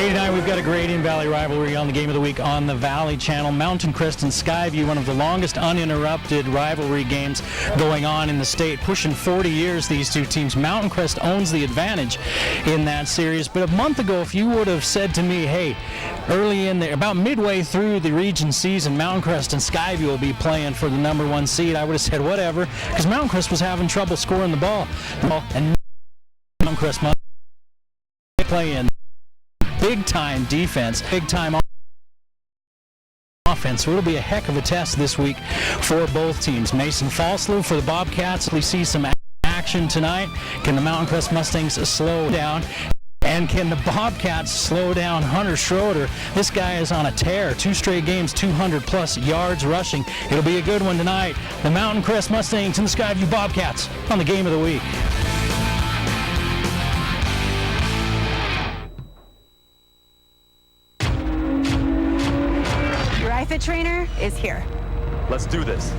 Tonight we've got a great in-Valley rivalry on the Game of the Week on the Valley Channel. Mountain Crest and Skyview, one of the longest uninterrupted rivalry games going on in the state. Pushing 40 years, these two teams. Mountain Crest owns the advantage in that series. But a month ago, if you would have said to me, hey, early in there, about midway through the region season, Mountain Crest and Skyview will be playing for the number one seed, I would have said whatever, because Mountain Crest was having trouble scoring the ball. And Mountain Crest must play in big-time defense, big-time offense. So it'll be a heck of a test this week for both teams. Mason Falslow for the Bobcats. We see some action tonight. Can the Mountain Crest Mustangs slow down? And can the Bobcats slow down Hunter Schroeder? This guy is on a tear. 2 straight games, 200-plus yards rushing. It'll be a good one tonight. The Mountain Crest Mustangs and the Skyview Bobcats on the Game of the Week. Fit Trainer is here. Let's do this.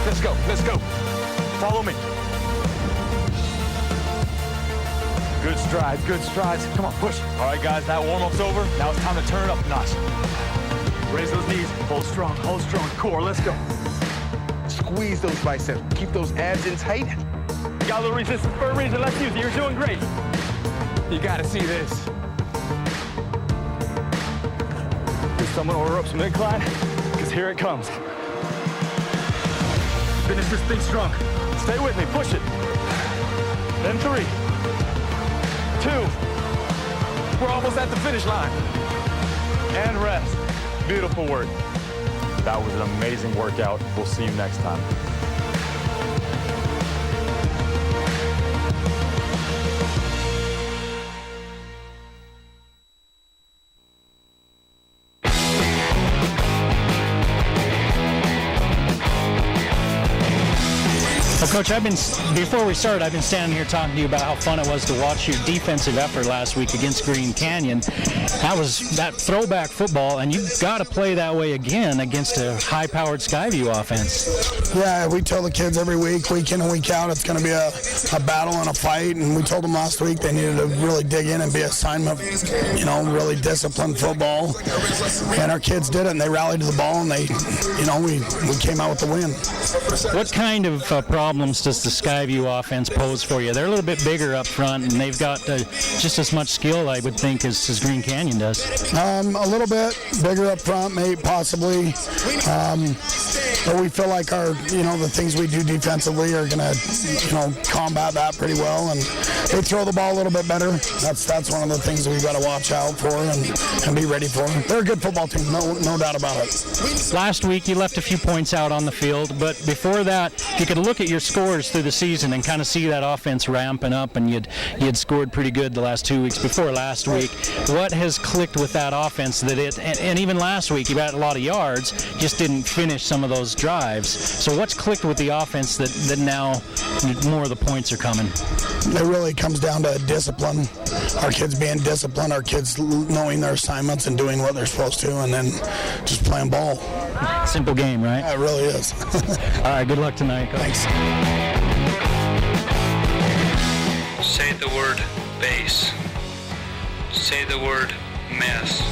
Let's go, let's go. Follow me. Good strides, good strides. Come on, push. All right, guys, that warm-up's over. Now it's time to turn it up a notch. Raise those knees, hold strong, core, let's go. Squeeze those biceps, keep those abs in tight. Got a little resistance for a reason, let's use it. You're doing great. You gotta see this. Someone order up some incline, because here it comes. Finish this thing strong. Stay with me, push it. Then 3, 2. We're almost at the finish line. And rest. Beautiful work. That was an amazing workout. We'll see you next time. Well, Coach, before we started, I've been standing here talking to you about how fun it was to watch your defensive effort last week against Green Canyon. That was that throwback football, and you've got to play that way again against a high-powered Skyview offense. Yeah, we tell the kids every week in and week out, it's going to be a battle and a fight, and we told them last week they needed to really dig in and be assignment, really disciplined football. And our kids did it, and they rallied to the ball, and we came out with the win. What kind of problems does the Skyview offense pose for you? They're a little bit bigger up front, and they've got just as much skill, I would think, as Green Canyon does. A little bit bigger up front, maybe possibly. But we feel like the things we do defensively are going to, combat that pretty well. And they throw the ball a little bit better. That's one of the things that we've got to watch out for and be ready for. They're a good football team, no doubt about it. Last week you left a few points out on the field, but before that, you could look at your scores through the season and kind of see that offense ramping up, and you'd scored pretty good the last 2 weeks before last week. What has clicked with that offense and even last week you had a lot of yards, just didn't finish some of those drives. So what's clicked with the offense that now more of the points are coming? It really comes down to discipline. Our kids being disciplined, our kids knowing their assignments and doing what they're supposed to, and then just playing ball. Simple game, right? Yeah, it really is. All right, good luck tonight, Coach. Thanks. Say the word base. Say the word mess.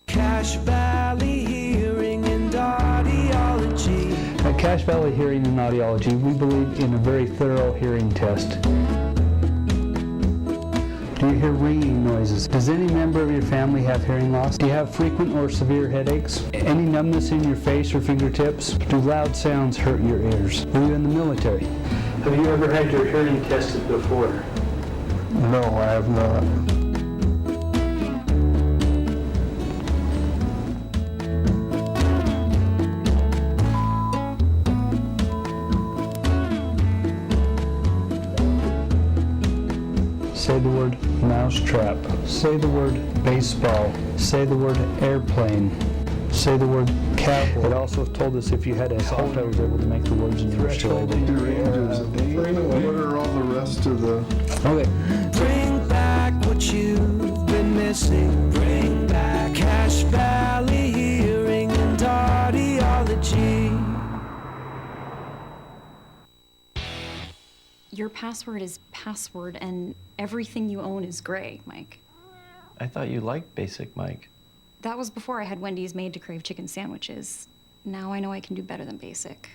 Cache Valley Hearing and Audiology. At Cache Valley Hearing and Audiology, we believe in a very thorough hearing test. Do you hear ringing noises? Does any member of your family have hearing loss? Do you have frequent or severe headaches? Any numbness in your face or fingertips? Do loud sounds hurt your ears? Were you in the military? Have you ever had your hearing tested before? No, I have not. Say the word mousetrap. Say the word baseball. Say the word airplane. Say the word cowboy. It also told us if you had a cold, I was able to make the words in your syllable. What are all the rest of the... Okay. Bring back what you've been missing. Bring back Cache Valley Hearing and Audiology. Your password is password, and everything you own is gray, Mike. I thought you liked Basic Mike. That was before I had Wendy's Made to Crave chicken sandwiches. Now I know I can do better than Basic.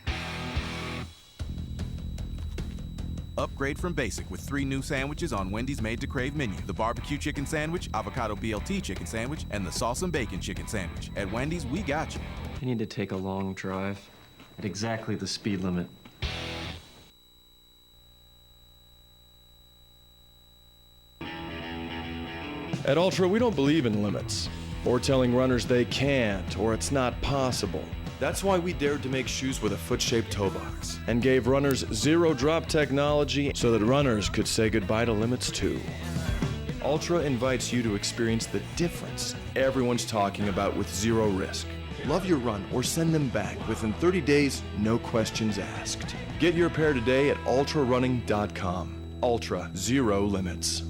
Upgrade from Basic with 3 new sandwiches on Wendy's Made to Crave menu. The barbecue chicken sandwich, avocado BLT chicken sandwich, and the sauce and bacon chicken sandwich. At Wendy's, we got you. You need to take a long drive at exactly the speed limit. At Ultra, we don't believe in limits, or telling runners they can't, or it's not possible. That's why we dared to make shoes with a foot-shaped toe box, and gave runners zero-drop technology so that runners could say goodbye to limits too. Ultra invites you to experience the difference everyone's talking about with zero risk. Love your run or send them back within 30 days, no questions asked. Get your pair today at ultrarunning.com. Ultra, zero limits.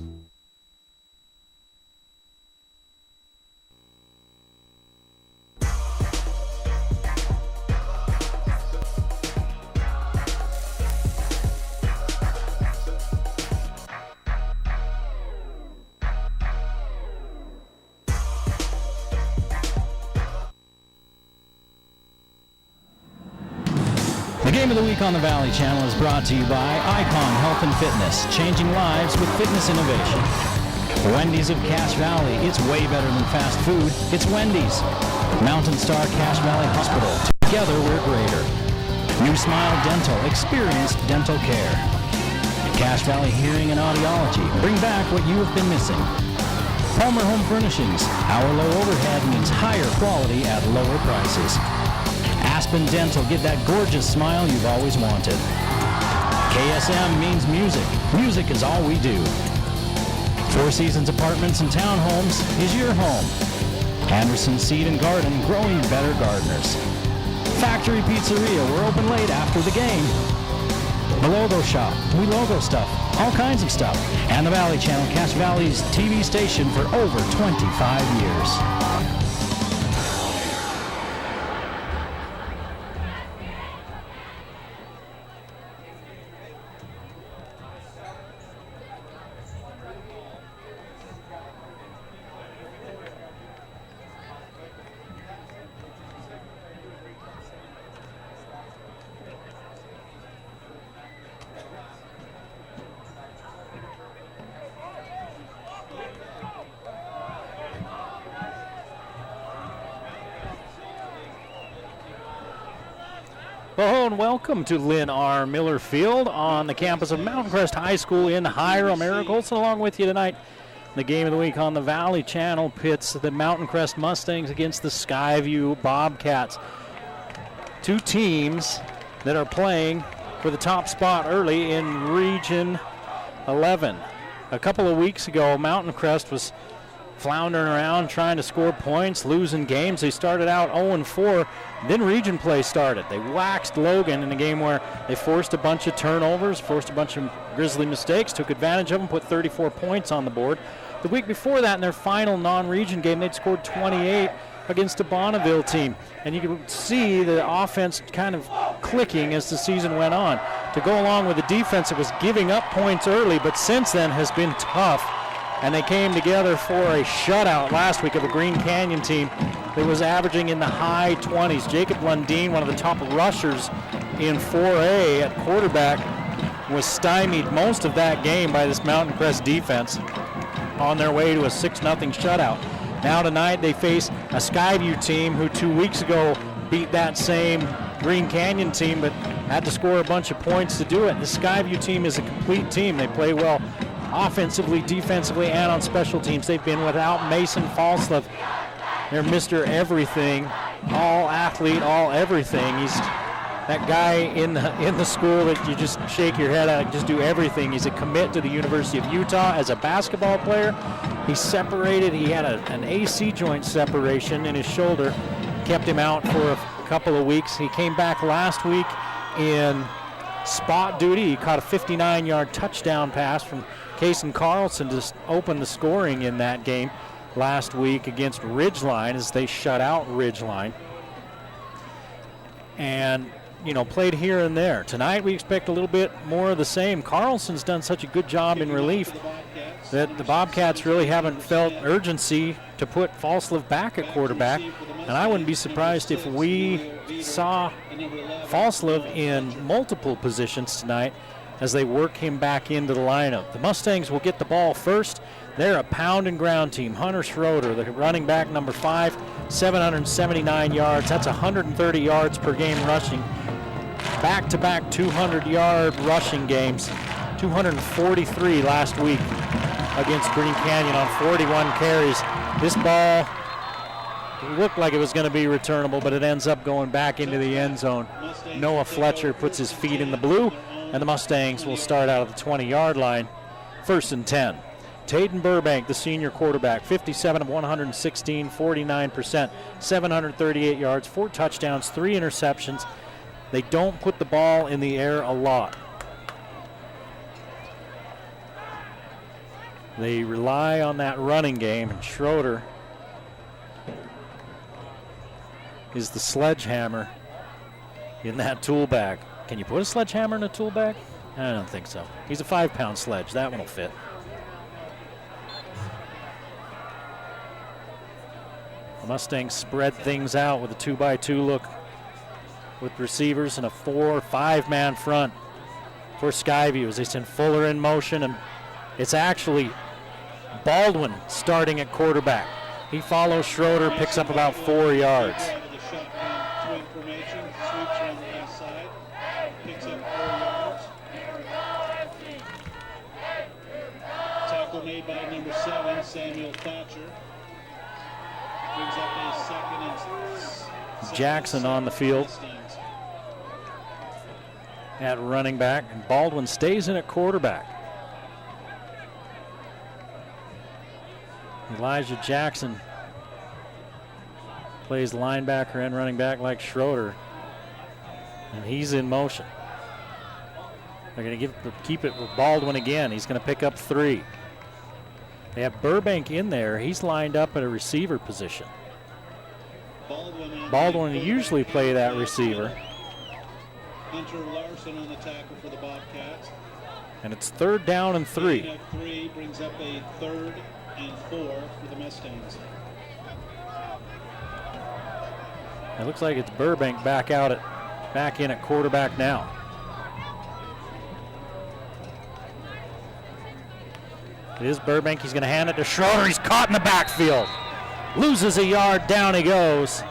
The Game of the Week on the Valley Channel is brought to you by Icon Health and Fitness, changing lives with fitness innovation. Wendy's of Cache Valley, it's way better than fast food, it's Wendy's. Mountain Star Cache Valley Hospital, together we're greater. New Smile Dental, experienced dental care. Cache Valley Hearing and Audiology, bring back what you have been missing. Palmer Home Furnishings, our low overhead means higher quality at lower prices. Aspen Dental, get that gorgeous smile you've always wanted. KSM means music. Music is all we do. Four Seasons Apartments and Townhomes is your home. Anderson Seed and Garden, growing better gardeners. Factory Pizzeria, we're open late after the game. The Logo Shop, we logo stuff, all kinds of stuff. And the Valley Channel, Cache Valley's TV station for over 25 years. Hello and welcome to Lynn R. Miller Field on the campus of Mountain Crest High School in Hiram. Eric Olson along with you tonight. The Game of the Week on the Valley Channel pits the Mountain Crest Mustangs against the Skyview Bobcats. Two teams that are playing for the top spot early in Region 11. A couple of weeks ago, Mountain Crest was floundering around trying to score points, losing games. They started out 0-4. Then region play started. They waxed Logan in a game where they forced a bunch of turnovers, forced a bunch of Grizzly mistakes, took advantage of them, put 34 points on the board. The week before that, in their final non-region game, they'd scored 28 against a Bonneville team. And you could see the offense kind of clicking as the season went on. To go along with the defense, it was giving up points early, but since then has been tough. And they came together for a shutout last week of a Green Canyon team that was averaging in the high 20s. Jacob Lundeen, one of the top rushers in 4A at quarterback, was stymied most of that game by this Mountain Crest defense on their way to a 6-0 shutout. Now tonight they face a Skyview team who 2 weeks ago beat that same Green Canyon team but had to score a bunch of points to do it. The Skyview team is a complete team. They play well offensively, defensively, and on special teams. They've been without Mason Falslev. They're Mr. Everything, all athlete, all everything. He's that guy in the school that you just shake your head at and just do everything. He's a commit to the University of Utah as a basketball player. He's separated. He had an AC joint separation in his shoulder, kept him out for a couple of weeks. He came back last week in spot duty. He caught a 59-yard touchdown pass from Kason Carlson to open the scoring in that game last week against Ridgeline as they shut out Ridgeline. And played here and there. Tonight we expect a little bit more of the same. Carlson's done such a good job in relief that the Bobcats really haven't felt urgency to put Falslev back at quarterback. And I wouldn't be surprised if we saw Falslev in multiple positions tonight as they work him back into the lineup. The Mustangs will get the ball first. They're a pound and ground team. Hunter Schroeder, the running back, number 5, 779 yards. That's 130 yards per game rushing. Back-to-back 200-yard rushing games. 243 last week against Green Canyon on 41 carries. This ball looked like it was going to be returnable, but it ends up going back into the end zone. Noah Fletcher puts his feet in the blue, and the Mustangs will start out at the 20-yard line, 1st and 10. Taden Burbank, the senior quarterback, 57 of 116, 49%, 738 yards, 4 touchdowns, 3 interceptions. They don't put the ball in the air a lot. They rely on that running game, and Schroeder is the sledgehammer in that tool bag. Can you put a sledgehammer in a tool bag? I don't think so. He's a 5-pound sledge. That one will fit. The Mustangs spread things out with a 2-by-2 look with receivers and a 4 or 5-man front for Skyview as they send Fuller in motion, and it's actually Baldwin starting at quarterback. He follows Schroeder, picks up about 4 yards. Tackle made by number 7, Samuel Thatcher. Brings up a 2nd and Jackson on the field at running back, and Baldwin stays in at quarterback. Elijah Jackson plays linebacker and running back like Schroeder, and he's in motion. They're going to keep it with Baldwin again. He's going to pick up 3. They have Burbank in there. He's lined up at a receiver position. Baldwin usually play that receiver. Hunter Larson on the tackle for the Bobcats. And it's 3rd down and 3. 3 brings up a 3rd and 4 for the Mustangs. It looks like it's Burbank back in at quarterback now. It is Burbank. He's going to hand it to Schroeder. He's caught in the backfield. Loses a yard. Down he goes.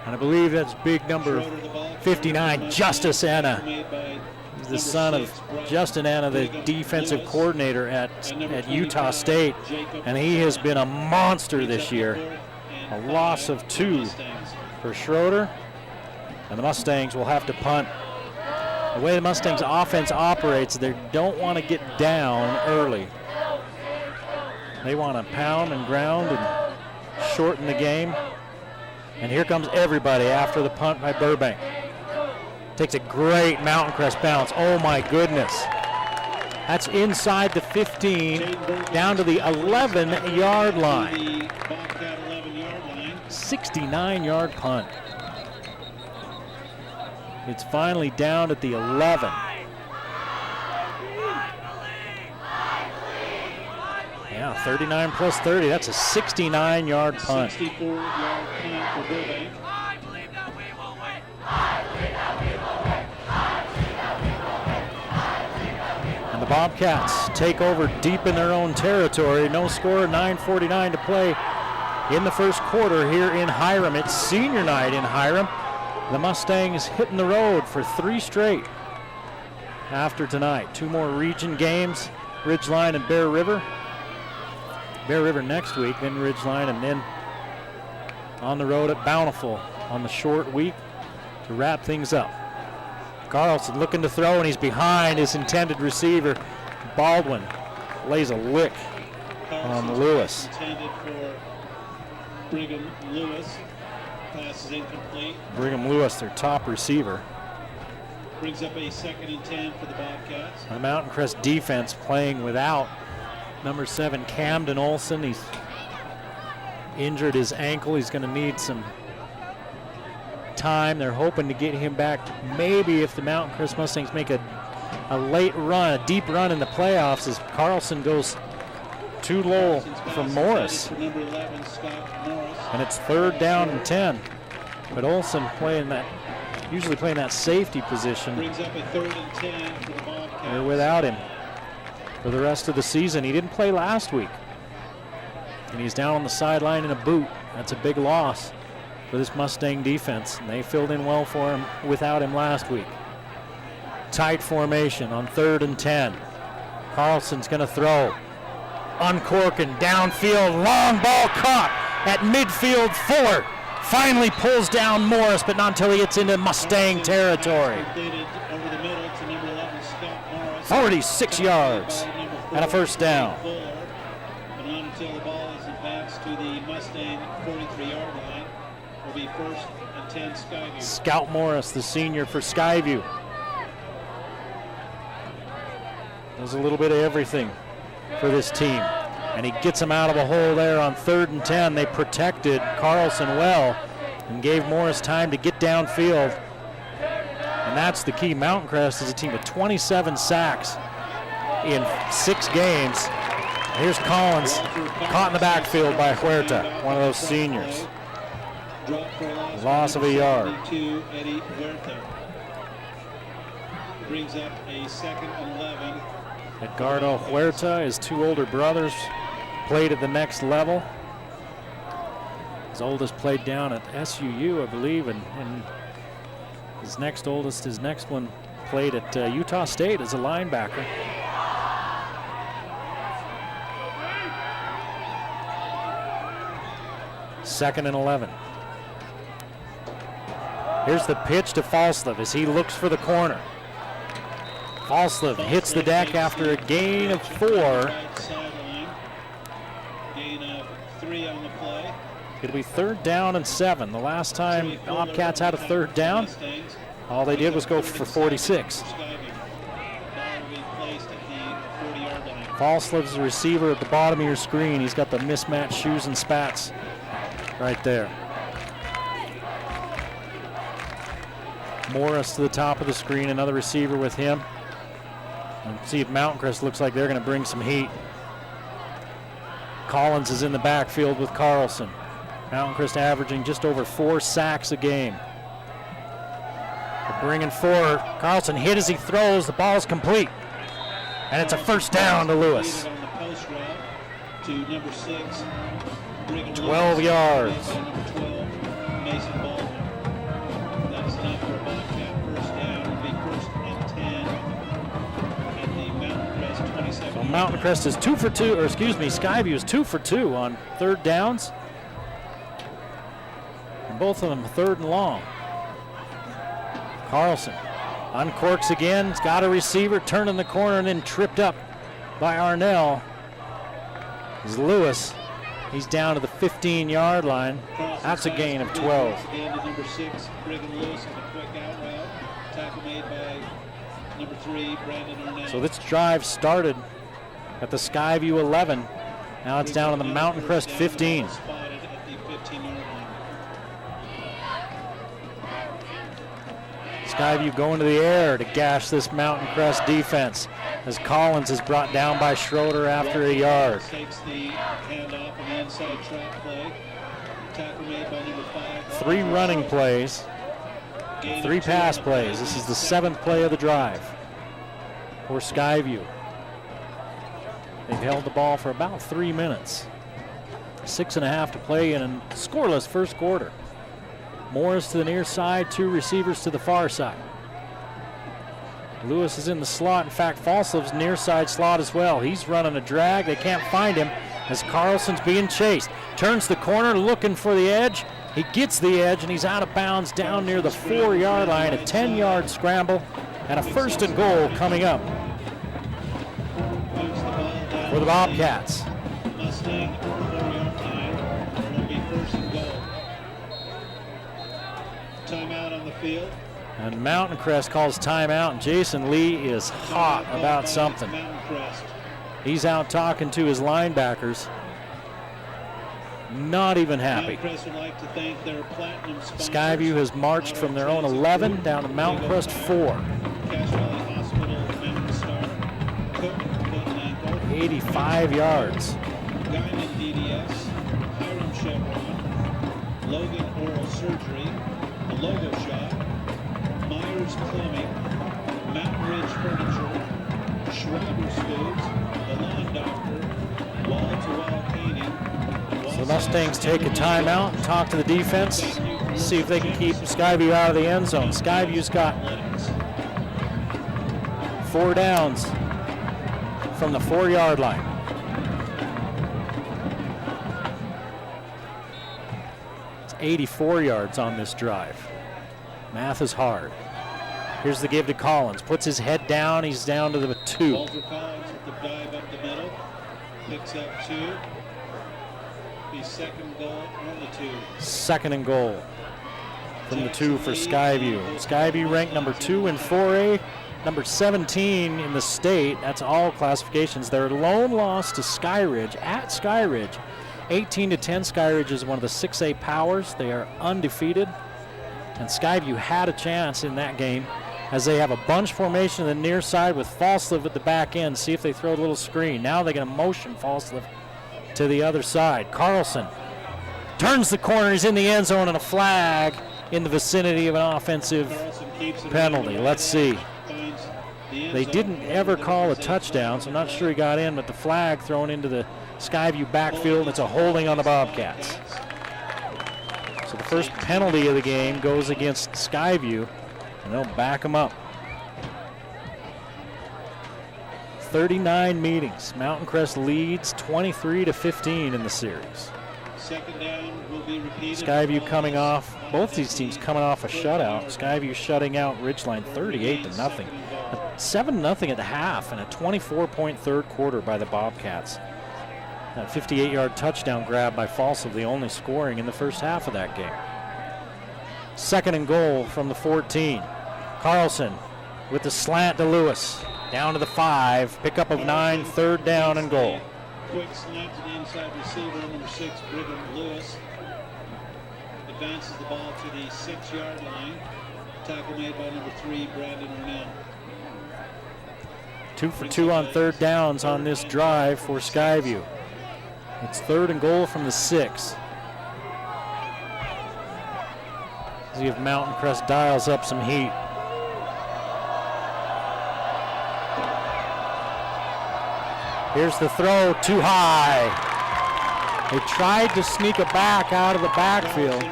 And I believe that's big number 59, Justice Anna. He's the son of Justin Anna, the defensive coordinator at Utah State. And he has been a monster this year. A loss of 2 for Schroeder. And the Mustangs will have to punt. The way the Mustangs offense operates, they don't want to get down early. They want to pound and ground and shorten the game. And here comes everybody after the punt by Burbank. Takes a great Mountain Crest bounce. Oh my goodness. That's inside the 15, down to the 11-yard line. 69-yard punt. It's finally down at the 11. Yeah, 39 plus 30. That's a 69-yard punt. 64-yard punt for Burbank. And the Bobcats take over deep in their own territory. No score, 9:49 to play in the first quarter here in Hiram. It's senior night in Hiram. The Mustangs hitting the road for 3 straight after tonight. 2 more region games, Ridgeline and Bear River. Bear River next week, then Ridgeline, and then on the road at Bountiful on the short week to wrap things up. Carlson looking to throw, and he's behind his intended receiver. Baldwin lays a lick on Lewis. Intended for Brigham Lewis. Pass is incomplete. Brigham Lewis, their top receiver. Brings up a 2nd and 10 for the Bobcats. The Mountain Crest defense playing without number 7, Camden Olson. He's injured his ankle. He's going to need some time. They're hoping to get him back maybe if the Mountain Crest Mustangs make a late run, a deep run in the playoffs as Carlson goes too low from Morris. And it's 3rd down and 10. But Olson usually playing that safety position. Brings up a 3rd and 10 for the Bobcats. They're without him for the rest of the season. He didn't play last week. And he's down on the sideline in a boot. That's a big loss for this Mustang defense. And they filled in well for him without him last week. Tight formation on 3rd and 10. Carlson's going to throw. Uncorking, downfield, long ball caught at midfield. Fuller finally pulls down Morris, but not until he gets into Mustang territory. 46 yards and a first down. But not until the ball is advanced to the Mustang 43-yard line. Will be 1st and 10 Skyview. Scout Morris, the senior for Skyview. Does a little bit of everything for this team. And he gets him out of a hole there on 3rd and 10. They protected Carlson well and gave Morris time to get downfield. And that's the key. Mountain Crest is a team with 27 sacks in 6 games. Here's Collins, caught in the backfield by Huerta, one of those seniors. Loss of a yard. Eddie Huerta brings up a 2nd and 11. Edgardo Huerta, his 2 older brothers, played at the next level. His oldest played down at SUU, I believe, and his next one played at Utah State as a linebacker. Second and 11. Here's the pitch to Falslev as he looks for the corner. Falslev hits the deck after a gain of 4. Gain of 3 on the play. It'll be 3rd down and 7. The last time Bobcats had a 3rd down, all they did was go for 46. Falslev's the receiver at the bottom of your screen. He's got the mismatched shoes and spats right there. Morris to the top of the screen, another receiver with him. And see if Mountain Crest looks like they're going to bring some heat. Collins is in the backfield with Carlson. Mountain Crest averaging just over 4 sacks a game. They're bringing 4. Carlson hit as he throws. The ball is complete. And it's a first down to Lewis. 12 yards. So Mountain Crest is 2 for 2, or excuse me, Skyview is 2 for 2 on 3rd downs. And both of them 3rd and long. Carlson uncorks again. He's got a receiver, turning the corner and then tripped up by Arnell. Is Lewis. He's down to the 15-yard line. That's a gain of 12. Number 6, Brigham Lewis with a quick out route. Tackle made by number 3, Brandon Arnell. So this drive started at the Skyview 11. Now it's down on the Mountain Crest 15. Skyview going to the air to gash this Mountain Crest defense as Collins is brought down by Schroeder after a yard. Takes the handoff on the inside trap play. Tackle made by number 5. 3 running plays, 3 pass plays. This is the 7th play of the drive for Skyview. They've held the ball for about 3 minutes. 6.5 to play in a scoreless first quarter. Morris to the near side, 2 receivers to the far side. Lewis is in the slot. In fact, Falslev's near side slot as well. He's running a drag. They can't find him as Carlson's being chased. Turns the corner looking for the edge. He gets the edge and he's out of bounds down near the 4-yard line. A 10-yard scramble and a 1st and goal coming up for the Bobcats. Mustang 4-yard line. Will be 1st and goal. Timeout on the field. And Mountain Crest calls timeout, and Jason Lee is hot about something. He's out talking to his linebackers. not even happy. Mountain Crest would like to thank their platinum sponsors. Skyview has marched from their own 11 down to Mountain Crest 4. Cache Valley Hospital, Mountain Star, Cook, foot and ankle. 85 yards. Guinan DDS, Hiram Chevron, Logan Oral Surgery, The Logo Shop, Myers Plumbing, Mountain Ridge Furniture, Schreiber's Foods, The Lawn Doctor, Wall-to-Wall Painting. So the Mustangs take a timeout and talk to the defense, see if they can keep Skyview out of the end zone. Skyview's got 4 downs from the 4-yard line. It's 84 yards on this drive. Math is hard. Here's the give to Collins. Puts his head down. He's down to the 2. Walter Collins with the dive up the middle. Picks up 2. The second goal on the 2. Second and goal from the 2 for Skyview. Skyview ranked number 2 in 4A, number 17 in the state. That's all classifications. Their lone loss to Skyridge at Skyridge. 18-10. Skyridge is one of the 6A powers. They are undefeated. And Skyview had a chance in that game as they have a bunch formation in the near side with Falsliv at the back end. See if they throw a little screen. Now they're going to motion Falsliv to the other side. Carlson turns the corner. He's in the end zone and a flag in the vicinity of an offensive penalty. Let's see. They didn't ever call a touchdown, so I'm not sure he got in, but the flag thrown into the Skyview backfield. It's a holding on the Bobcats. So the first penalty of the game goes against Skyview, and they'll back them up. 39 meetings. Mountain Crest leads 23-15 in the series. Second down will be repeated. Skyview coming off, both these teams coming off a shutout. Skyview shutting out Ridgeline 38-0. 7-0 at the half, and a 24-point third quarter by the Bobcats. That 58-yard touchdown grab by Falsliv, the only scoring in the first half of that game. Second and goal from the 14. Carlson with the slant to Lewis. Down to the 5, pickup of 9, third down and goal. Quick slant to the inside receiver, number 6, Brigham Lewis. Advances the ball to the 6-yard line. Tackle made by number 3, Brandon Ornell. 2 for 2 on third downs on this drive for Skyview. It's third and goal from the 6. See if Mountain Crest dials up some heat. Here's the throw, too high. They tried to sneak a back out of the backfield.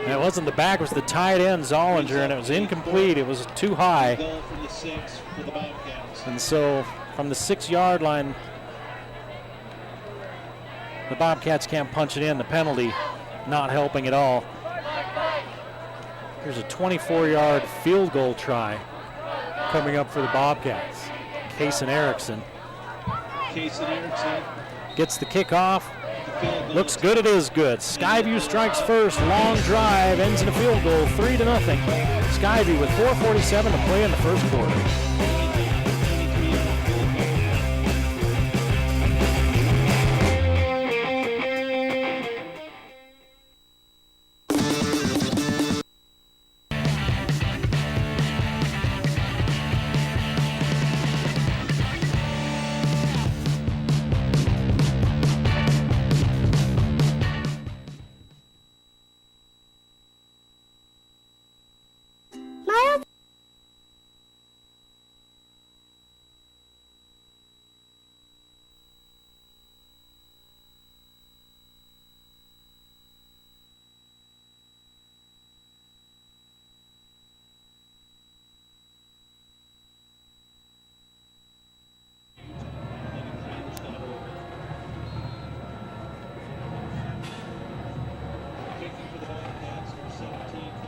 And it wasn't the back, it was the tight end, Zollinger, and it was incomplete. It was too high. And so from the 6-yard line, the Bobcats can't punch it in. The penalty not helping at all. Here's a 24-yard field goal try coming up for the Bobcats. Kaysen Erickson gets the kickoff. Looks good, it is good. Skyview strikes first, long drive, ends in a field goal, 3-0. Skyview with 4:47 to play in the first quarter.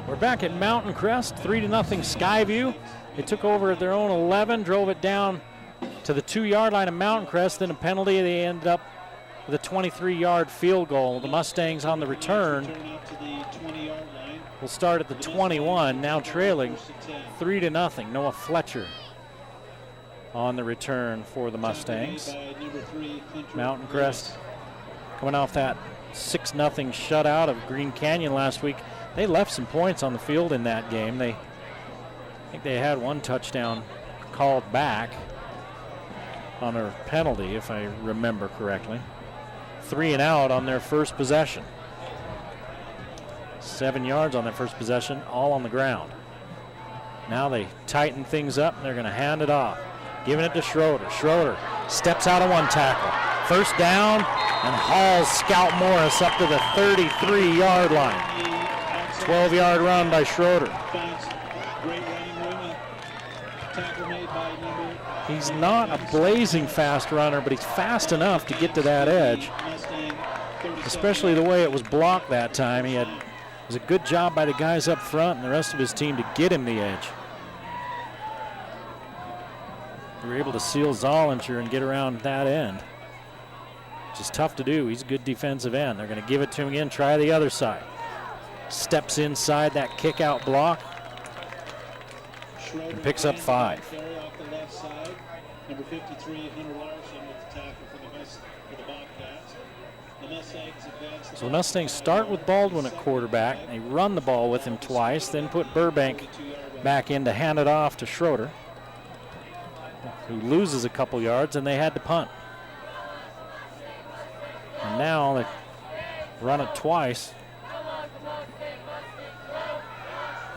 We're back at Mountain Crest, 3-0 Skyview. They took over at their own 11, drove it down to the 2-yard line of Mountain Crest, then a penalty. They ended up with a 23-yard field goal. The Mustangs on the return will start at the 21, now trailing 3-0. Noah Fletcher on the return for the Mustangs. Mountain Crest coming off that 6-0 shutout of Green Canyon last week. They left some points on the field in that game. I think they had one touchdown called back on a penalty, if I remember correctly. 3 and out on their first possession. 7 yards on their first possession, all on the ground. Now they tighten things up, and they're going to hand it off. Giving it to Schroeder. Schroeder steps out of one tackle. First down, and hauls Scout Morris up to the 33-yard line. 12-yard run by Schroeder. He's not a blazing fast runner, but he's fast enough to get to that edge, especially the way it was blocked that time. It was a good job by the guys up front and the rest of his team to get him the edge. They were able to seal Zollinger and get around that end, which is tough to do. He's a good defensive end. They're going to give it to him again, try the other side. Steps inside that kick-out block and picks up 5. Number 53, Hunter Larson with the tackle for the Bobcats. The Mustangs advance. So the Mustangs start with Baldwin at quarterback. They run the ball with him twice, then put Burbank back in to hand it off to Schroeder, who loses a couple yards, and they had to punt. And now they run it twice.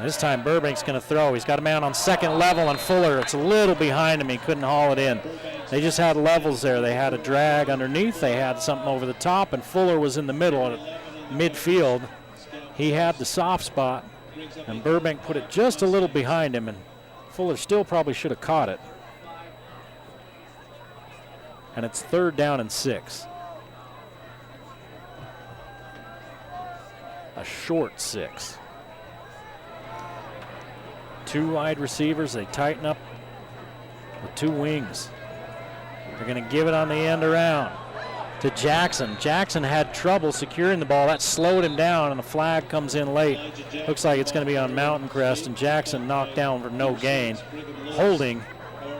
This time Burbank's going to throw. He's got a man on second level, and Fuller, it's a little behind him. He couldn't haul it in. They just had levels there. They had a drag underneath. They had something over the top, and Fuller was in the middle at midfield. He had the soft spot, and Burbank put it just a little behind him, and Fuller still probably should have caught it. And it's 3rd down and 6. A short 6. 2 wide receivers. They tighten up with 2 wings. They're going to give it on the end around to Jackson. Jackson had trouble securing the ball. That slowed him down, and the flag comes in late. Looks like it's going to be on Mountain Crest, and Jackson knocked down for no gain. Holding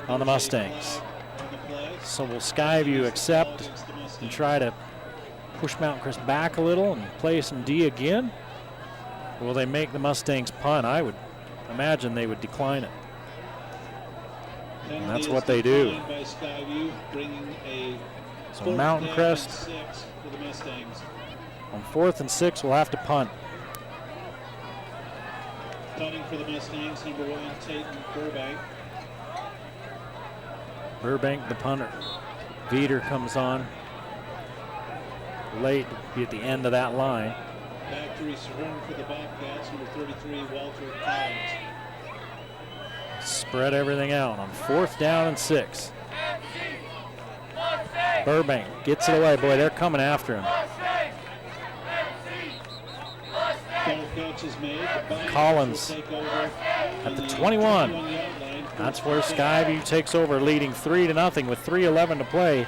on the Mustangs. So will Skyview accept and try to push Mountain Crest back a little and play some D again? Or will they make the Mustangs punt? I would imagine they would decline it. And that's what they do. So Mountain Crest on 4th and 6 will have to punt. Punting for the Mustangs, number 1, Tatum Burbank. Burbank, the punter. Veeder comes on late, be at the end of that line. Back to return for the Bobcats, number 33, Walter Collins. Spread everything out on 4th down and 6. Burbank gets it away. Boy, they're coming after him. Collins at the 21. That's where Skyview takes over, leading 3-0 with 3:11 to play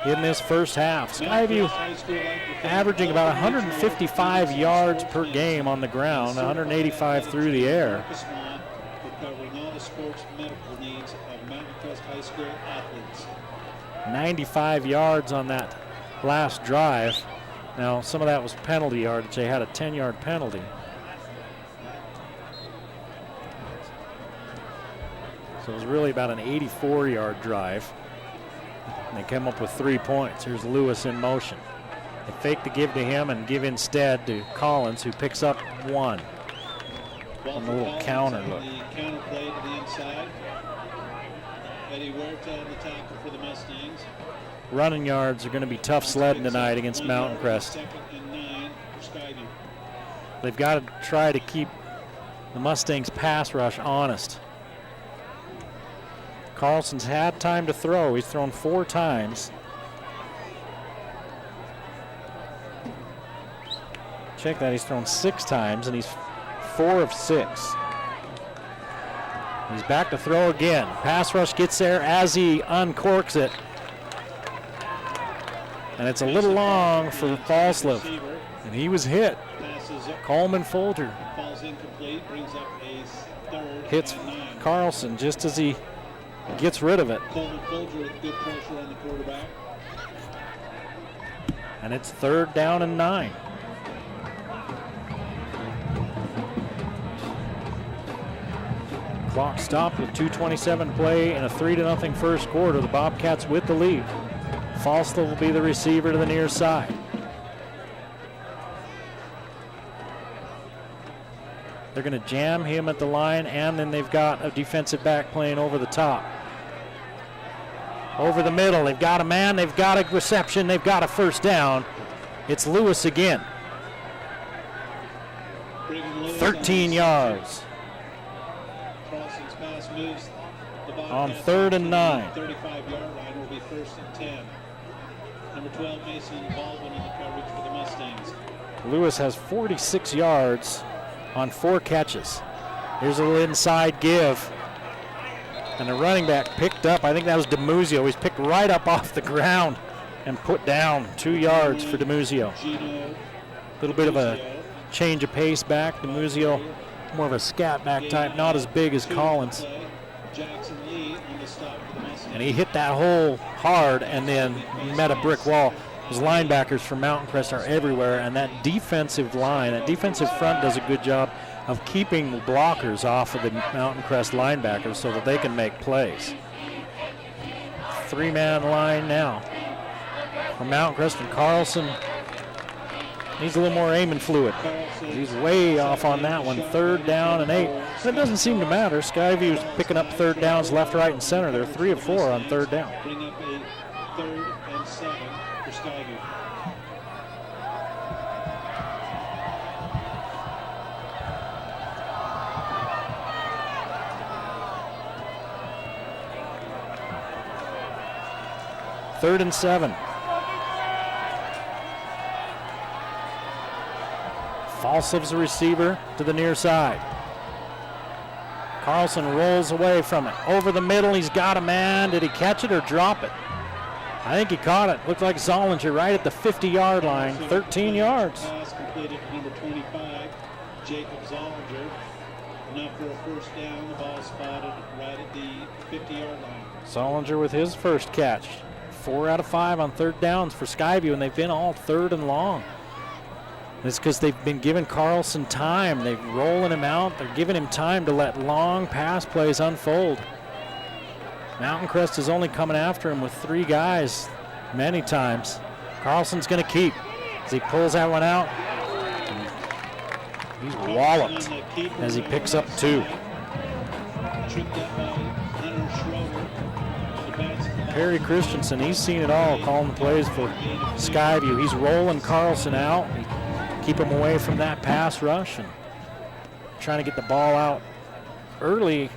in this first half. Skyview averaging about 155 yards per game on the ground, 185 through the air. Covering all the sports medical needs of Mountain Crest High School athletes. 95 yards on that last drive. Now, some of that was penalty yardage. They had a 10-yard penalty. So it was really about an 84-yard drive. And they came up with 3 points. Here's Lewis in motion. They fake the give to him and give instead to Collins, who picks up 1. On the little counter look. The counter play to the inside. Eddie Huerta on the tackle for the Mustangs. Running yards are going to be tough sledding tonight against Mountain Crest. 2nd and 9 for Skyview. They've got to try to keep the Mustangs' pass rush honest. Carlson's had time to throw. He's thrown 4 times. Check that, he's thrown 6 times, and he's 4 of 6. He's back to throw again. Pass rush gets there as he uncorks it. And it's a little long for Falslev. And he was hit. Coleman Folger Falls incomplete, brings up a 3rd hits and 9. Carlson just as he gets rid of it. Coleman Folger with good pressure on the quarterback. And it's 3rd down and 9. Clock stopped with 2:27 play in a 3-0 first quarter. The Bobcats with the lead. Falstall will be the receiver to the near side. They're going to jam him at the line, and then they've got a defensive back playing over the top. Over the middle, they've got a man, they've got a reception, they've got a first down. It's Lewis again. 13 yards. Carlson's pass moves the On Bobcats 3rd and 9. 35-yard line will be 1st and 10. Number 12, Mason Baldwin in the coverage for the Mustangs. Lewis has 46 yards on 4 catches. Here's a little inside give. And the running back picked up, I think that was DiMuzio. He's picked right up off the ground and put down 2 yards for DiMuzio. A little bit of a change of pace back. DiMuzio, more of a scat back type, not as big as Collins. And he hit that hole hard and then met a brick wall. Those linebackers from Mountain Crest are everywhere, and that defensive line, that defensive front does a good job of keeping the blockers off of the Mountain Crest linebackers so that they can make plays. 3-man line now from Mountain Crest, and Carlson needs a little more aiming fluid. He's way off on that one. 3rd down and 8. That doesn't seem to matter. Skyview's picking up 3rd downs left, right, and center. They're 3 of 4 on 3rd down. Bring up a 3rd and 7 for Skyview. Third and 7. Falsov's the receiver to the near side. Carlson rolls away from it. Over the middle, he's got a man. Did he catch it or drop it? I think he caught it. Looked like Zollinger right at the 50-yard line. 13 yards. Pass completed to number 25, Jacob Zollinger. Enough for a first down. The ball spotted right at the 50-yard line. Zollinger with his first catch. 4 out of 5 on 3rd downs for Skyview, and they've been all 3rd and long. It's because they've been giving Carlson time. They're rolling him out. They're giving him time to let long pass plays unfold. Mountain Crest is only coming after him with 3 guys many times. Carlson's going to keep as he pulls that one out. He's walloped as he picks up 2. Perry Christensen, he's seen it all, calling the plays for Skyview. He's rolling Carlson out. Keep him away from that pass rush and trying to get the ball out early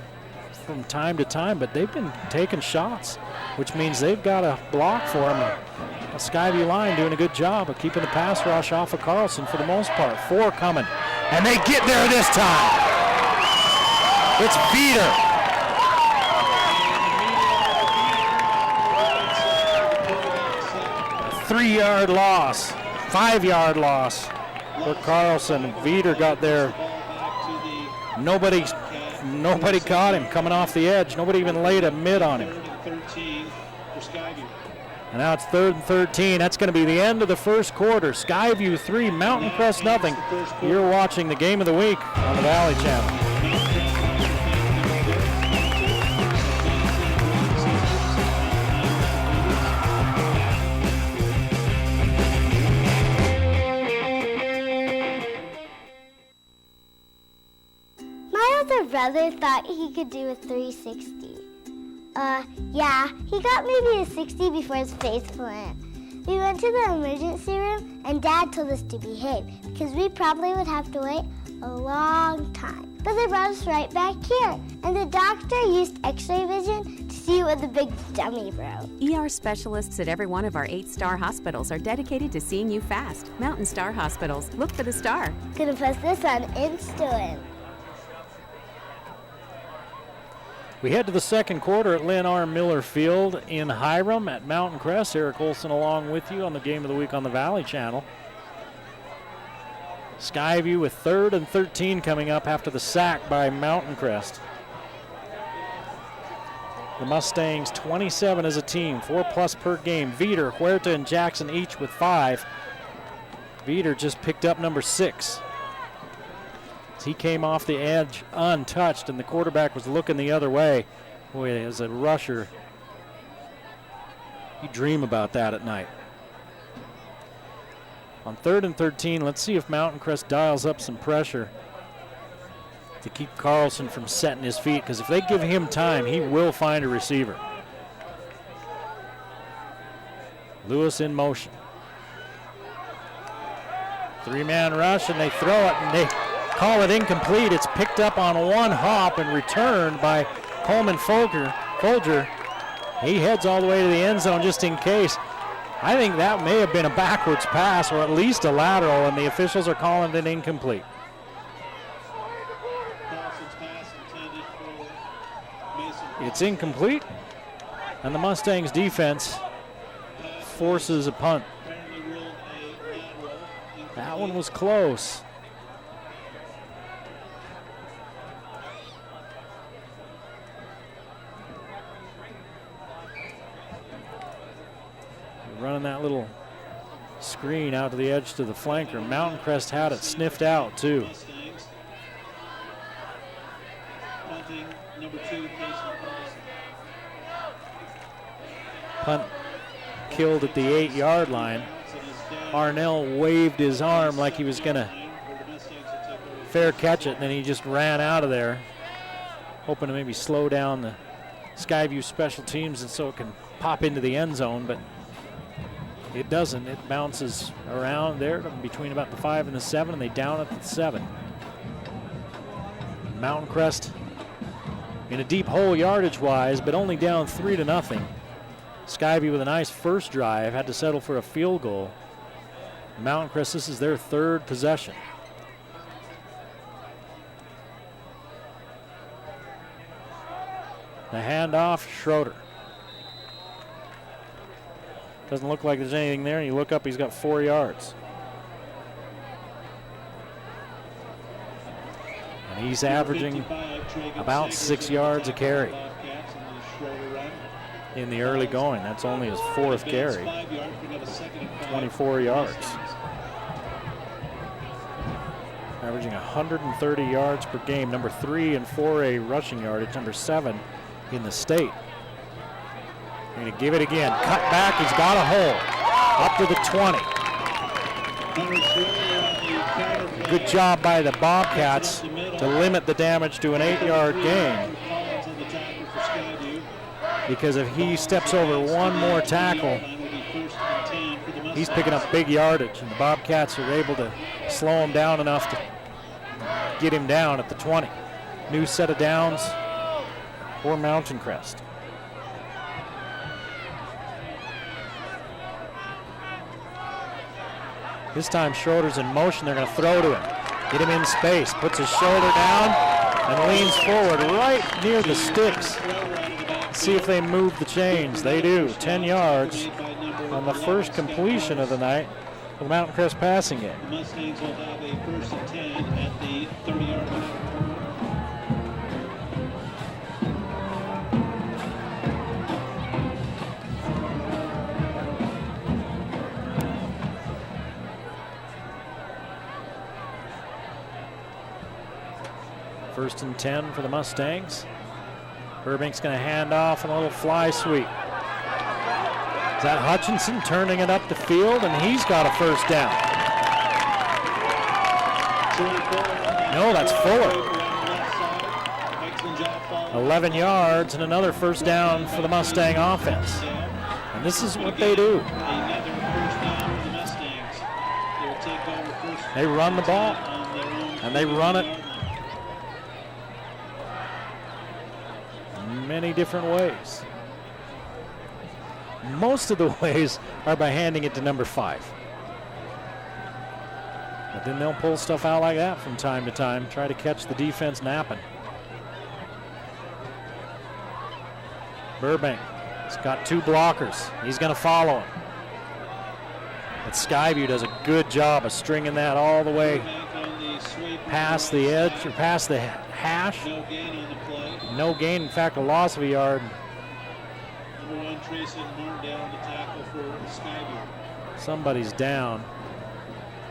from time to time, but they've been taking shots, which means they've got a block for him. A Skyview line doing a good job of keeping the pass rush off of Carlson for the most part. 4 coming, and they get there this time. It's Veeder. A 3-yard loss, 5-yard loss. For Carlson. Veeder got there. Nobody caught him coming off the edge. Nobody even laid a mid on him. And now it's 3rd and 13. That's going to be the end of the first quarter. Skyview 3, Mountain Crest nothing. You're watching the game of the week on the Valley Channel. Brother thought he could do a 360. Yeah, he got maybe a 60 before his face went. We went to the emergency room and Dad told us to behave because we probably would have to wait a long time. But they brought us right back here and the doctor used x-ray vision to see what the big dummy broke. ER specialists at every one of our 8-star hospitals are dedicated to seeing you fast. Mountain Star Hospitals. Look for the star. Gonna press this on Insta. We head to the second quarter at Lynn R. Miller Field in Hiram at Mountain Crest. Eric Olson along with you on the Game of the Week on the Valley Channel. Skyview with 3rd and 13 coming up after the sack by Mountain Crest. The Mustangs 27 as a team, 4+ per game. Veeder, Huerta, and Jackson each with 5. Veeder just picked up number 6. He came off the edge untouched, and the quarterback was looking the other way. Boy, as a rusher, you dream about that at night. On 3rd and 13, let's see if Mountain Crest dials up some pressure to keep Carlson from setting his feet, because if they give him time, he will find a receiver. Lewis in motion. 3-man rush, and they throw it, and they call it incomplete. It's picked up on one hop and returned by Coleman Folger. He heads all the way to the end zone just in case. I think that may have been a backwards pass or at least a lateral, and the officials are calling it incomplete. It's incomplete, and the Mustangs defense forces a punt. That one was close. Running that little screen out to the edge to the flanker. Mountain Crest had it sniffed out too. Punt killed at the 8-yard line. Arnell waved his arm like he was going to fair catch it, and then he just ran out of there, hoping to maybe slow down the Skyview special teams and so it can pop into the end zone, but it doesn't. It bounces around there between about the 5 and the 7, and they down at the 7. Mountain Crest in a deep hole yardage-wise, but only down 3-0. Skyview with a nice first drive had to settle for a field goal. Mountain Crest, this is their 3rd possession. The handoff, Schroeder. Doesn't look like there's anything there. You look up, he's got 4 yards. And he's averaging about 6 yards a carry in the early going. That's only his 4th carry. 24 yards. Averaging 130 yards per game. Number 3 in 4A rushing yardage. Number 7 in the state. Going to give it again. Cut back. He's got a hole. Up to the 20. Good job by the Bobcats to limit the damage to an 8-yard gain. Because if he steps over one more tackle, he's picking up big yardage, and the Bobcats are able to slow him down enough to get him down at the 20. New set of downs for Mountain Crest. This time Schroeder's in motion. They're going to throw to him. Get him in space. Puts his shoulder down and leans forward right near the sticks. See if they move the chains. They do. 10 yards on the first completion of the night for the Mountain Crest passing game. The Mustangs will have a 1st and 10 at the 30-yard line. First and 10 for the Mustangs. Burbank's going to hand off and a little fly sweep. Is that Hutchinson turning it up the field, and he's got a first down. No, that's Fuller. 11 yards and another first down for the Mustang offense. And this is what they do. They run the ball, and they run it many different ways. Most of the ways are by handing it to number 5. But then they'll pull stuff out like that from time to time, try to catch the defense napping. Burbank has got 2 blockers. He's going to follow him. But Skyview does a good job of stringing that all the way past the edge or past the hash. No gain, in fact, a loss of a yard. Number 1, Tracy Martindale on the tackle for Skyview. Somebody's down.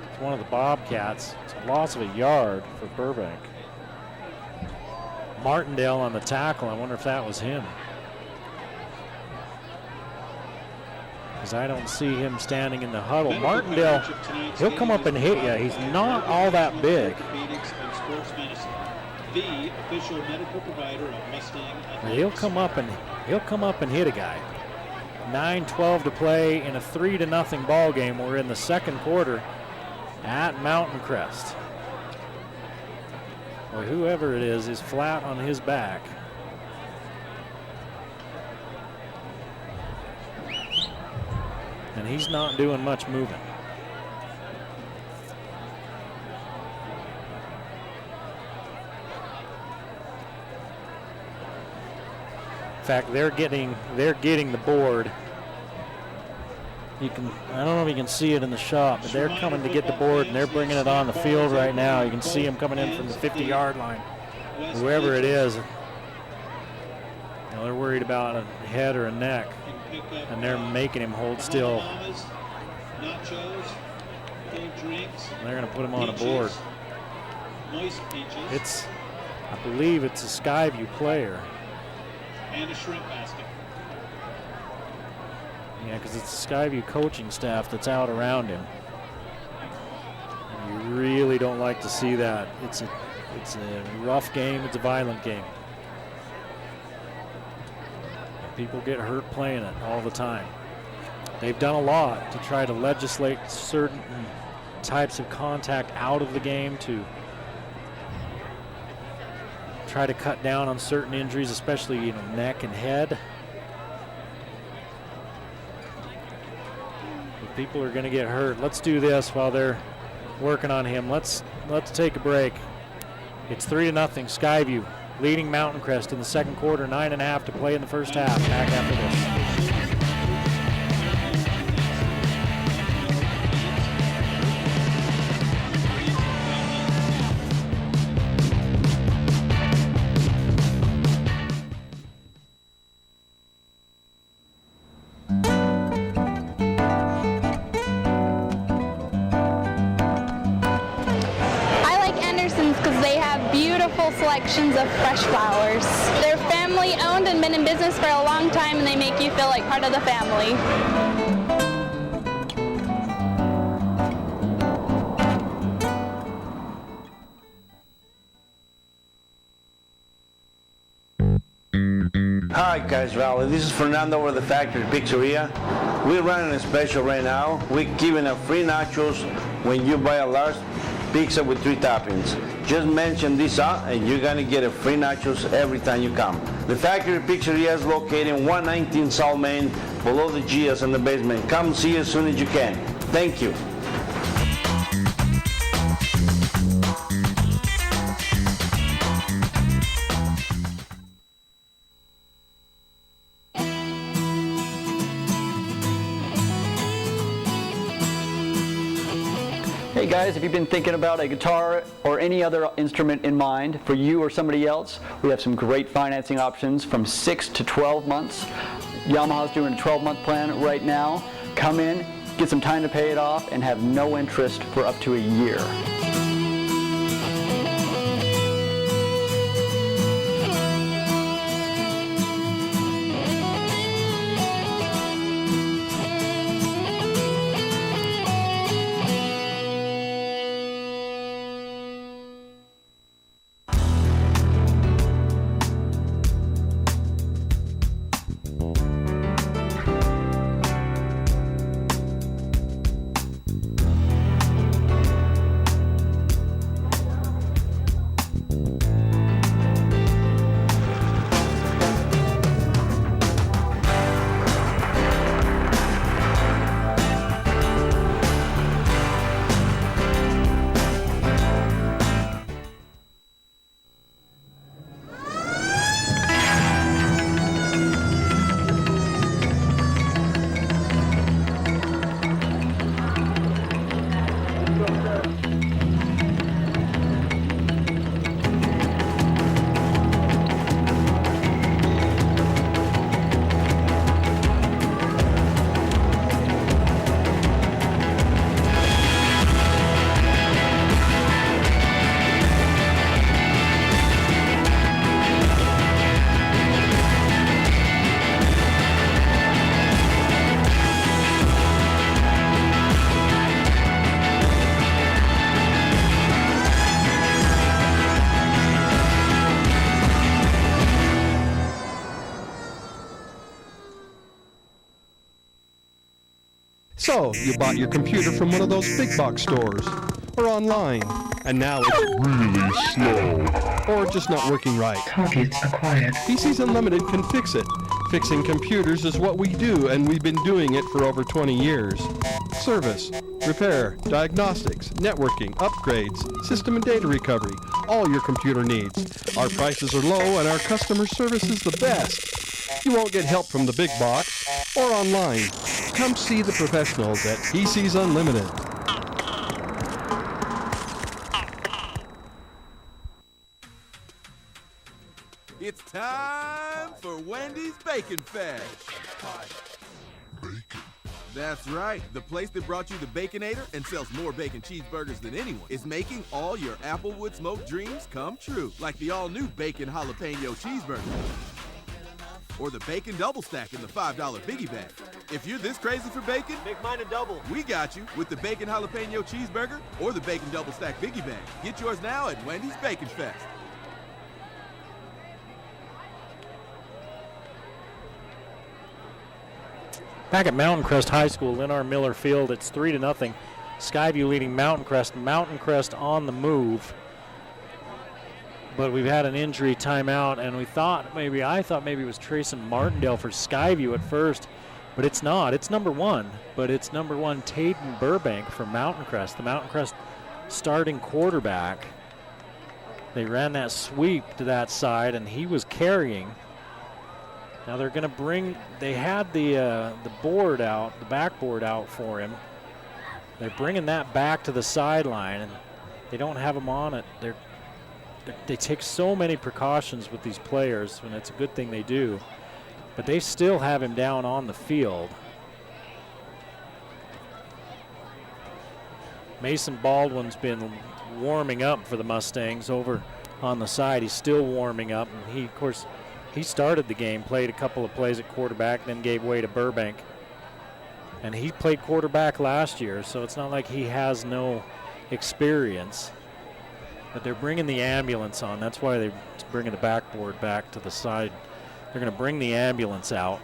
It's one of the Bobcats. It's a loss of a yard for Burbank. Martindale on the tackle. I wonder if that was him. Because I don't see him standing in the huddle. Martindale, he'll come up and hit you. He's not all that big. The official medical provider of Mustang Athletics. He'll come up and hit a guy. 9:12 to play in a 3-0 ball game. We're in the second quarter at Mountain Crest. Well, whoever it is flat on his back. And he's not doing much moving. In fact, they're getting the board. I don't know if you can see it in the shot, but they're coming to get the board and they're bringing it on the field right now. You can see them coming in from the 50-yard line. Whoever it is, they're worried about a head or a neck, and they're making him hold still. They're going to put him on a board. I believe it's a Skyview player. And a shrimp basket. Yeah, because it's the Skyview coaching staff that's out around him. And you really don't like to see that. It's a rough game. It's a violent game. People get hurt playing it all the time. They've done a lot to try to legislate certain types of contact out of the game to try to cut down on certain injuries, especially neck and head. But people are going to get hurt. Let's do this while they're working on him. Let's take a break. It's 3-0. Skyview leading Mountain Crest in the second quarter. 9.5 to play in the first half. Back after this. Selections of fresh flowers. They're family owned and been in business for a long time, and they make you feel like part of the family. Hi guys, Valley. This is Fernando with the Factory Pizzeria. We're running a special right now. We're giving out free nachos when you buy a large pizza with 3 toppings. Just mention this out and you're gonna get a free nachos every time you come. The Factory Pizzeria is located in 119 South Main, below the GS in the basement. Come see as soon as you can. Thank you. Hey guys, if you've been thinking about a guitar or any other instrument in mind for you or somebody else, we have some great financing options from 6 to 12 months. Yamaha's doing a 12-month plan right now. Come in, get some time to pay it off, and have no interest for up to a year. So, you bought your computer from one of those big box stores, or online, and now it's really slow, or just not working right. Target acquired. PCs Unlimited can fix it. Fixing computers is what we do, and we've been doing it for over 20 years. Service, repair, diagnostics, networking, upgrades, system and data recovery, all your computer needs. Our prices are low, and our customer service is the best. You won't get help from the big box or online. Come see the professionals at PCs Unlimited. It's time for Wendy's Bacon Fest. Bacon. That's right. The place that brought you the Baconator and sells more bacon cheeseburgers than anyone is making all your Applewood smoked dreams come true. Like the all-new Bacon Jalapeno Cheeseburger. Or the Bacon Double Stack in the $5 Biggie Bag. If you're this crazy for bacon, make mine a double. We got you with the Bacon Jalapeno Cheeseburger or the Bacon Double Stack Biggie Bag. Get yours now at Wendy's Bacon Fest. Back at Mountain Crest High School, Lennar Miller Field, it's 3-0. Skyview leading Mountain Crest. Mountain Crest on the move. But we've had an injury timeout, and I thought maybe it was Trayson Martindale for Skyview at first, but it's not. It's number 1, but it's number 1 Tayden Burbank from Mountain Crest, the Mountain Crest starting quarterback. They ran that sweep to that side, and he was carrying. Now they're going to they had the board out, the backboard out for him. They're bringing that back to the sideline, and they don't have him on it. They take so many precautions with these players, and it's a good thing they do. But they still have him down on the field. Mason Baldwin's been warming up for the Mustangs over on the side. He's still warming up, and he started the game, played a couple of plays at quarterback, then gave way to Burbank. And he played quarterback last year, so it's not like he has no experience. But they're bringing the ambulance on. That's why they're bringing the backboard back to the side. They're going to bring the ambulance out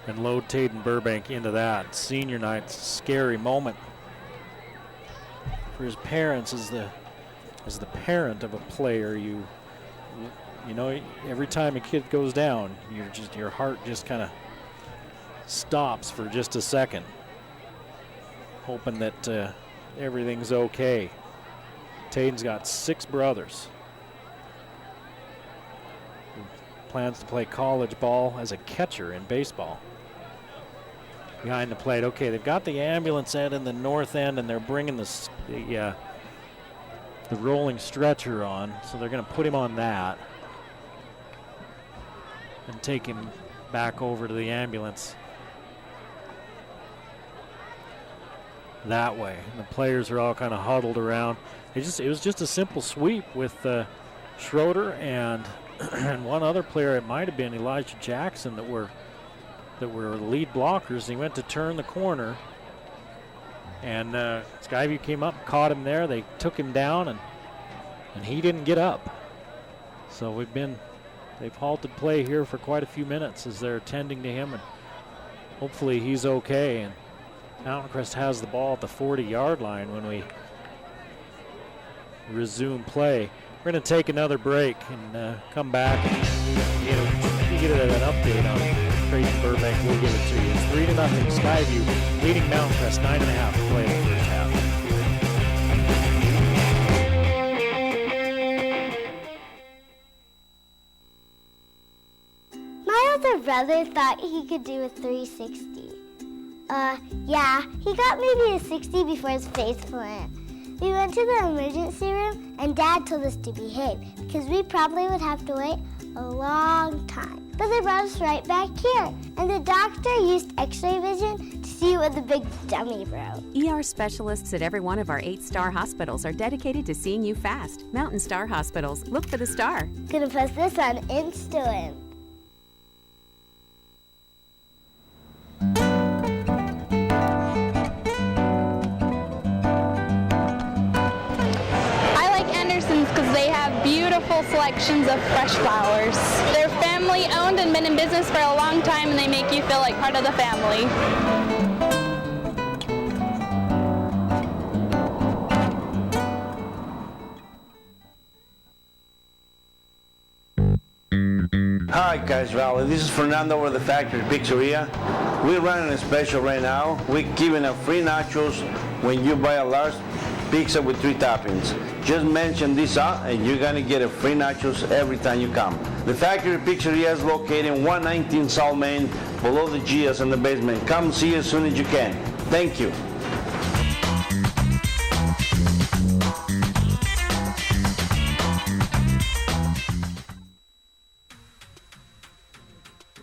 and load Tayden Burbank into that. Senior night's a scary moment for his parents. As the parent of a player, you know, every time a kid goes down, your heart just kind of stops for just a second, hoping that everything's okay. Tayden's got 6 brothers. He plans to play college ball as a catcher in baseball. Behind the plate, okay, they've got the ambulance end in the north end, and they're bringing the rolling stretcher on, so they're going to put him on that and take him back over to the ambulance that way. And the players are all kind of huddled around. It was just a simple sweep with Schroeder and one other player. It might have been Elijah Jackson that were lead blockers. He went to turn the corner, and Skyview came up, caught him there. They took him down, and he didn't get up. So they've halted play here for quite a few minutes as they're attending to him, and hopefully he's okay. And Mountain Crest has the ball at the 40-yard line when we resume play. We're going to take another break and come back and get an update on Trayson Burbank. We'll give it to you. It's 3-0 Skyview leading Mountain Crest, 9.5 to play in the first half. My older brother thought he could do a 360. Yeah, he got maybe a 60 before his face planted. We went to the emergency room, and Dad told us to behave because we probably would have to wait a long time. But they brought us right back here, and the doctor used x-ray vision to see what the big dummy wrote. ER specialists at every one of our 8-star hospitals are dedicated to seeing you fast. Mountain Star Hospitals. Look for the star. Gonna post this on Instagram. Because they have beautiful selections of fresh flowers. They're family owned and and been in business for a long time, and they make you feel like part of the family. Hi guys, Valley. This is Fernando with the Factory Pizzeria. We're running a special right now. We're giving out free nachos when you buy a large pizza with 3 toppings. Just mention this out and you're gonna get a free nachos every time you come. The Factory Pizzeria is located in 119 South Main, below the Gia's in the basement. Come see as soon as you can. Thank you.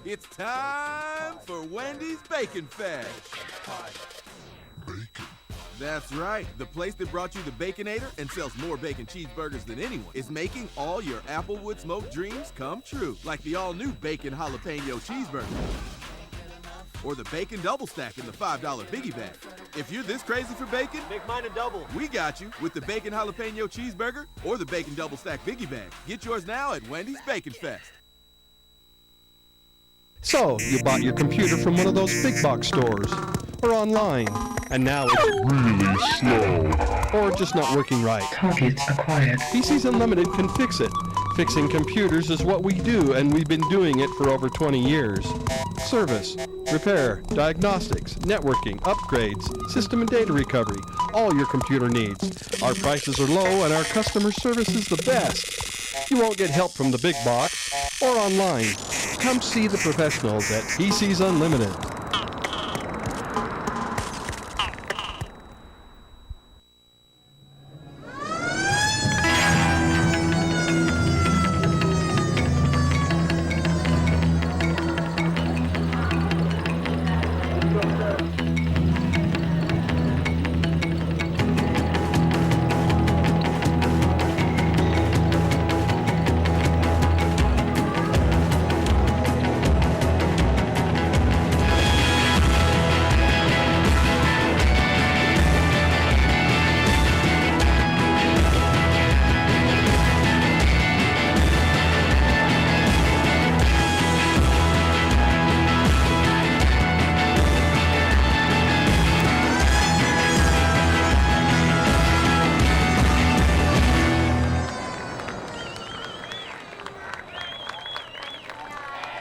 It's time for Wendy's Bacon Fest. Bacon. That's right. The place that brought you the Baconator and sells more bacon cheeseburgers than anyone is making all your Applewood smoked dreams come true. Like the all-new Bacon Jalapeno Cheeseburger. Or the Bacon Double Stack in the $5 Biggie Bag. If you're this crazy for bacon, make mine a double. We got you with the Bacon Jalapeno Cheeseburger or the Bacon Double Stack Biggie Bag. Get yours now at Wendy's Bacon Fest. So, you bought your computer from one of those big box stores, or online, and now it's really slow, or just not working right. Target acquired. PCs Unlimited can fix it. Fixing computers is what we do, and we've been doing it for over 20 years. Service, repair, diagnostics, networking, upgrades, system and data recovery, all your computer needs. Our prices are low, and our customer service is the best. You won't get help from the big box or online. Come see the professionals at PCs Unlimited.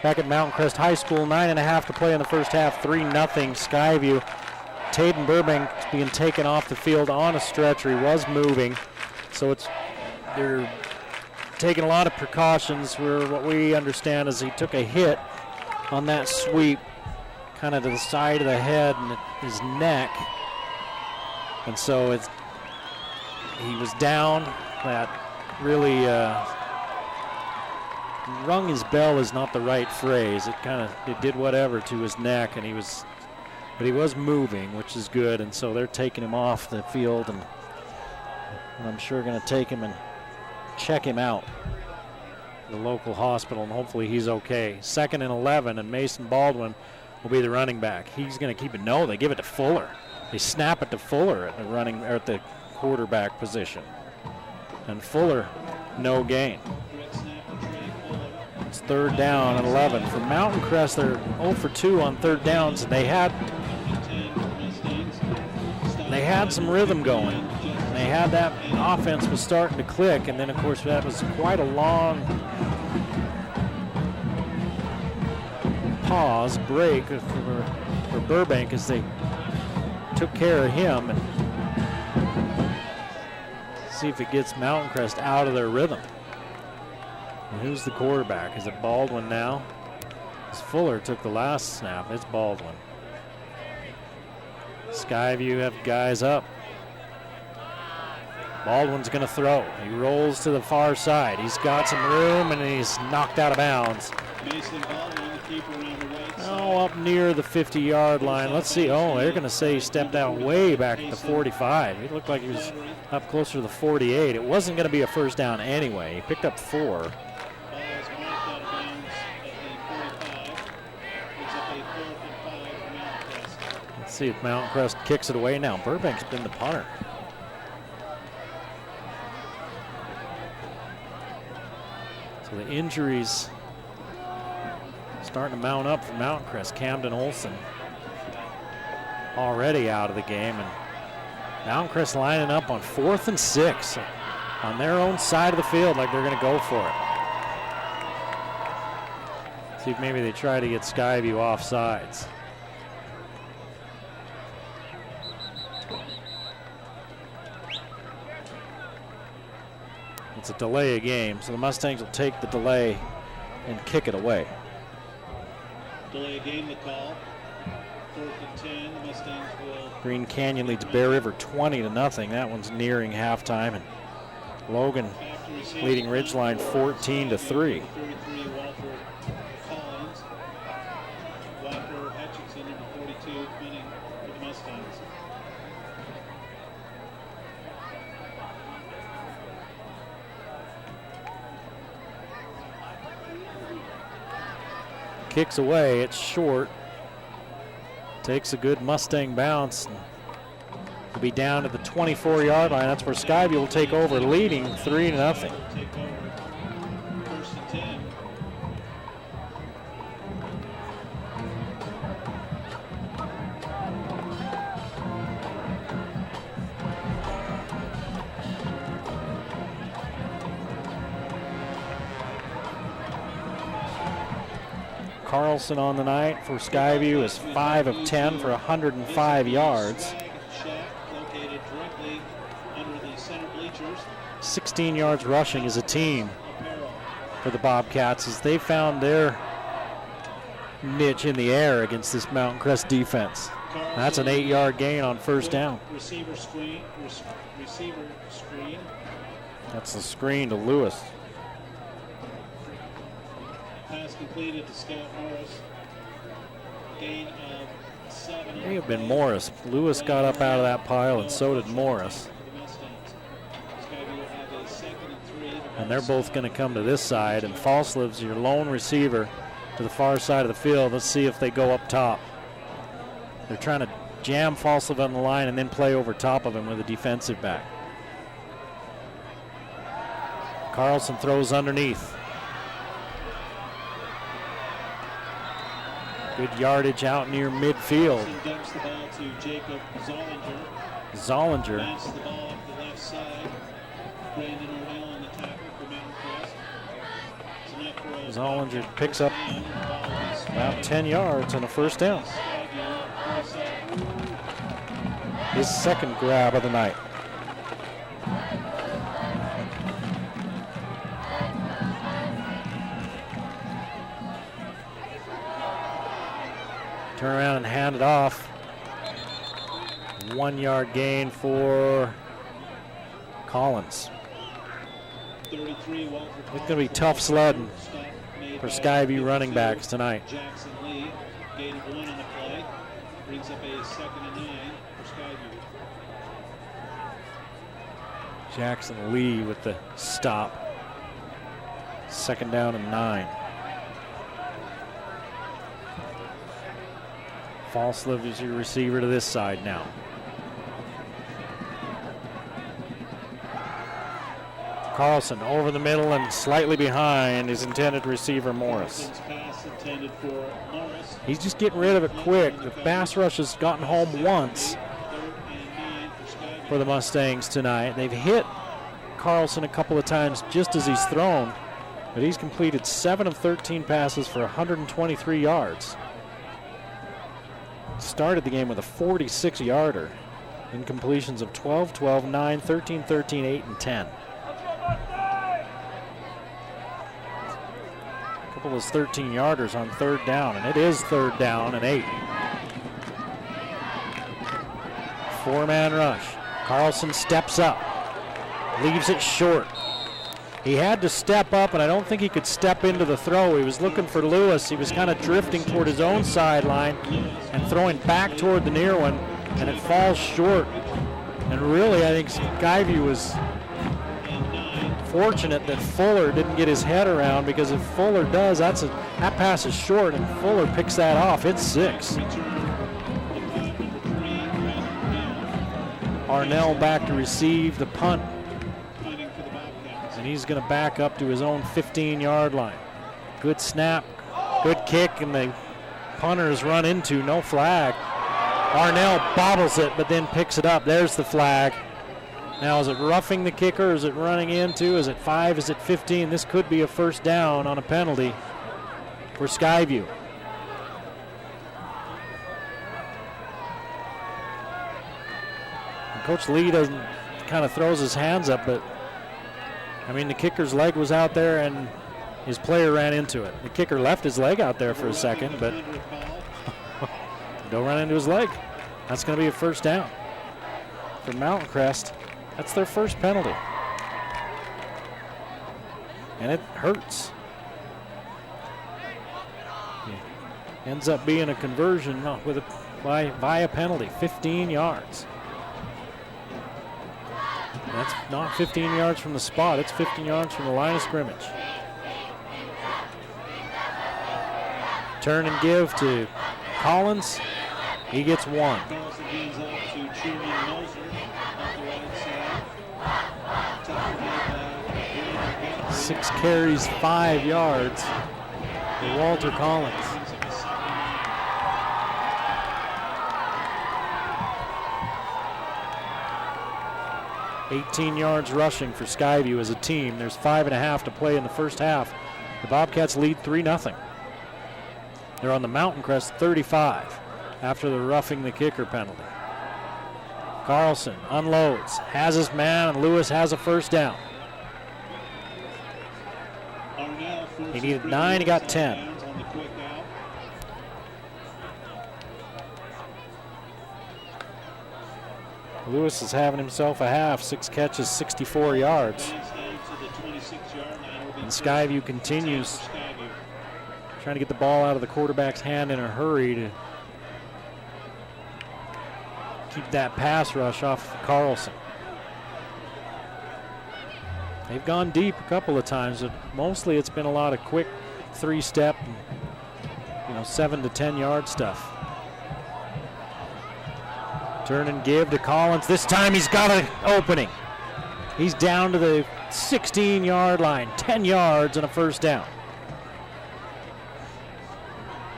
Back at Mountain Crest High School, 9.5 to play in the first half, 3-0 Skyview. Taden Burbank being taken off the field on a stretcher. He was moving, so they're taking a lot of precautions. What we understand is he took a hit on that sweep, kind of to the side of the head and his neck, and so he was down. That really rung his bell is not the right phrase. It did whatever to his neck, and he was moving, which is good, and so they're taking him off the field, and I'm sure going to take him and check him out at the local hospital, and hopefully he's okay. 2nd and 11, and Mason Baldwin will be the running back. He's going to keep it. No, they give it to Fuller. They snap it to Fuller at the quarterback position, and Fuller, no gain. It's 3rd down and 11. For Mountain Crest, they're 0 for 2 on 3rd downs. They had some rhythm going. They had that offense was starting to click, and then of course that was quite a long break for Burbank as they took care of him, and see if it gets Mountain Crest out of their rhythm. And who's the quarterback? Is it Baldwin now? As Fuller took the last snap, it's Baldwin. Skyview have guys up. Baldwin's going to throw. He rolls to the far side. He's got some room, and he's knocked out of bounds. Mason Baldwin, the keeper on the right side. Oh, up near the 50-yard line. Let's see. Oh, they're going to say he stepped out way back at the 45. He looked like he was up closer to the 48. It wasn't going to be a first down anyway. He picked up 4. Let's see if Mountain Crest kicks it away now. Burbank's been the punter. So the injuries Starting to mount up for Mountain Crest. Camden Olson already out of the game, and Mountain Crest lining up on 4th and 6 on their own side of the field like they're going to go for it. See if maybe they try to get Skyview off sides. It's a delay of game, so the Mustangs will take the delay and kick it away. Delay of game, the call. 4th and 10. The Mustangs will. Green Canyon leads Bear River 20-0. That one's nearing halftime, and Logan leading Ridgeline 14-3. 33, Walter Collins. Walker Hutchinson, number 42, punting for the Mustangs. Kicks away, it's short. Takes a good Mustang bounce. Will be down to the 24-yard line. That's where Skyview will take over, leading 3-0. 1st and 10. Carlson on the night for Skyview is 5 of 10 for 105 yards. Shack located directly under the center bleachers. 16 yards rushing as a team for the Bobcats as they found their niche in the air against this Mountain Crest defense. That's an 8-yard gain on 1st down. Receiver screen. That's the screen to Lewis. Pass completed to Scott Morris. Gain of 7. May have been Morris. Lewis got up out of that pile, and so did Morris. And they're both going to come to this side, and Falsliv's your lone receiver to the far side of the field. Let's see if they go up top. They're trying to jam Falsliv on the line and then play over top of him with a defensive back. Carlson throws underneath. Good yardage out near midfield. Dumps the ball to Jacob Zollinger. Zollinger. Bounces the ball up the left side. Brandon O'Neill on the tackle for Mountain Crest. Zollinger picks up about 10 yards on a 1st down. His 2nd grab of the night. Turn around and hand it off. 1-yard gain for Collins. 33, Walter It's going to be tough sledding for Skyview running backs tonight. Jackson Lee, gain of 1 on the play, brings up a 2nd and 9 for Skyview. Jackson Lee with the stop. 2nd down and 9. Falsliv is your receiver to this side now. Carlson over the middle and slightly behind his intended receiver, Morris. Pass intended for Morris. He's just getting rid of it quick. The pass rush has gotten home once for the Mustangs tonight. They've hit Carlson a couple of times just as he's thrown, but he's completed 7 of 13 passes for 123 yards. Started the game with a 46-yarder. Incompletions of 12, 12, 9, 13, 13, 8, and 10. A couple of 13-yarders on 3rd down, and it is 3rd down and 8. 4-man rush. Carlson steps up, leaves it short. He had to step up, and I don't think he could step into the throw. He was looking for Lewis. He was kind of drifting toward his own sideline and throwing back toward the near one, and it falls short. And really, I think Skyview was fortunate that Fuller didn't get his head around, because if Fuller does, that pass is short, and Fuller picks that off. It's 6. Arnell back to receive the punt. And he's going to back up to his own 15-yard line. Good snap. Good kick, and the punter is run into, no flag. Arnell bobbles it, but then picks it up. There's the flag. Now, is it roughing the kicker? Is it running into? Is it 5? Is it 15? This could be a first down on a penalty for Skyview. And Coach Lee doesn't kind of throws his hands up, but I mean, the kicker's leg was out there and his player ran into it. The kicker left his leg out there for a second, but don't run into his leg. That's going to be a first down for Mountain Crest. That's their first penalty. And it hurts. Ends up being a conversion via penalty, 15 yards. That's not 15 yards from the spot, it's 15 yards from the line of scrimmage. Turn and give to Collins. He gets 1. 6 carries, 5 yards for Walter Collins. $18 yards rushing for Skyview as a team. There's 5.5 to play in the first half. The Bobcats lead 3-0. They're on the Mountain Crest 35 after the roughing the kicker penalty. Carlson unloads, has his man, and Lewis has a first down. He needed 9, he got 10. Lewis is having himself a half, 6 catches, 64 yards. And Skyview continues trying to get the ball out of the quarterback's hand in a hurry to keep that pass rush off Carlson. They've gone deep a couple of times, but mostly it's been a lot of quick 3-step, 7 to 10 yard stuff. Turn and give to Collins. This time he's got an opening. He's down to the 16-yard line, 10 yards and a first down.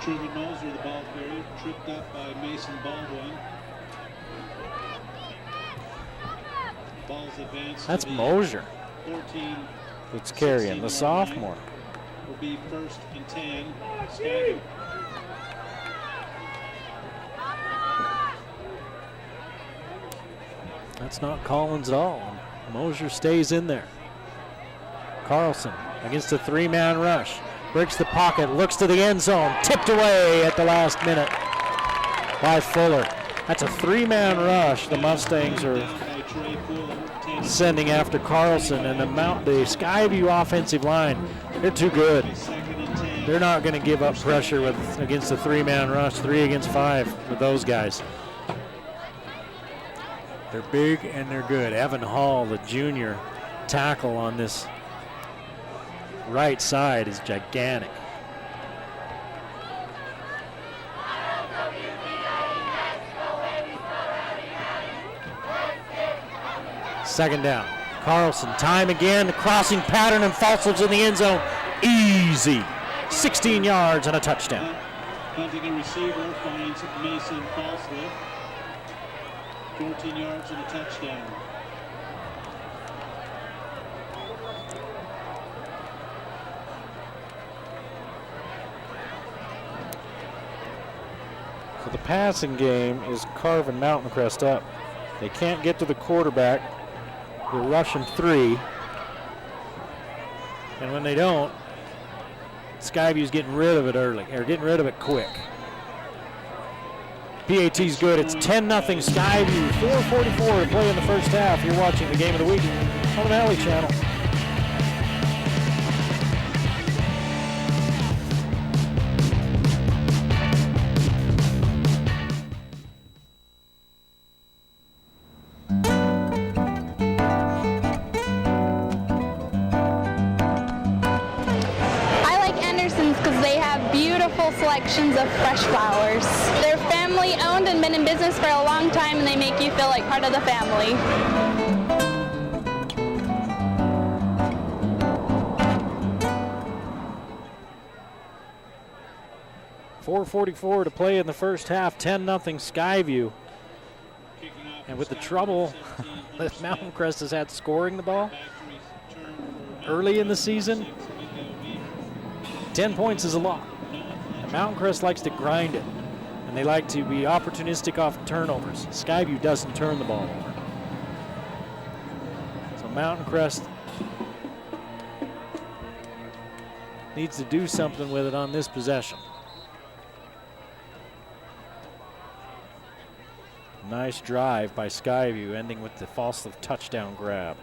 Truman Moser, the ball carrier, tripped up by Mason Baldwin. Ball's advanced. That's Mosier. 14. It's carrying the sophomore. Will be 1st and 10. Skyview. That's not Collins at all. Mosier stays in there. Carlson against a 3-man rush. Breaks the pocket, looks to the end zone. Tipped away at the last minute by Fuller. That's a 3-man rush the Mustangs are sending after Carlson, and the Skyview offensive line, they're too good. They're not going to give up pressure against a 3-man rush, 3 against 5 with those guys. They're big and they're good. Evan Hall, the junior tackle on this right side, is gigantic. Second down. Carlson, time again, the crossing pattern, and Falsell's in the end zone. Easy. 16 yards and a touchdown. Hunting a receiver finds Mason Falsell. 14 yards and a touchdown. So the passing game is carving Mountain Crest up. They can't get to the quarterback. They're rushing 3. And when they don't, Skyview's getting rid of it early, or getting rid of it quick. PAT's good. It's 10-0 Skyview. 4:44 to play in the first half. You're watching the Game of the Week on the Valley Channel. I like Anderson's because they have beautiful selections of fresh flowers. They're family owned and been in business for a long time, and they make you feel like part of the family. 4:44 to play in the first half, 10-0 Skyview. And with the trouble that Mountain Crest has had scoring the ball early in the season, 10 points is a lot. And Mountain Crest likes to grind it, and they like to be opportunistic off turnovers. Skyview doesn't turn the ball over. So Mountain Crest needs to do something with it on this possession. Nice drive by Skyview, ending with the Falstaff touchdown grab.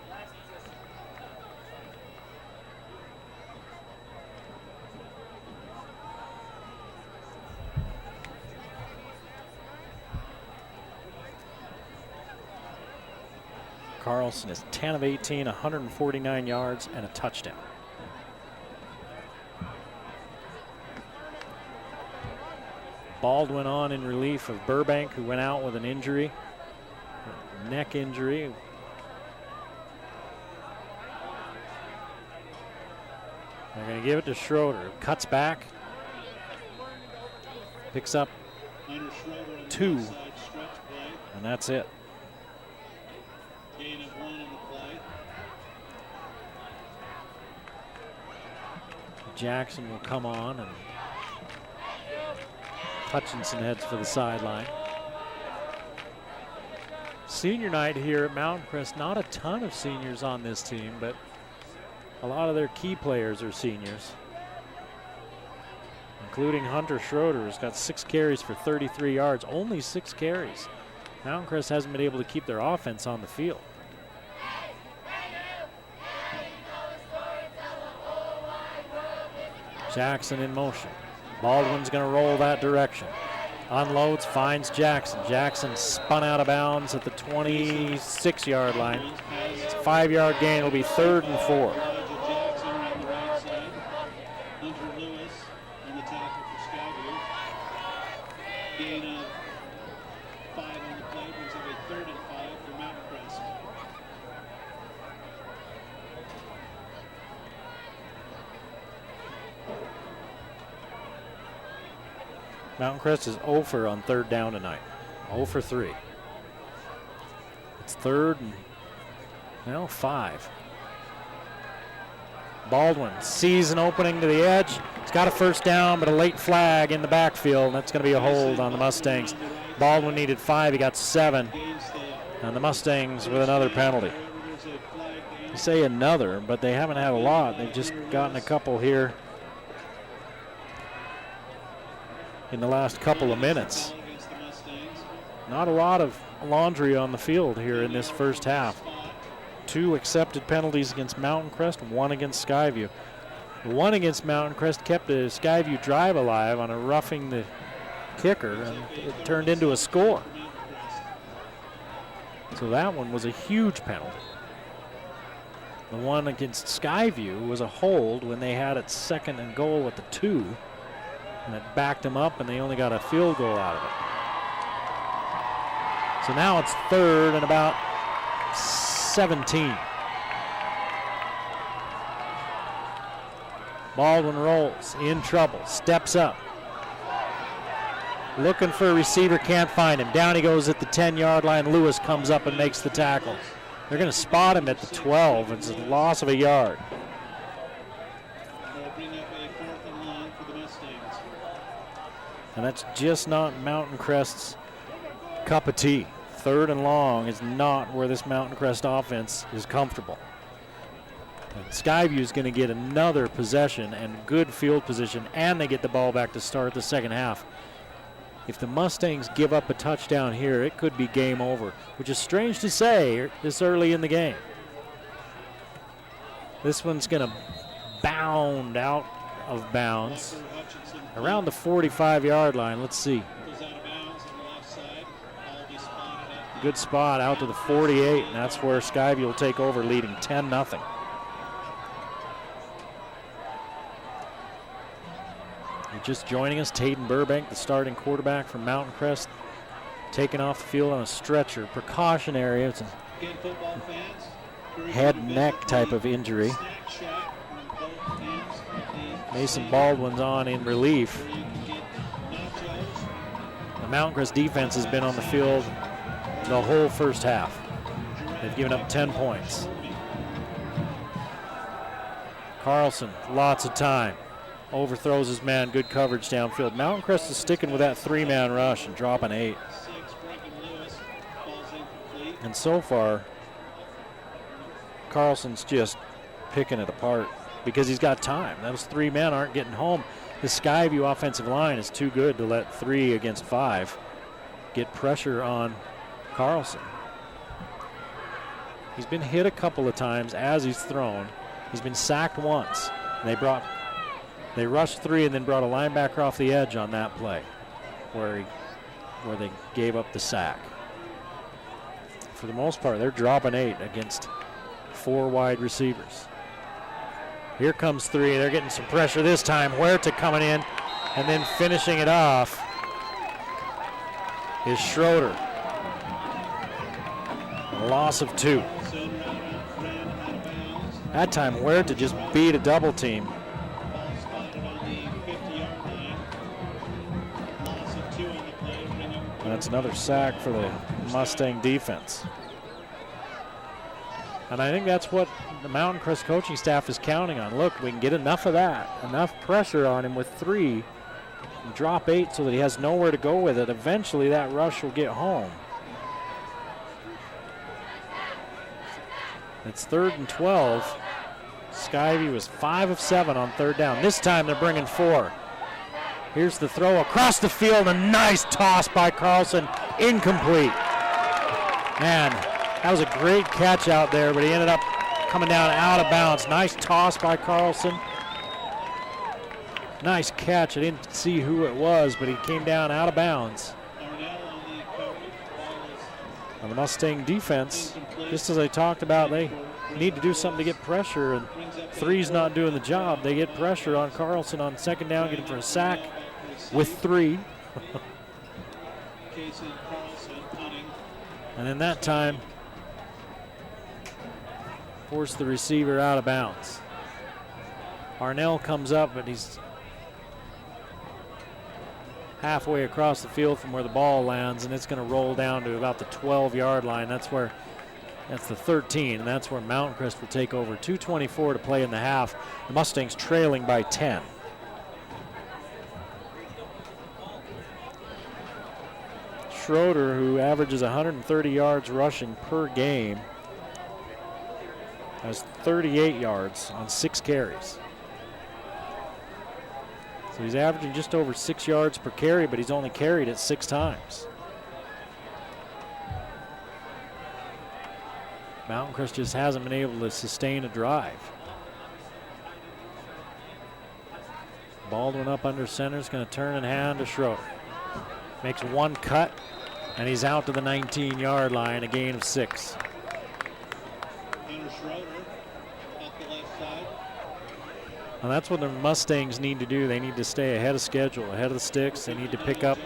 Carlson is 10 of 18, 149 yards, and a touchdown. Baldwin on in relief of Burbank, who went out with an injury, a neck injury. They're going to give it to Schroeder. Cuts back, picks up 2, and that's it. Gain of 1 in the play. Jackson will come on, and Hutchinson heads for the sideline. Senior night here at Mountain Crest. Not a ton of seniors on this team, but a lot of their key players are seniors, including Hunter Schroeder, who's got 6 carries for 33 yards. Only 6 carries. Mountain Crest hasn't been able to keep their offense on the field. Jackson in motion. Baldwin's going to roll that direction. Unloads, finds Jackson. Jackson spun out of bounds at the 26-yard line. It's a 5-yard gain. It'll be 3rd and 4. Jackson on the right side. Hunter Lewis on the tackle for Skyview. Gain of 5 on the play brings up a 3rd and 5 for Mountain Crest. Mountain Crest is 0 for on 3rd down tonight. 0 for 3. It's 3rd and 5. Baldwin sees an opening to the edge. He's got a 1st down, but a late flag in the backfield, and that's going to be a hold on the Mustangs. Baldwin needed 5, he got 7. And the Mustangs with another penalty. You say another, but they haven't had a lot. They've just gotten a couple here in the last couple of minutes. Not a lot of laundry on the field here in this first half. 2 accepted penalties against Mountain Crest, 1 against Skyview. The 1 against Mountain Crest kept the Skyview drive alive on a roughing the kicker, and it turned into a score. So that one was a huge penalty. The 1 against Skyview was a hold when they had it 2nd and goal at the 2. And it backed them up, and they only got a field goal out of it. So now it's 3rd and about 17. Baldwin rolls, in trouble, steps up. Looking for a receiver, can't find him. Down he goes at the 10-yard line. Lewis comes up and makes the tackle. They're going to spot him at the 12. It's a loss of a yard. And that's just not Mountain Crest's cup of tea. 3rd and long is not where this Mountain Crest offense is comfortable. And Skyview is going to get another possession and good field position, and they get the ball back to start the second half. If the Mustangs give up a touchdown here, it could be game over, which is strange to say this early in the game. This one's going to bound out of bounds around the 45-yard line. Let's see. Good spot out to the 48, and that's where Skyview will take over, leading 10-0. You're just joining us, Tayden Burbank, the starting quarterback from Mountain Crest, taken off the field on a stretcher. Precautionary. It's a head and neck type of injury. Mason Baldwin's on in relief. The Mountain Crest defense has been on the field the whole first half. They've given up 10 points. Carlson, lots of time. Overthrows his man, good coverage downfield. Mountain Crest is sticking with that 3-man rush and dropping 8. And so far, Carlson's just picking it apart because he's got time. Those 3 men aren't getting home. The Skyview offensive line is too good to let 3 against 5 get pressure on Carlson. He's been hit a couple of times as he's thrown. He's been sacked once. They rushed 3 and then brought a linebacker off the edge on that play where they gave up the sack. For the most part, they're dropping 8 against 4 wide receivers. Here comes 3. They're getting some pressure this time. Huerta coming in and then finishing it off is Schroeder. A loss of 2. That time Huerta just beat a double team. And that's another sack for the Mustang defense. And I think that's what the Mountain Crest coaching staff is counting on. Look, we can get enough of that, enough pressure on him with 3, and drop 8 so that he has nowhere to go with it. Eventually that rush will get home. It's 3rd and 12. Skyview was 5 of 7 on 3rd down. This time they're bringing 4. Here's the throw across the field. A nice toss by Carlson. Incomplete. Man, that was a great catch out there, but he ended up coming down out of bounds. Nice toss by Carlson. Nice catch. I didn't see who it was, but he came down out of bounds. And the Mustang defense, just as I talked about, they need to do something to get pressure, and 3's not doing the job. They get pressure on Carlson on 2nd down, get him for a sack with 3. And then that time, force the receiver out of bounds. Arnell comes up, but he's halfway across the field from where the ball lands, and it's going to roll down to about the 12-yard line. That's the 13, and that's where Mountain Crest will take over. 2:24 to play in the half. The Mustangs trailing by 10. Schroeder, who averages 130 yards rushing per game, has 38 yards on 6 carries. So he's averaging just over 6 yards per carry, but he's only carried it 6 times. Mountain Crest just hasn't been able to sustain a drive. Baldwin up under center is going to turn and hand to Schroeder. Makes 1 cut, and he's out to the 19-yard line, a gain of 6. And that's what the Mustangs need to do. They need to stay ahead of schedule, ahead of the sticks. They need to pick up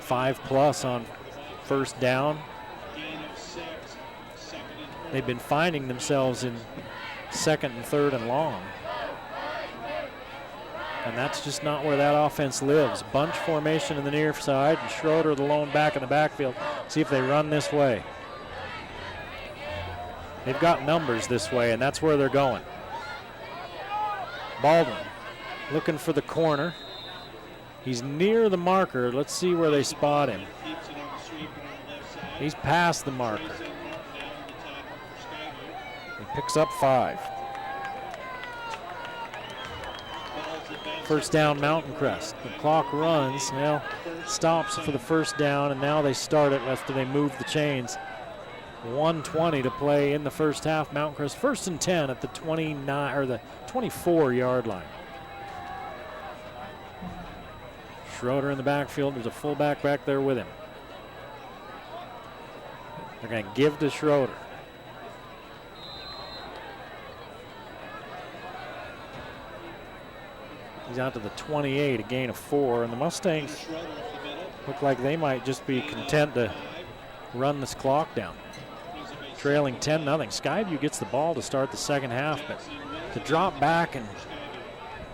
5+ on 1st down. They've been finding themselves in 2nd and 3rd and long. And that's just not where that offense lives. Bunch formation in the near side, and Schroeder the lone back in the backfield. See if they run this way. They've got numbers this way, and that's where they're going. Baldwin looking for the corner. He's near the marker. Let's see where they spot him. He's past the marker. He picks up 5. 1st down, Mountain Crest. The clock runs, now stops for the 1st down, and now they start it after they move the chains. 1:20 to play in the 1st half. Mountain Crest 1st and 10 at the 29 or the 24-yard line. Schroeder in the backfield. There's a fullback back there with him. They're going to give to Schroeder. He's out to the 28, a gain of 4, and the Mustangs look like they might just be content to run this clock down. Trailing 10-0. Skyview gets the ball to start the 2nd half, but to drop back and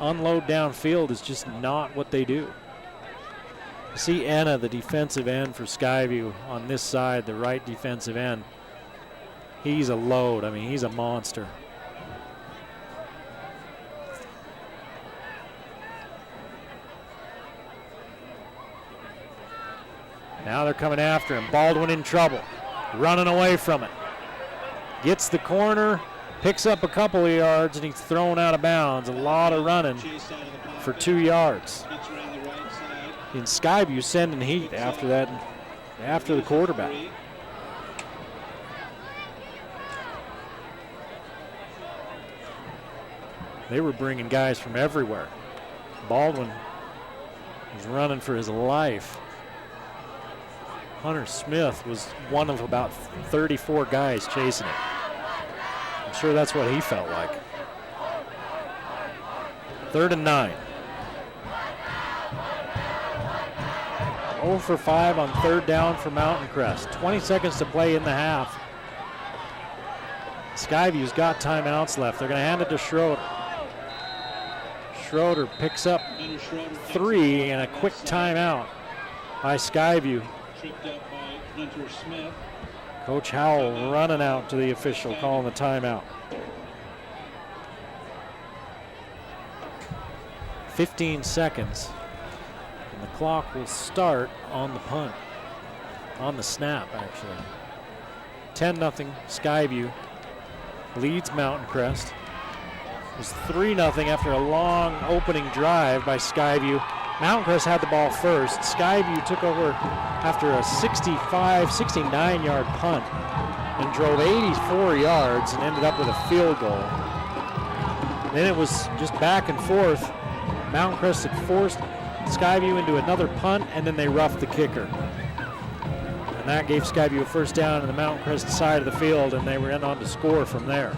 unload downfield is just not what they do. See Enna, the defensive end for Skyview on this side, the right defensive end. He's a load. I mean, he's a monster. Now they're coming after him. Baldwin in trouble, running away from it. Gets the corner, picks up a couple of yards, and he's thrown out of bounds. A lot of running for 2 yards. In Skyview sending heat after that, after the quarterback. They were bringing guys from everywhere. Baldwin was running for his life. Hunter Smith was one of about 34 guys chasing him. I'm sure that's what he felt like. 3rd and 9. 0 for 5 on 3rd down for Mountain Crest. 20 seconds to play in the half. Skyview's got timeouts left. They're going to hand it to Schroeder. Schroeder picks up 3 and a quick timeout by Skyview. Tripped up by Hunter Smith. Coach Howell running out to the official, calling the timeout. 15 seconds. And the clock will start on the punt. On the snap, actually. 10-0 Skyview leads Mountain Crest. It was 3-0 after a long opening drive by Skyview. Mountain Crest had the ball first. Skyview took over after a 69-yard punt and drove 84 yards and ended up with a field goal. Then it was just back and forth. Mountain Crest had forced Skyview into another punt, and then they roughed the kicker. And that gave Skyview a first down on the Mountain Crest side of the field, and they went on to score from there.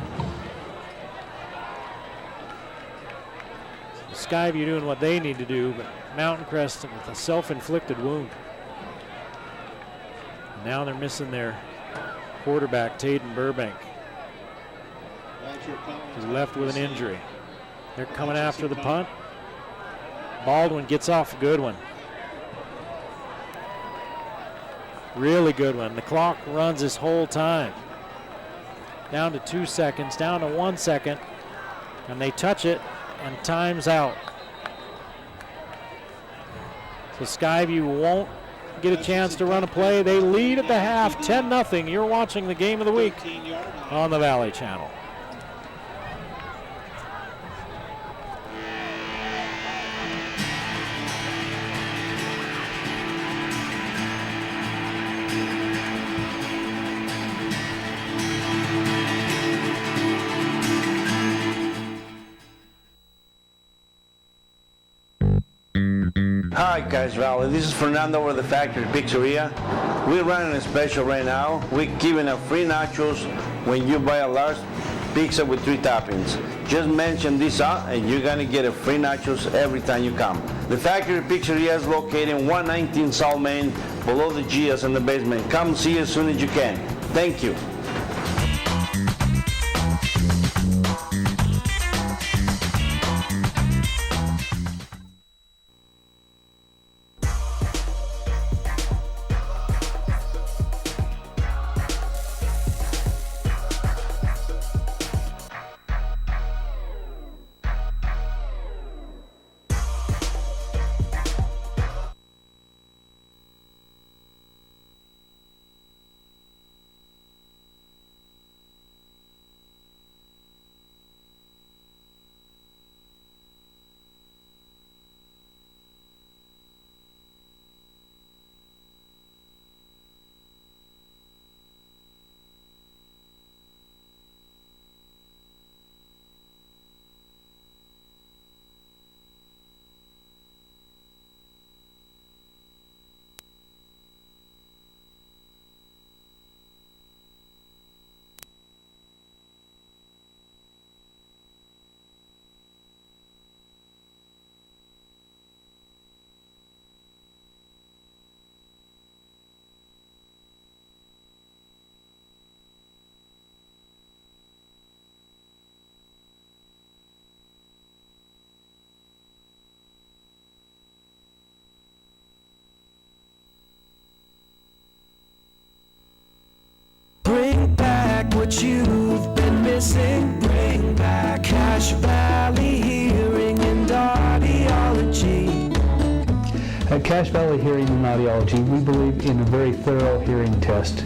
Skyview doing what they need to do, but Mountain Crest with a self-inflicted wound. Now they're missing their quarterback, Taden Burbank. He's left with an injury. They're coming after the punt. Baldwin gets off a good one. Really good one. The clock runs this whole time. Down to 2 seconds, down to 1 second, and they touch it, and time's out. So Skyview won't get a chance to run a play. They lead at the half, 10-0. You're watching the game of the week on the Valley Channel. Hi guys, Valley. This is Fernando with the Factory Pizzeria. We're running a special right now. We're giving out free nachos when you buy a large pizza with 3 toppings. Just mention this out and you're gonna get a free nachos every time you come. The Factory Pizzeria is located in 119 South Main, below the Gia's in the basement. Come see as soon as you can. Thank you. what you've been missing. Bring back Cache Valley Hearing and Audiology. At Cache Valley Hearing and Audiology, we believe in a very thorough hearing test.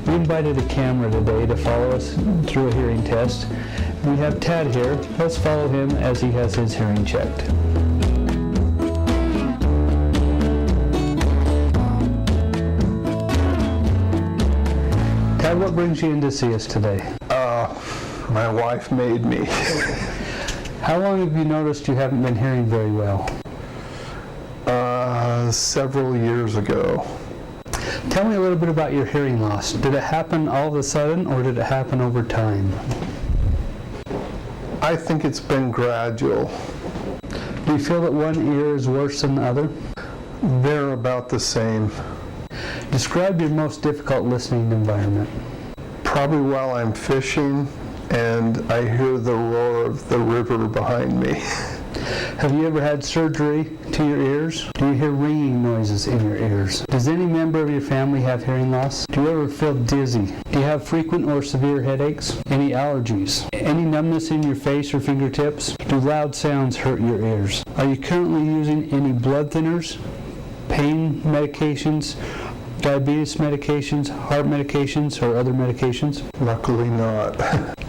We invited a camera today to follow us through a hearing test. We have Tad here. Let's follow him as he has his hearing checked. Tad, what brings you in to see us today? My wife made me. How long have you noticed you haven't been hearing very well? Several years ago. Tell me a little bit about your hearing loss. Did it happen all of a sudden, or did it happen over time? I think it's been gradual. Do you feel that one ear is worse than the other? They're about the same. Describe your most difficult listening environment. Probably while I'm fishing and I hear the roar of the river behind me. Have you ever had surgery to your ears? Do you hear ringing noises in your ears? Does any member of your family have hearing loss? Do you ever feel dizzy? Do you have frequent or severe headaches? Any allergies? Any numbness in your face or fingertips? Do loud sounds hurt your ears? Are you currently using any blood thinners, pain medications, diabetes medications, heart medications, or other medications? Luckily not.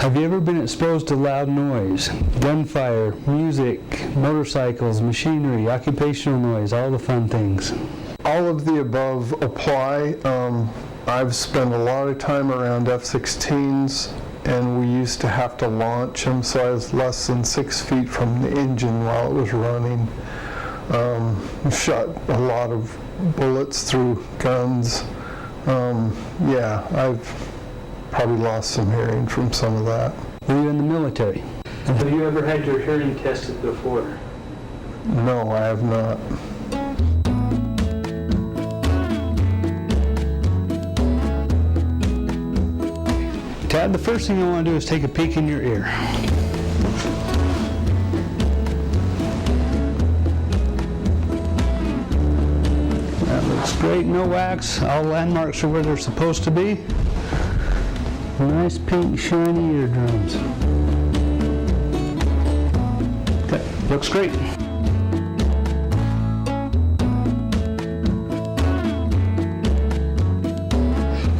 Have you ever been exposed to loud noise, gunfire, music, motorcycles, machinery, occupational noise, all the fun things? All of the above apply. I've spent a lot of time around F-16s, and we used to have to launch them, so I was less than 6 feet from the engine while it was running. Shot a lot of bullets through guns. Yeah, I've probably lost some hearing from some of that. Were you in the military? Have you ever had your hearing tested before? No, I have not. Tad, the first thing I want to do is take a peek in your ear. That looks great, no wax. All landmarks are where they're supposed to be. Nice pink shiny eardrums. Okay, looks great.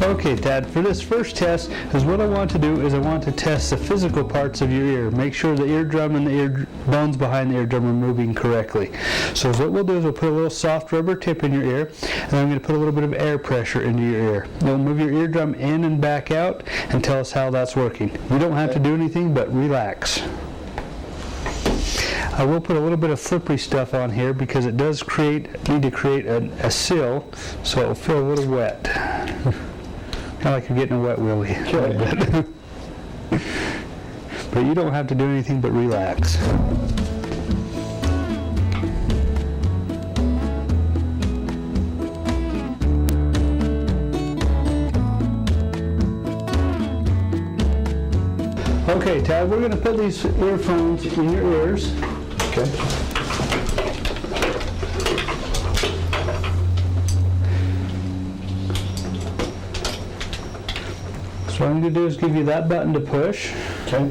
Okay, Tad, for this first test, is what I want to do is I want to test the physical parts of your ear. Make sure the eardrum and the ear bones behind the eardrum are moving correctly. So what we'll do is we'll put a little soft rubber tip in your ear, and I'm going to put a little bit of air pressure into your ear. You'll move your eardrum in and back out and tell us how that's working. You don't have to do anything but relax. I will put a little bit of slippery stuff on here because it does need to create a seal, so it will feel a little wet. Kind of like you're getting a wet willy a little bit. But you don't have to do anything but relax. Okay, Tad, we're going to put these earphones in your ears. Okay. So what I'm going to do is give you that button to push. Okay.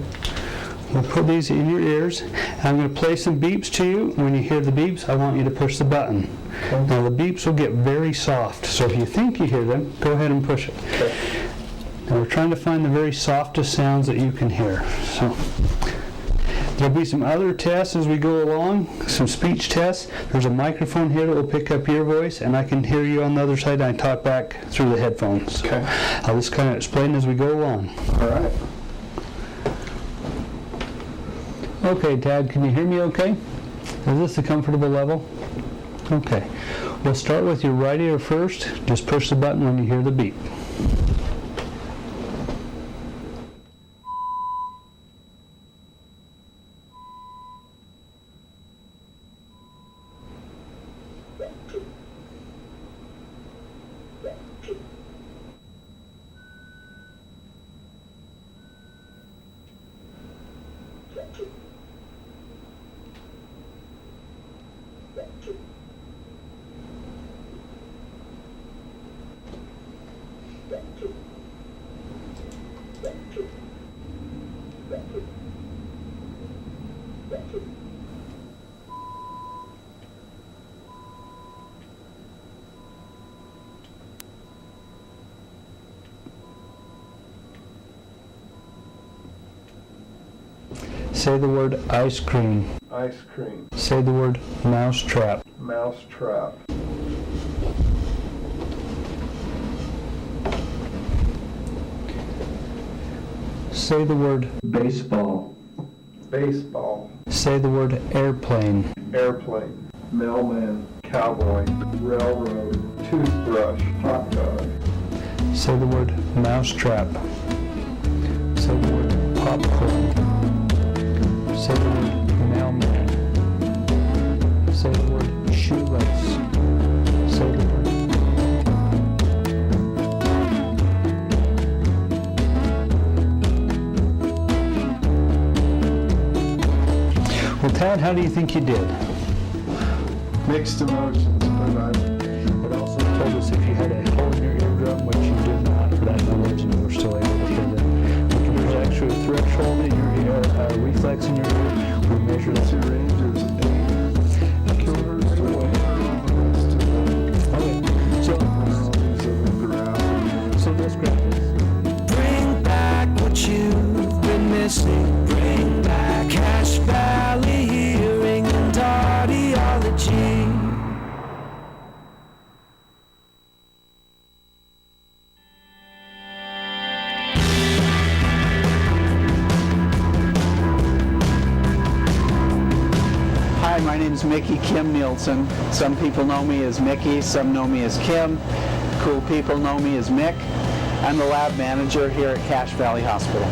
We'll put these in your ears. And I'm going to play some beeps to you. When you hear the beeps, I want you to push the button. Okay. Now the beeps will get very soft. So if you think you hear them, go ahead and push it. Okay. Now we're trying to find the very softest sounds that you can hear. So there'll be some other tests as we go along, some speech tests. There's a microphone here that will pick up your voice, and I can hear you on the other side, and I talk back through the headphones. Okay. I'll just kind of explain as we go along. All right. Okay, Tad, can you hear me okay? Is this a comfortable level? Okay. We'll start with your right ear first. Just push the button when you hear the beep. Say the word ice cream. Ice cream. Say the word mouse trap. Mouse trap. Say the word baseball. Baseball. Say the word airplane. Airplane. Mailman. Cowboy. Railroad. Toothbrush. Hot dog. Say the word mousetrap. Say the word popcorn. Say the word mailman. Say the word shoelace. Say the word. Well, Tad, how do you think you did? Mixed emotions, but It also told us if you had a hole in your eardrum, which you did not for that knowledge, and you were still able to hear them. There's actually a threshold in your ear, reflex in your ear. We measure that. the range is 8 kilohertz away. Okay, so let's grab this. Bring back what you've been missing. Bring back Cache Valley Hearing and Audiology. Hi, my name is Mickey Kim Nielsen. Some people know me as Mickey, some know me as Kim. Cool people know me as Mick. I'm the lab manager here at Cache Valley Hospital.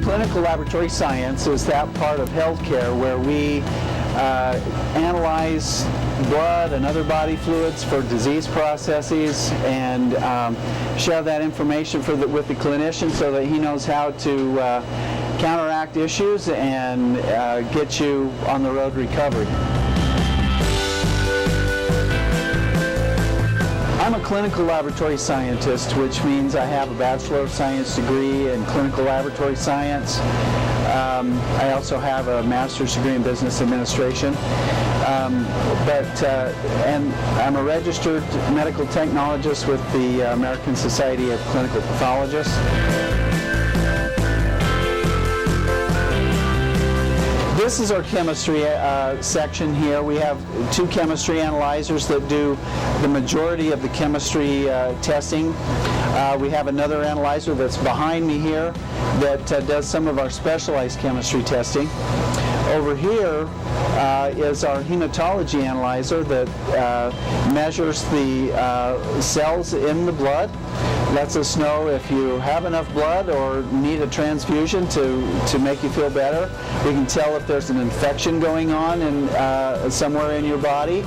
Clinical laboratory science is that part of healthcare where we analyze blood and other body fluids for disease processes and share that information with the clinician so that he knows how to counteract issues and get you on the road to recovery. I'm a clinical laboratory scientist, which means I have a Bachelor of Science degree in clinical laboratory science. I also have a master's degree in business administration. And I'm a registered medical technologist with the American Society of Clinical Pathologists. This is our chemistry section here. We have 2 chemistry analyzers that do the majority of the chemistry testing. We have another analyzer that's behind me here that does some of our specialized chemistry testing. Over here is our hematology analyzer that measures the cells in the blood, lets us know if you have enough blood or need a transfusion to make you feel better. We can tell if there's an infection going on somewhere in your body.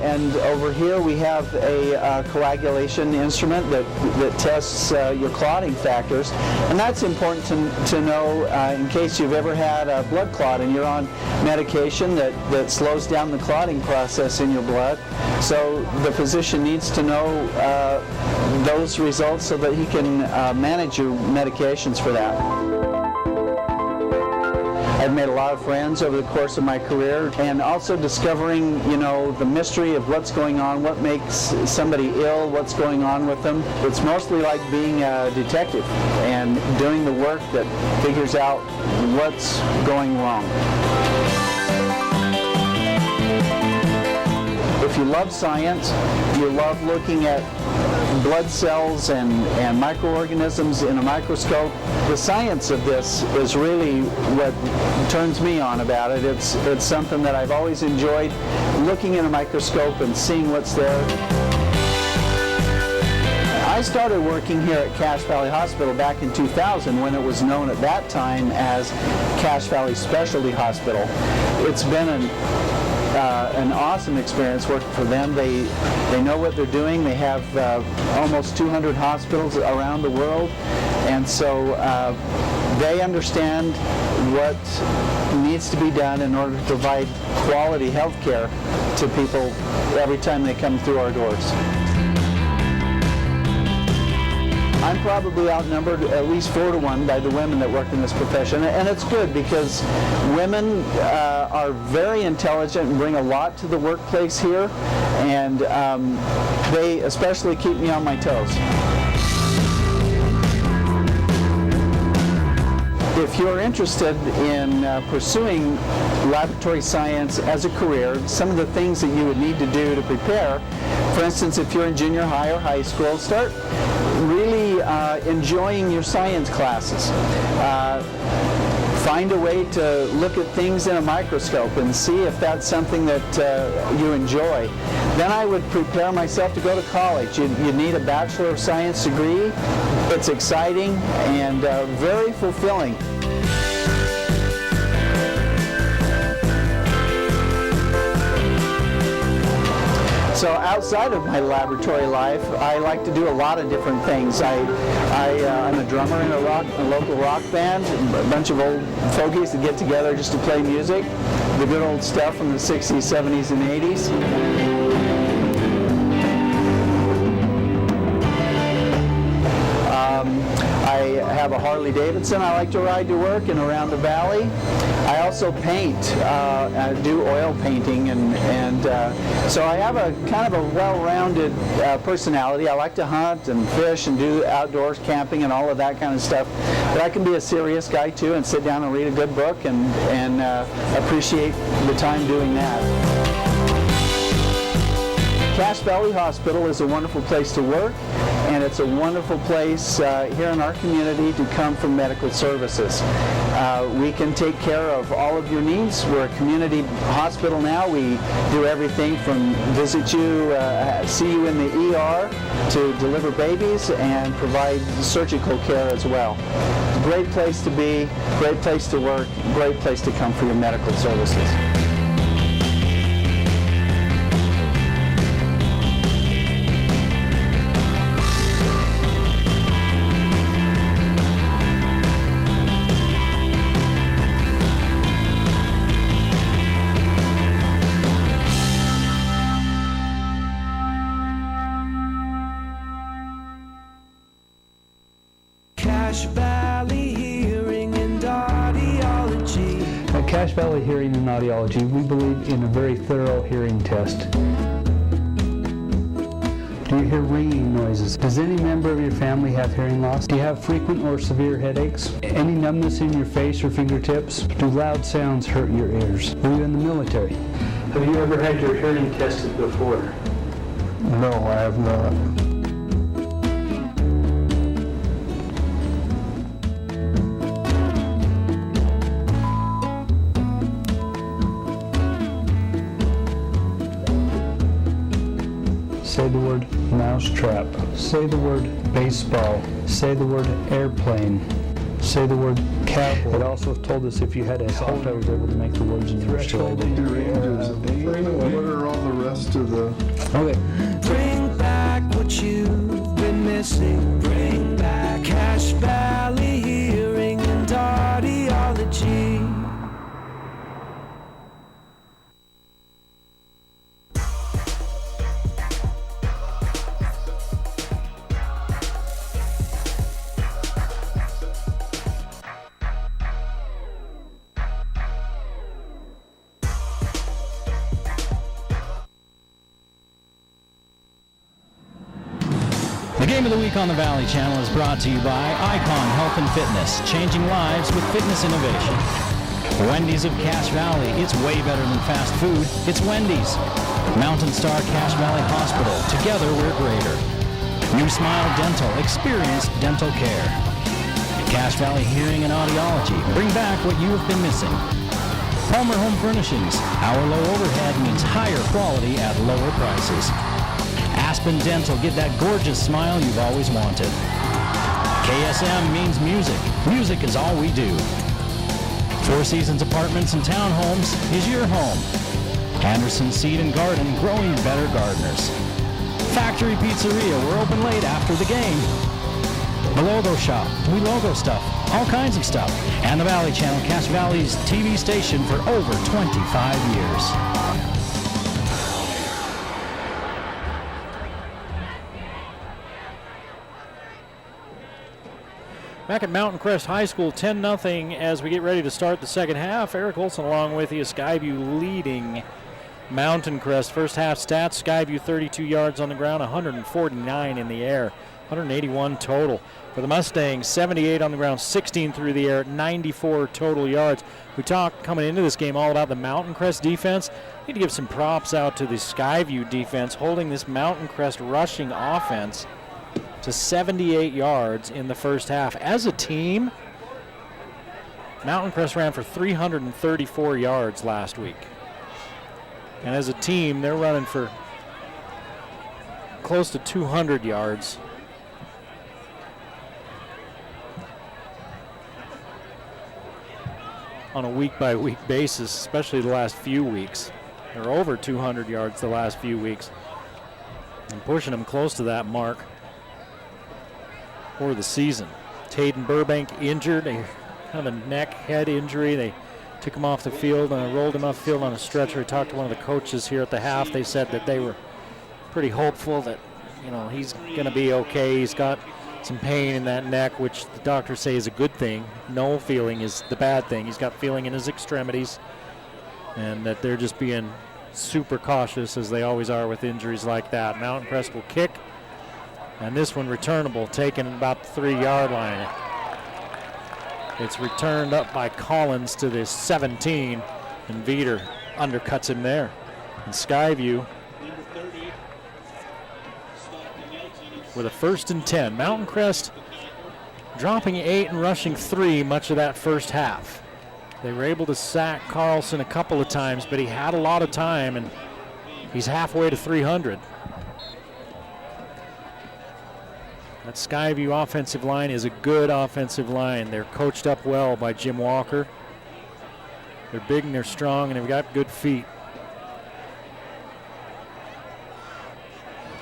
And over here we have a coagulation instrument that tests your clotting factors. And that's important to know in case you've ever had a blood clot and you're on medication that slows down the clotting process in your blood. So the physician needs to know those results so that he can manage your medications for that. I've made a lot of friends over the course of my career, and also discovering, the mystery of what's going on, what makes somebody ill, what's going on with them. It's mostly like being a detective and doing the work that figures out what's going wrong. If you love science, you love looking at blood cells and microorganisms in a microscope, the science of this is really what turns me on about it. It's something that I've always enjoyed, looking in a microscope and seeing what's there. I started working here at Cache Valley Hospital back in 2000 when it was known at that time as Cache Valley Specialty Hospital. It's been an awesome experience working for them. They know what they're doing. They have almost 200 hospitals around the world, and so they understand what needs to be done in order to provide quality health care to people every time they come through our doors. I'm probably outnumbered at least 4-to-1 by the women that work in this profession, and it's good because women are very intelligent and bring a lot to the workplace here, and they especially keep me on my toes. If you're interested in pursuing laboratory science as a career, some of the things that you would need to do to prepare, for instance, if you're in junior high or high school, start really enjoying your science classes. Find a way to look at things in a microscope and see if that's something that you enjoy. Then I would prepare myself to go to college. You need a Bachelor of Science degree. It's exciting and very fulfilling. So outside of my laboratory life, I like to do a lot of different things. I'm a drummer in a local rock band, a bunch of old folkies that get together just to play music, the good old stuff from the 60s, 70s, and 80s. I have a Harley Davidson I like to ride to work and around the valley. I also paint, I do oil painting, and so I have a kind of a well-rounded personality. I like to hunt and fish and do outdoors camping and all of that kind of stuff. But I can be a serious guy too and sit down and read a good book and appreciate the time doing that. Cache Valley Hospital is a wonderful place to work, and it's a wonderful place here in our community to come for medical services. We can take care of all of your needs. We're a community hospital now. We do everything from visit you, see you in the ER, to deliver babies and provide surgical care as well. It's a great place to be, great place to work, great place to come for your medical services. Cache Valley Hearing and Audiology. At Cache Valley Hearing and Audiology, we believe in a very thorough hearing test. Do you hear ringing noises? Does any member of your family have hearing loss? Do you have frequent or severe headaches? Any numbness in your face or fingertips? Do loud sounds hurt your ears? Were you in the military? Have you ever had your hearing tested before? No, I have not. Say the word mousetrap. Say the word baseball. Say the word airplane. Say the word cowboy. It also told us if you had a cold, I was able to make the words in English. What are all the rest of the... Okay. Bring back what you've been missing. Bring back Cache Valley Hearing and Audiology. The Game of the Week on the Valley Channel is brought to you by Icon Health and Fitness, changing lives with fitness innovation. Wendy's of Cache Valley, it's way better than fast food, it's Wendy's. Mountain Star Cache Valley Hospital, together we're greater. New Smile Dental, experience dental care. Cache Valley Hearing and Audiology, bring back what you have been missing. Palmer Home Furnishings, our low overhead means higher quality at lower prices. Aspen Dental, get that gorgeous smile you've always wanted. KSM means music. Music is all we do. Four Seasons Apartments and Townhomes is your home. Anderson Seed and Garden, growing better gardeners. Factory Pizzeria, we're open late after the game. The Logo Shop, we logo stuff, all kinds of stuff. And the Valley Channel, Cache Valley's TV station for over 25 years. Back at Mountain Crest High School, 10-0 as we get ready to start the second half. Eric Olson along with you. Skyview leading Mountain Crest. First half stats, Skyview 32 yards on the ground, 149 in the air. 181 total. For the Mustangs, 78 on the ground, 16 through the air, 94 total yards. We talked coming into this game all about the Mountain Crest defense. Need to give some props out to the Skyview defense, holding this Mountain Crest rushing offense to 78 yards in the first half. As a team, Mountain Crest ran for 334 yards last week. And as a team, they're running for close to 200 yards. On a week-by-week basis, especially the last few weeks. They're over 200 yards the last few weeks. And pushing them close to that mark for the season. Taden Burbank injured, kind of a neck, head injury. They took him off the field and rolled him off the field on a stretcher. I talked to one of the coaches here at the half. They said that they were pretty hopeful that, he's going to be okay. He's got some pain in that neck, which the doctors say is a good thing. No feeling is the bad thing. He's got feeling in his extremities, and that they're just being super cautious, as they always are with injuries like that. Mountain Crest will kick, and this one returnable, taken about the 3-yard line. It's returned up by Collins to the 17, and Veeder undercuts him there. And Skyview with a 1st and 10. Mountain Crest dropping 8 and rushing 3 much of that first half. They were able to sack Carlson a couple of times, but he had a lot of time, and he's halfway to 300. That Skyview offensive line is a good offensive line. They're coached up well by Jim Walker. They're big and they're strong, and they've got good feet.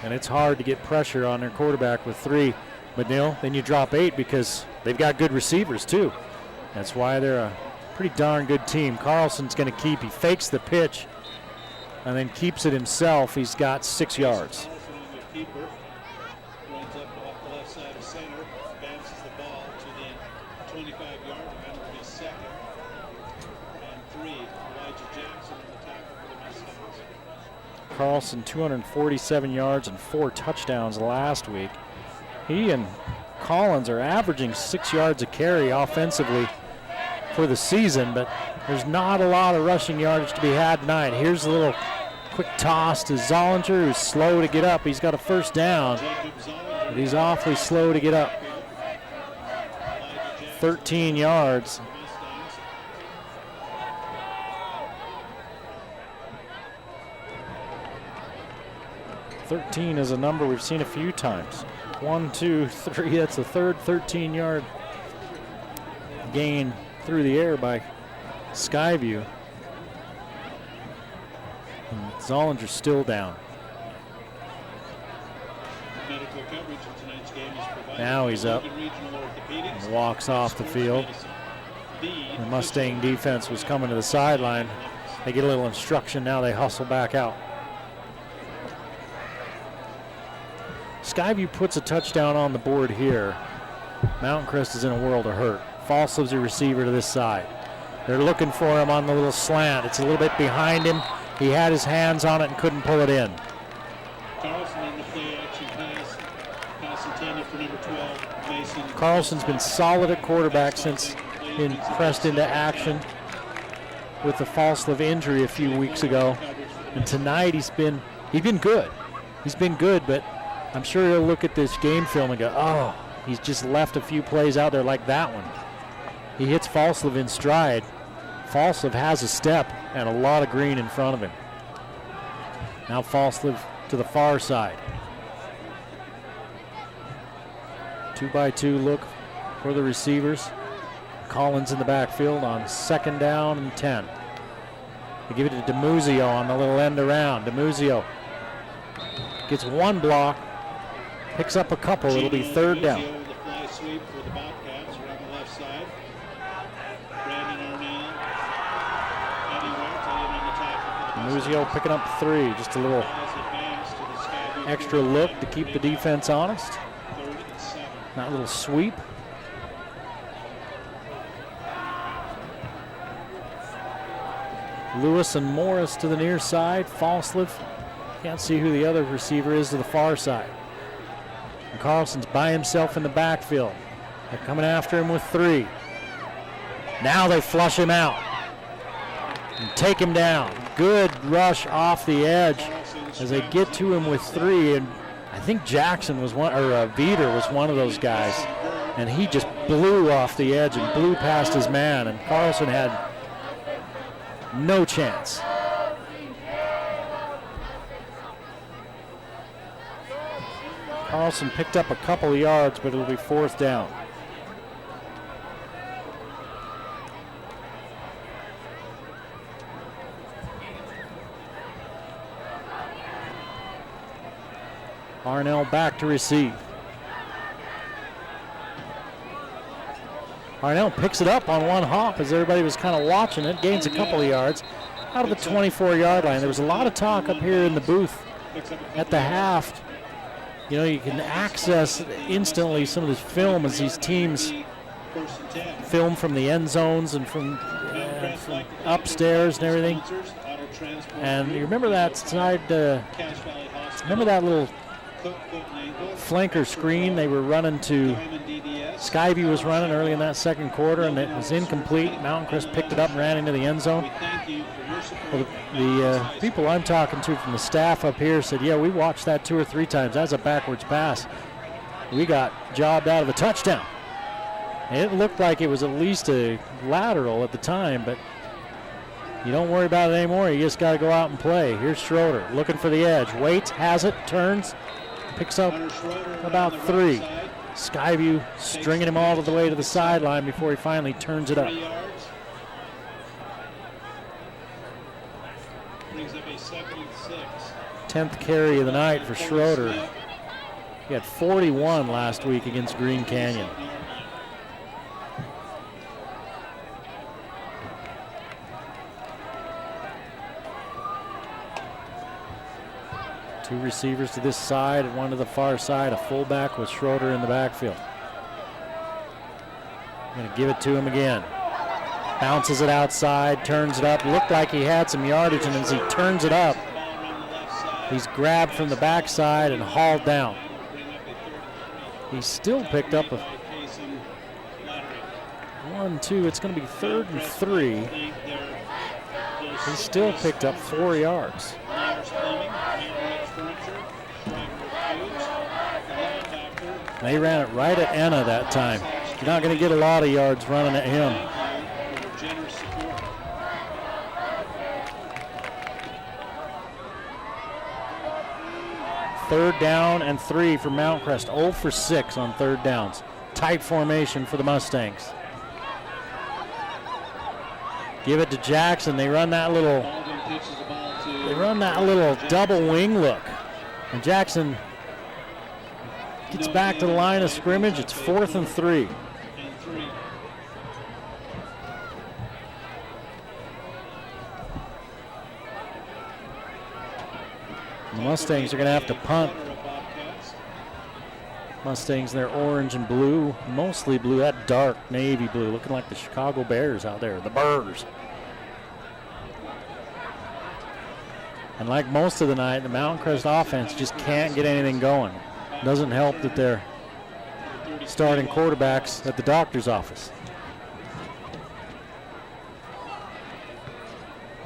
And it's hard to get pressure on their quarterback with 3. But then you drop 8 because they've got good receivers too. That's why they're a pretty darn good team. Carlson's going to keep. He fakes the pitch and then keeps it himself. He's got 6 yards. Runs up off the left side of center, bounces the ball to the 25-yard line for his second. And 3, Elijah Jackson in the tackle for the Mustangs. Carlson 247 yards and 4 touchdowns last week. He and Collins are averaging 6 yards a carry offensively for the season, but there's not a lot of rushing yardage to be had tonight. Here's a little quick toss to Zollinger, who's slow to get up. He's got a 1st down, but he's awfully slow to get up. 13 yards. .13 is a number we've seen a few times. 1, 2, 3, that's the third 13-yard gain through the air by Skyview. And Zollinger's still down. Medical coverage in tonight's game is provided. Now he's up and walks off the field. The Mustang defense was coming to the sideline. They get a little instruction, now they hustle back out. Skyview puts a touchdown on the board here. Mountain Crest is in a world of hurt. Falslev's a receiver to this side. They're looking for him on the little slant. It's a little bit behind him. He had his hands on it and couldn't pull it in. Carlson on the play action pass intended for number 12, Mason. Carlson's been solid at quarterback since being pressed into action with the Falslev injury a few weeks ago. And tonight he's been good. He's been good, but I'm sure he'll look at this game film and go, oh, he's just left a few plays out there like that one. He hits Falslev in stride. Falslev has a step and a lot of green in front of him. Now Falslev to the far side. 2-by-2 look for the receivers. Collins in the backfield on 2nd down and 10. They give it to DeMuzio on the little end around. DeMuzio gets 1 block. Picks up a couple. It'll be 3rd down. The fly sweep for the Bobcats around the left side. Brandon Arnell. Muzio picking up 3. Just a little extra look to keep the defense honest. That little sweep. Lewis and Morris to the near side. Falslev. Can't see who the other receiver is to the far side. And Carlson's by himself in the backfield. They're coming after him with 3. Now they flush him out and take him down. Good rush off the edge as they get to him with 3. And I think Jackson was one, or Veeder was one of those guys. And he just blew off the edge and blew past his man. And Carlson had no chance. Carlson picked up a couple of yards, but it'll be 4th down. Arnell back to receive. Arnell picks it up on one hop as everybody was kind of watching it, gains a couple of yards out of the 24-yard line. There was a lot of talk up here in the booth at the half. You know, you can access instantly some of this film as these teams film from the end zones and from upstairs and everything. And you remember that side, remember that little flanker screen they were running to? Skyview was running early in that second quarter, and it was incomplete. Mountain Crest picked it up and ran into the end zone. Well, the people I'm talking to from the staff up here said, yeah, we watched that 2 or 3 times. That's a backwards pass. We got jobbed out of a touchdown. And it looked like it was at least a lateral at the time, but you don't worry about it anymore. You just got to go out and play. Here's Schroeder looking for the edge. Waits, has it, turns, picks up about 3. Skyview stringing him all the way to the sideline before he finally turns it up. 10th carry of the night for Schroeder. He had 41 last week against Green Canyon. Two receivers to this side and one to the far side. A fullback with Schroeder in the backfield. Going to give it to him again. Bounces it outside, turns it up. Looked like he had some yardage, and as he turns it up, he's grabbed from the backside and hauled down. He still picked up a 1, 2. It's going to be 3rd and 3. He still picked up 4 yards. They ran it right at Enna that time. You're not going to get a lot of yards running at him. Third down and 3 for Mount Crest. 0 for 6 on 3rd downs. Tight formation for the Mustangs. Give it to Jackson. They run that little double wing look. And Jackson gets back to the line of scrimmage. It's 4th and 3. The Mustangs are going to have to punt. Mustangs, they're orange and blue, mostly blue, that dark navy blue, looking like the Chicago Bears out there, the Bears. And like most of the night, the Mountain Crest offense just can't get anything going. Doesn't help that they're starting quarterbacks at the doctor's office.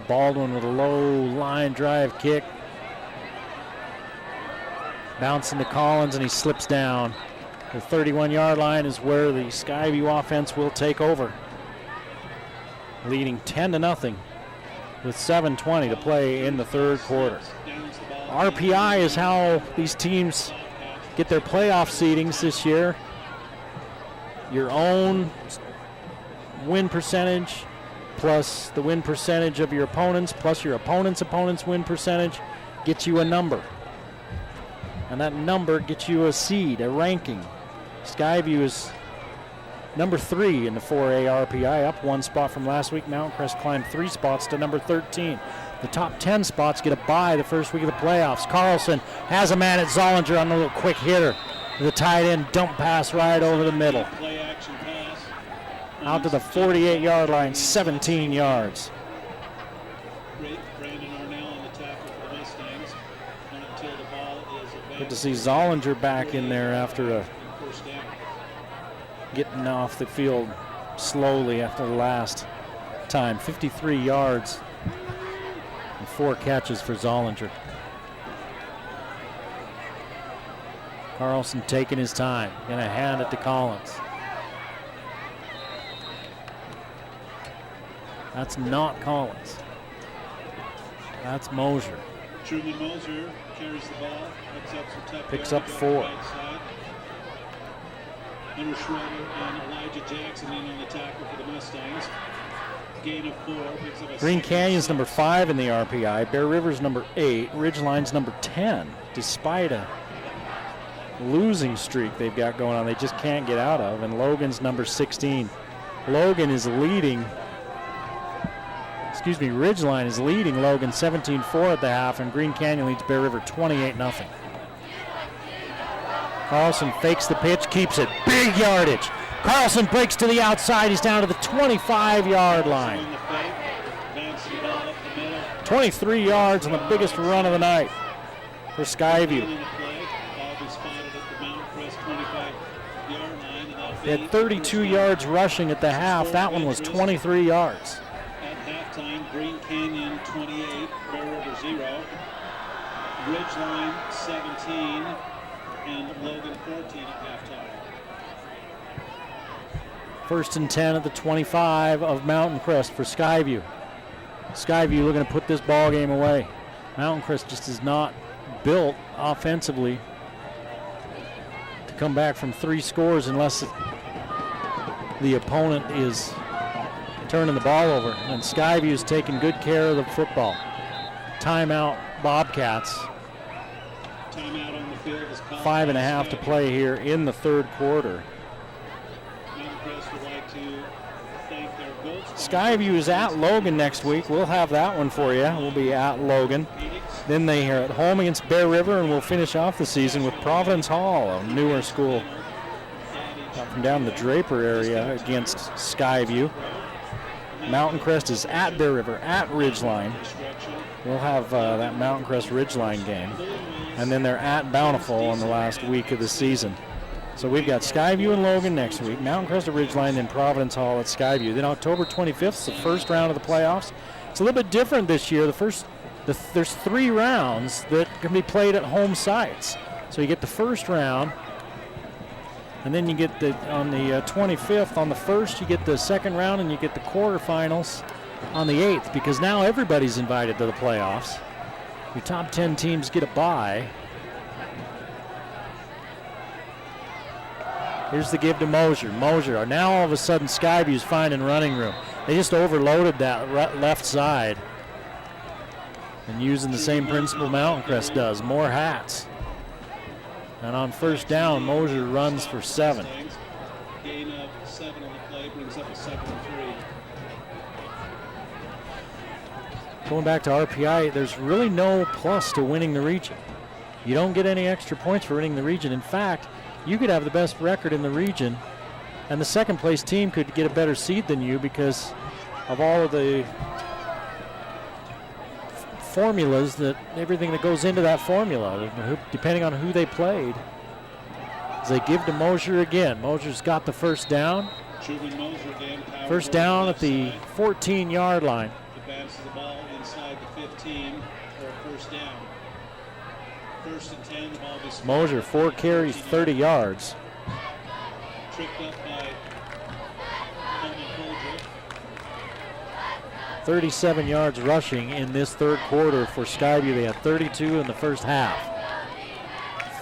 Baldwin with a low line drive kick. Bouncing to Collins, and he slips down. The 31-yard line is where the Skyview offense will take over. Leading 10-0 with 7:20 to play in the 3rd quarter. RPI is how these teams get their playoff seedings this year. Your own win percentage plus the win percentage of your opponents plus your opponent's win percentage gets you a number. And that number gets you a seed, a ranking. Skyview is number 3 in the 4A RPI, up 1 spot from last week. Mountain Crest climbed 3 spots to number 13. The top 10 spots get a bye the first week of the playoffs. Carlson has a man at Zollinger on a little quick hitter. The tight end dump pass right over the middle. Out to the 48-yard line, 17 yards. Brandon Arnell on the tackle for the Mustangs. Not until the ball is Good to see Zollinger back in there after getting off the field slowly after the last time. 53 yards and 4 catches for Zollinger. Carlson taking his time. Gonna hand it to Collins. That's not Collins. That's Mosier. Truman Mosier carries the ball, Picks up 4. Hunter Schroeder and Elijah Jackson in on the tackle for the Mustangs. Gain of 4. Picks up a Green Canyon's number 5 in the RPI. Bear River's number 8. Ridgeline's number 10. Despite a losing streak they've got going on, they just can't get out of. And Logan's number 16. Logan is leading. Ridgeline is leading Logan 17-4 at the half, and Green Canyon leads Bear River 28-0. Carlson fakes the pitch, keeps it. Big yardage. Carlson breaks to the outside. He's down to the 25-yard line. 23 yards on the biggest run of the night for Skyview. They had 32 yards rushing at the half. That one was 23 yards. Halftime, Green Canyon 28, Bear River 0, Ridgeline 17, and Logan 14 at halftime. 1st and 10 at the 25 of Mountain Crest for Skyview. Skyview looking to put this ball game away. Mountain Crest just is not built offensively to come back from 3 scores unless the opponent is turning the ball over, and Skyview's taking good care of the football. Timeout, Bobcats. Timeout on the field is called. 5.5 to play here in the 3rd quarter. Would like to thank their goal sponsor. Skyview is at Logan next week. We'll have that one for you. We'll be at Logan. Then they are at home against Bear River, and we'll finish off the season with Providence Hall, a newer school from down the Draper area, against Skyview. Mountain Crest is at Bear River, at Ridgeline. We'll have that Mountain Crest Ridgeline game. And then they're at Bountiful in the last week of the season. So we've got Skyview and Logan next week, Mountain Crest at Ridgeline, then Providence Hall at Skyview. Then October 25th is the first round of the playoffs. It's a little bit different this year. There's 3 rounds that can be played at home sites. So you get the first round, and then you get on the 25th, on the 1st, you get the second round, and you get the quarterfinals on the 8th, because now everybody's invited to the playoffs. Your top 10 teams get a bye. Here's the give to Mosier. Mosier, now all of a sudden Skyview's finding running room. They just overloaded that left side. And using the same principle Mountain Crest does, more hats. And on first down, Mosier runs for 7. Gain of 7 on the play, brings up a 2nd and 3. Going back to RPI, there's really no plus to winning the region. You don't get any extra points for winning the region. In fact, you could have the best record in the region, and the second place team could get a better seed than you because of all of the formulas, everything that goes into that formula, depending on who they played. As they give to Mosier again. Mosier's got the first down. First down at the 14-yard line. Advances the ball inside the 15 for a first down. 1st and 10, the ball is Mosier, 4 carries, 30 yards. Tripped up by Coleman Coldrick. 37 yards rushing in this 3rd quarter for Skyview. They had 32 in the first half.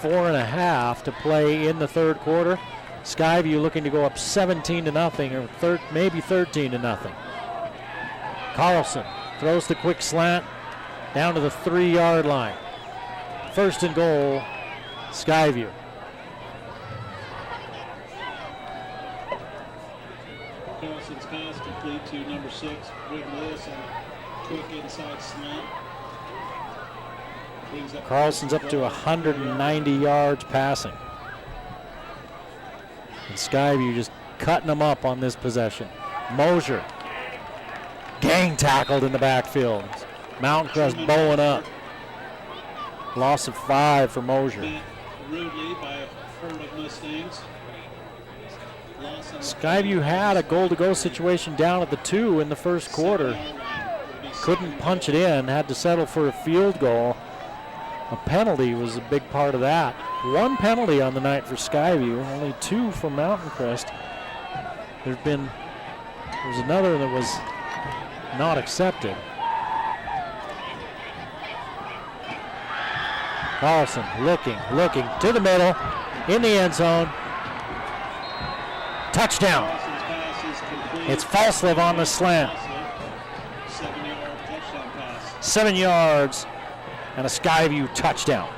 4.5 to play in the 3rd quarter. Skyview looking to go up 17-0 or maybe 13-0. Carlson throws the quick slant down to the 3-yard line. 1st and goal, Skyview. Carlson's pass complete to number 6, Rick Lewis, and quick inside slant. Carlson's up to 190 yards passing. And Skyview just cutting them up on this possession. Mosier, gang tackled in the backfield. Mountain Crest bowling up. Loss of 5 for Mosier. Met rudely by a herd of Mustangs. Skyview had a goal-to-go situation down at the 2 in the first quarter. Couldn't punch it in, had to settle for a field goal. A penalty was a big part of that. 1 penalty on the night for Skyview, only 2 for Mountain Crest. There's another that was not accepted. Carlson looking to the middle, in the end zone. Touchdown. It's Falslev on the slant. 7-yard touchdown pass. 7 yards and a Skyview touchdown.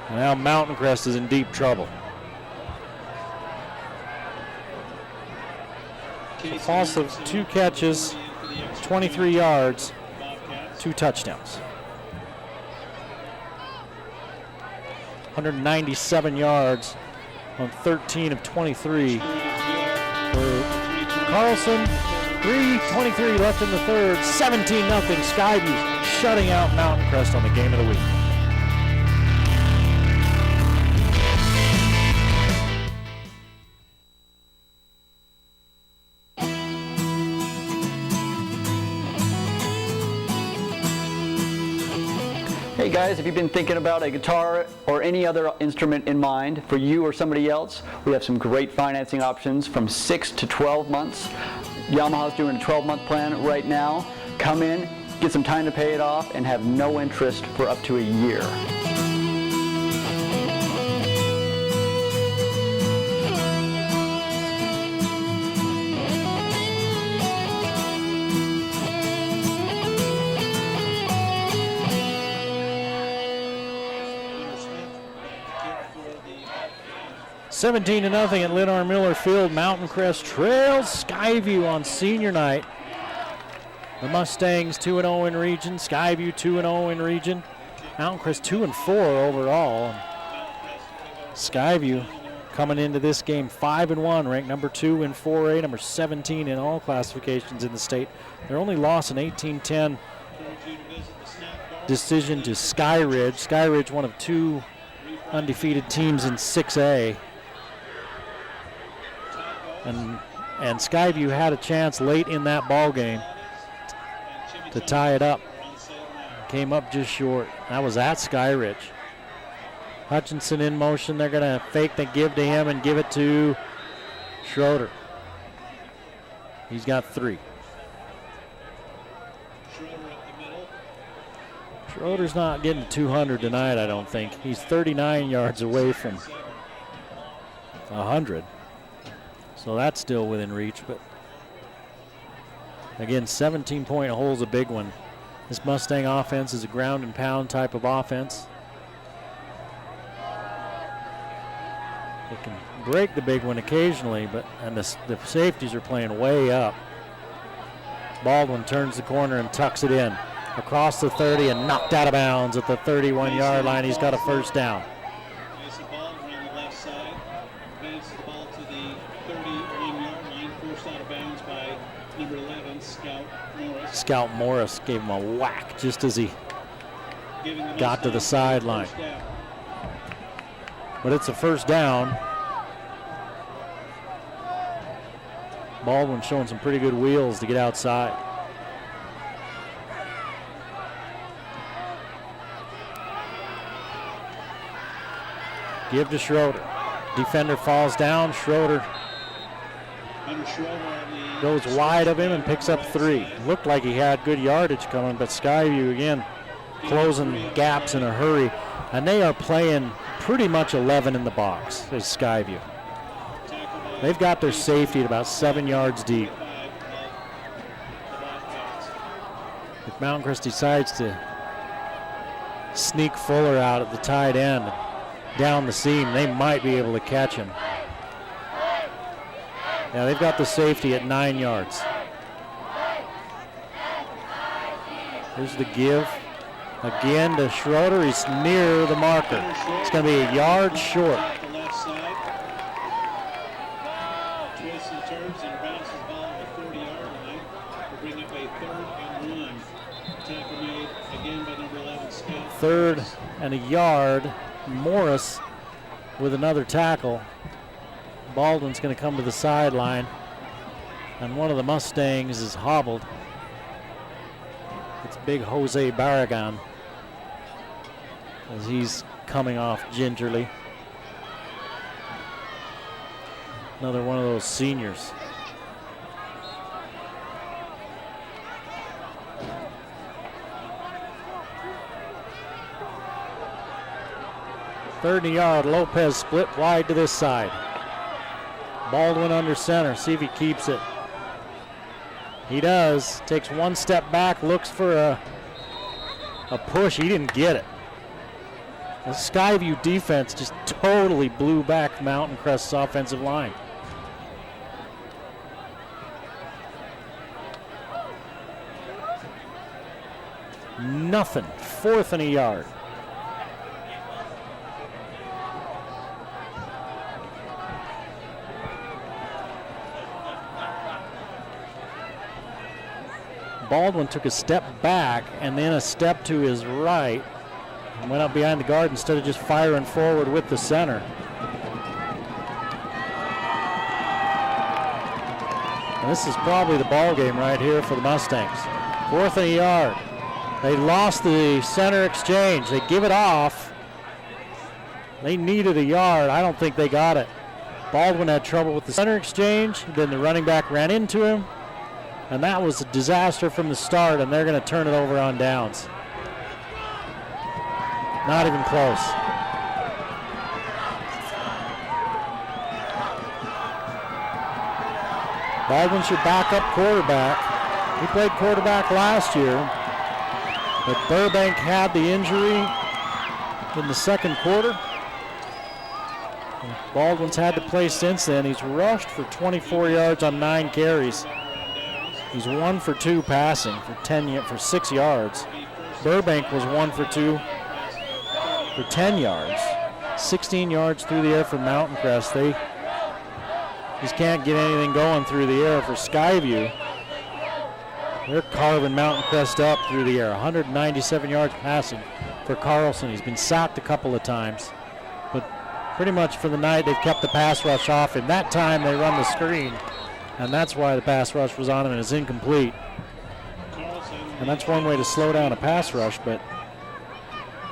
And now Mountain Crest is in deep trouble. Falslev, 2 catches, 23 yards, 2 touchdowns. 197 yards on 13 of 23 for Carlson. 3:23 left in the third. 17-0. Skyview shutting out Mountain Crest on the game of the week. Hey guys, if you've been thinking about a guitar or any other instrument in mind for you or somebody else, we have some great financing options from 6 to 12 months. Yamaha's doing a 12-month plan right now. Come in, get some time to pay it off, and have no interest for up to a year. For the 17-0 at Lynn Miller Field. Mountain Crest trails Skyview on senior night. The Mustangs 2-0 in region. Skyview 2-0 in region. Mountain Crest 2-4 overall. Skyview coming into this game 5-1, ranked number 2 in 4A, number 17 in all classifications in the state. Their only loss, an 18-10 decision to Sky Ridge. Sky Ridge, one of 2 undefeated teams in 6A. And Skyview had a chance late in that ball game to tie it up. Came up just short. That was at Sky Ridge. Hutchinson in motion. They're going to fake the give to him and give it to Schroeder. He's got 3. Schroeder's not getting 200 tonight, I don't think. He's 39 yards away from 100. So that's still within reach, but again, 17-point hole's a big one. This Mustang offense is a ground and pound type of offense. They can break the big one occasionally, and the safeties are playing way up. Baldwin turns the corner and tucks it in. Across the 30 and knocked out of bounds at the 31-yard line. He's got a first down. Mason Baldwin on the left side. Advances the ball to the 31-yard line. Forced out of bounds by number 11, Scout Morris. Scout Morris gave him a whack just as he got to the sideline. But it's a first down. Baldwin showing some pretty good wheels to get outside. Give to Schroeder. Defender falls down. Schroeder goes wide of him and picks up 3. Looked like he had good yardage coming, but Skyview again closing gaps in a hurry. And they are playing pretty much 11 in the box as Skyview. They've got their safety at about 7 yards deep. If Mountain Crest decides to sneak Fuller out at the tight end, down the seam, they might be able to catch him. Yeah, they've got the safety at 9 yards. Here's the give. Again to Schroeder. He's near the marker. It's going to be a yard short. Twists and turns and bounces the ball at the 30-yard line. We'll bring up a 3rd and 1. Tackle made again by 3rd and a yard. Morris with another tackle. Baldwin's going to come to the sideline, and one of the Mustangs is hobbled. It's big Jose Barragan as he's coming off gingerly. Another one of those seniors. Third and a yard. Lopez split wide to this side. Baldwin under center. See if he keeps it. He does. Takes one step back. Looks for a push. He didn't get it. The Skyview defense just totally blew back Mountain Crest's offensive line. Nothing. 4th and a yard. Baldwin took a step back and then a step to his right and went up behind the guard instead of just firing forward with the center. And this is probably the ball game right here for the Mustangs. 4th and a yard. They lost the center exchange. They give it off. They needed a yard. I don't think they got it. Baldwin had trouble with the center exchange. Then the running back ran into him. And that was a disaster from the start, and they're going to turn it over on downs. Not even close. Baldwin's your backup quarterback. He played quarterback last year, but Burbank had the injury in the second quarter. Baldwin's had to play since then. He's rushed for 24 yards on 9 carries. He's 1 for 2 passing for 6 yards. Burbank was 1 for 2 for 10 yards. 16 yards through the air for Mountain Crest. They just can't get anything going through the air for Skyview. They're carving Mountain Crest up through the air. 197 yards passing for Carlson. He's been sacked a couple of times. But pretty much for the night, they've kept the pass rush off. And that time, they run the screen. And that's why the pass rush was on him and is incomplete. And that's one way to slow down a pass rush, but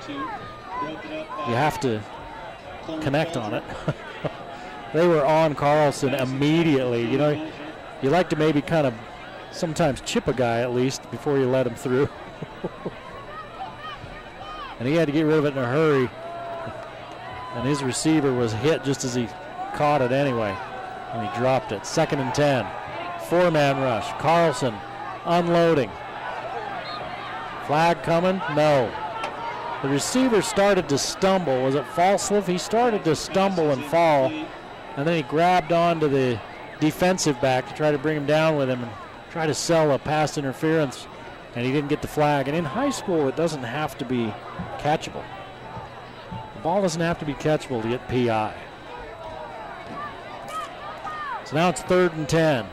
you have to connect on it. They were on Carlson immediately. You know, you like to maybe kind of sometimes chip a guy at least before you let him through. And he had to get rid of it in a hurry. And his receiver was hit just as he caught it anyway. And he dropped it. 2nd and 10. 4-man rush. Carlson unloading. Flag coming? No. The receiver started to stumble. Was it Falslev? He started to stumble and fall. And then he grabbed onto the defensive back to try to bring him down with him and try to sell a pass interference. And he didn't get the flag. And in high school, it doesn't have to be catchable. The ball doesn't have to be catchable to get PI. So now it's 3rd and 10.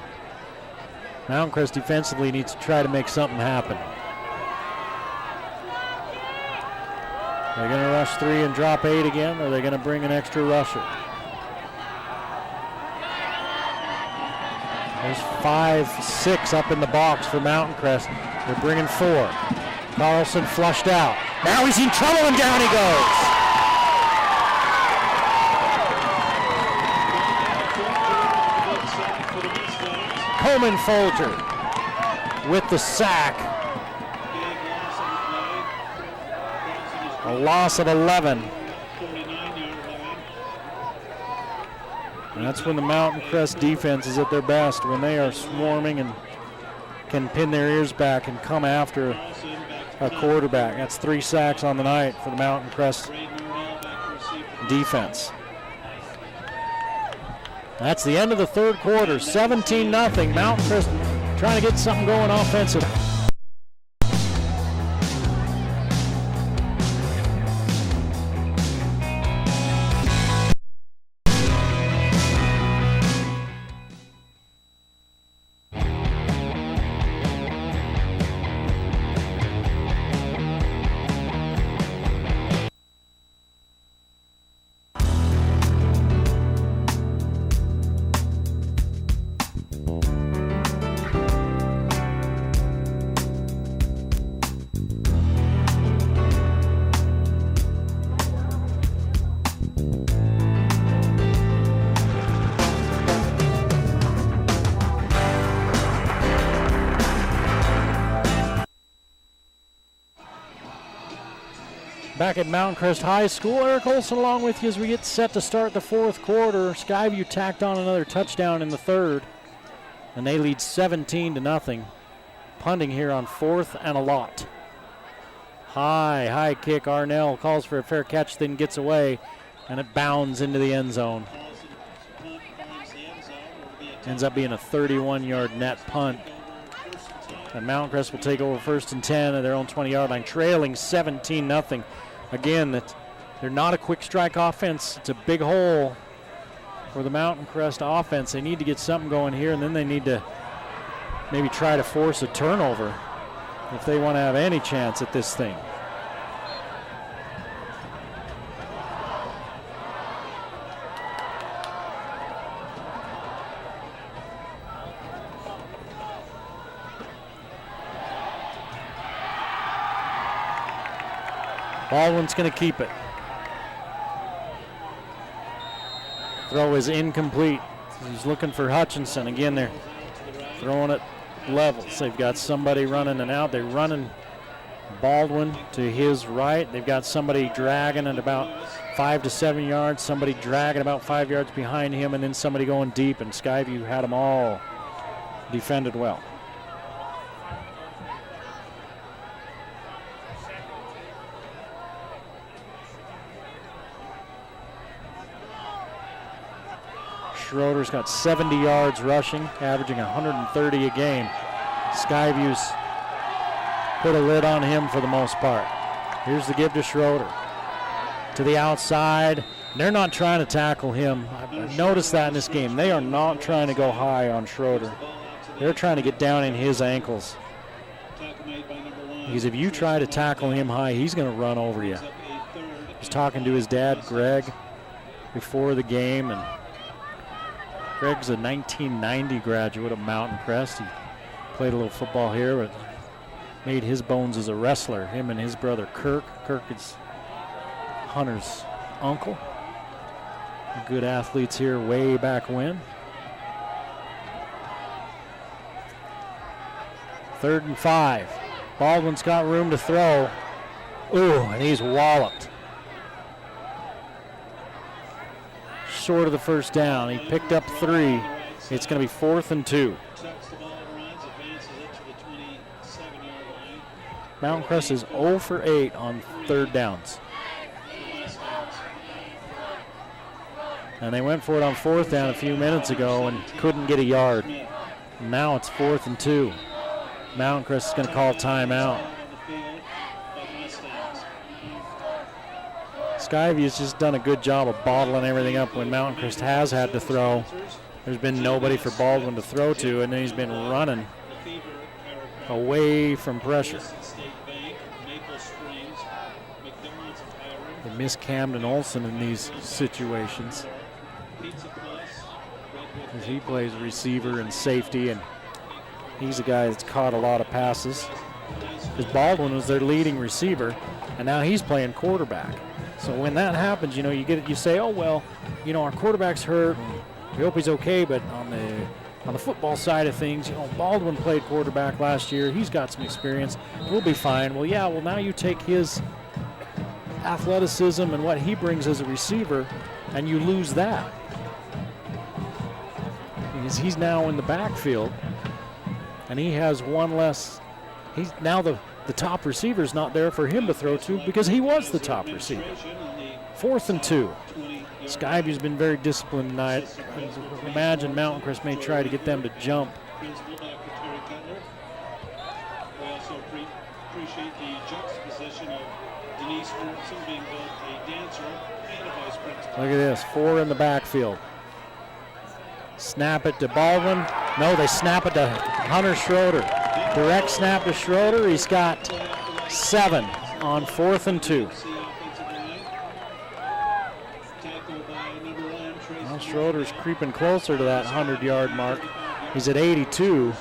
Mountain Crest defensively needs to try to make something happen. They're going to rush 3 and drop 8 again, or are they going to bring an extra rusher? There's 5, 6 up in the box for Mountain Crest. They're bringing 4. Carlson flushed out. Now he's in trouble and down he goes. Coleman Folger with the sack. A loss of 11. And that's when the Mountain Crest defense is at their best, when they are swarming and can pin their ears back and come after a quarterback. That's 3 sacks on the night for the Mountain Crest defense. That's the end of the 3rd quarter. 17-0. Mountain Crest trying to get something going offensively. Back at Mountain Crest High School, Eric Olson along with you as we get set to start the fourth quarter. Skyview tacked on another touchdown in the third, and they lead 17-0. Punting here on 4th and a lot. High kick. Arnell calls for a fair catch, then gets away, and it bounds into the end zone. Ends up being a 31-yard net punt. And Mountain Crest will take over 1st and 10 at their own 20-yard line, trailing 17-0. Again, they're not a quick strike offense. It's a big hole for the Mountain Crest offense. They need to get something going here, and then they need to maybe try to force a turnover if they want to have any chance at this thing. Baldwin's going to keep it. Throw is incomplete. He's looking for Hutchinson. Again, they're throwing it levels. They've got somebody running and out. They're running Baldwin to his right. They've got somebody dragging at about 5 to 7 yards, somebody dragging about 5 yards behind him, and then somebody going deep, and Skyview had them all defended well. Schroeder's got 70 yards rushing, averaging 130 a game. Skyview's put a lid on him for the most part. Here's the give to Schroeder. To the outside. They're not trying to tackle him. I've noticed that in this game. They are not trying to go high on Schroeder. They're trying to get down in his ankles. Because if you try to tackle him high, he's going to run over you. He's talking to his dad, Greg, before the game, and Greg's a 1990 graduate of Mountain Crest. He played a little football here, but made his bones as a wrestler. Him and his brother Kirk. Kirk is Hunter's uncle. Good athletes here way back when. 3rd and 5. Baldwin's got room to throw. Ooh, and he's walloped. Short of the first down. He picked up 3. It's going to be 4th and 2. Mountain Crest is 0 for 8 on 3rd downs. And they went for it on 4th down a few minutes ago and couldn't get a yard. Now it's 4th and 2. Mountain Crest is going to call timeout. Skyview's just done a good job of bottling everything up when Mountain Crest has had to throw. There's been nobody for Baldwin to throw to, and then he's been running away from pressure. They miss Camden Olson in these situations, as he plays receiver and safety, and he's a guy that's caught a lot of passes. Because Baldwin was their leading receiver, and now he's playing quarterback. So when that happens, you know, you say, oh well, you know, our quarterback's hurt. We hope he's okay. But on the football side of things, you know, Baldwin played quarterback last year. He's got some experience. We'll be fine. Well, yeah. Well, now you take his athleticism and what he brings as a receiver, and you lose that because he's now in the backfield, and he has one less. He's now the top receiver's not there for him to throw to because he was the top receiver. 4th and 2. Skyview's been very disciplined tonight. Imagine Mountain Crest may try to get them to jump. We also appreciate the juxtaposition of Denise Ferguson being both a dancer and a vice principal. Look at this, 4 in the backfield. Snap it to Baldwin. No, they snap it to Hunter Schroeder. Direct snap to Schroeder. He's got 7 on 4th and 2. Well, Schroeder's creeping closer to that 100-yard mark. He's at 82.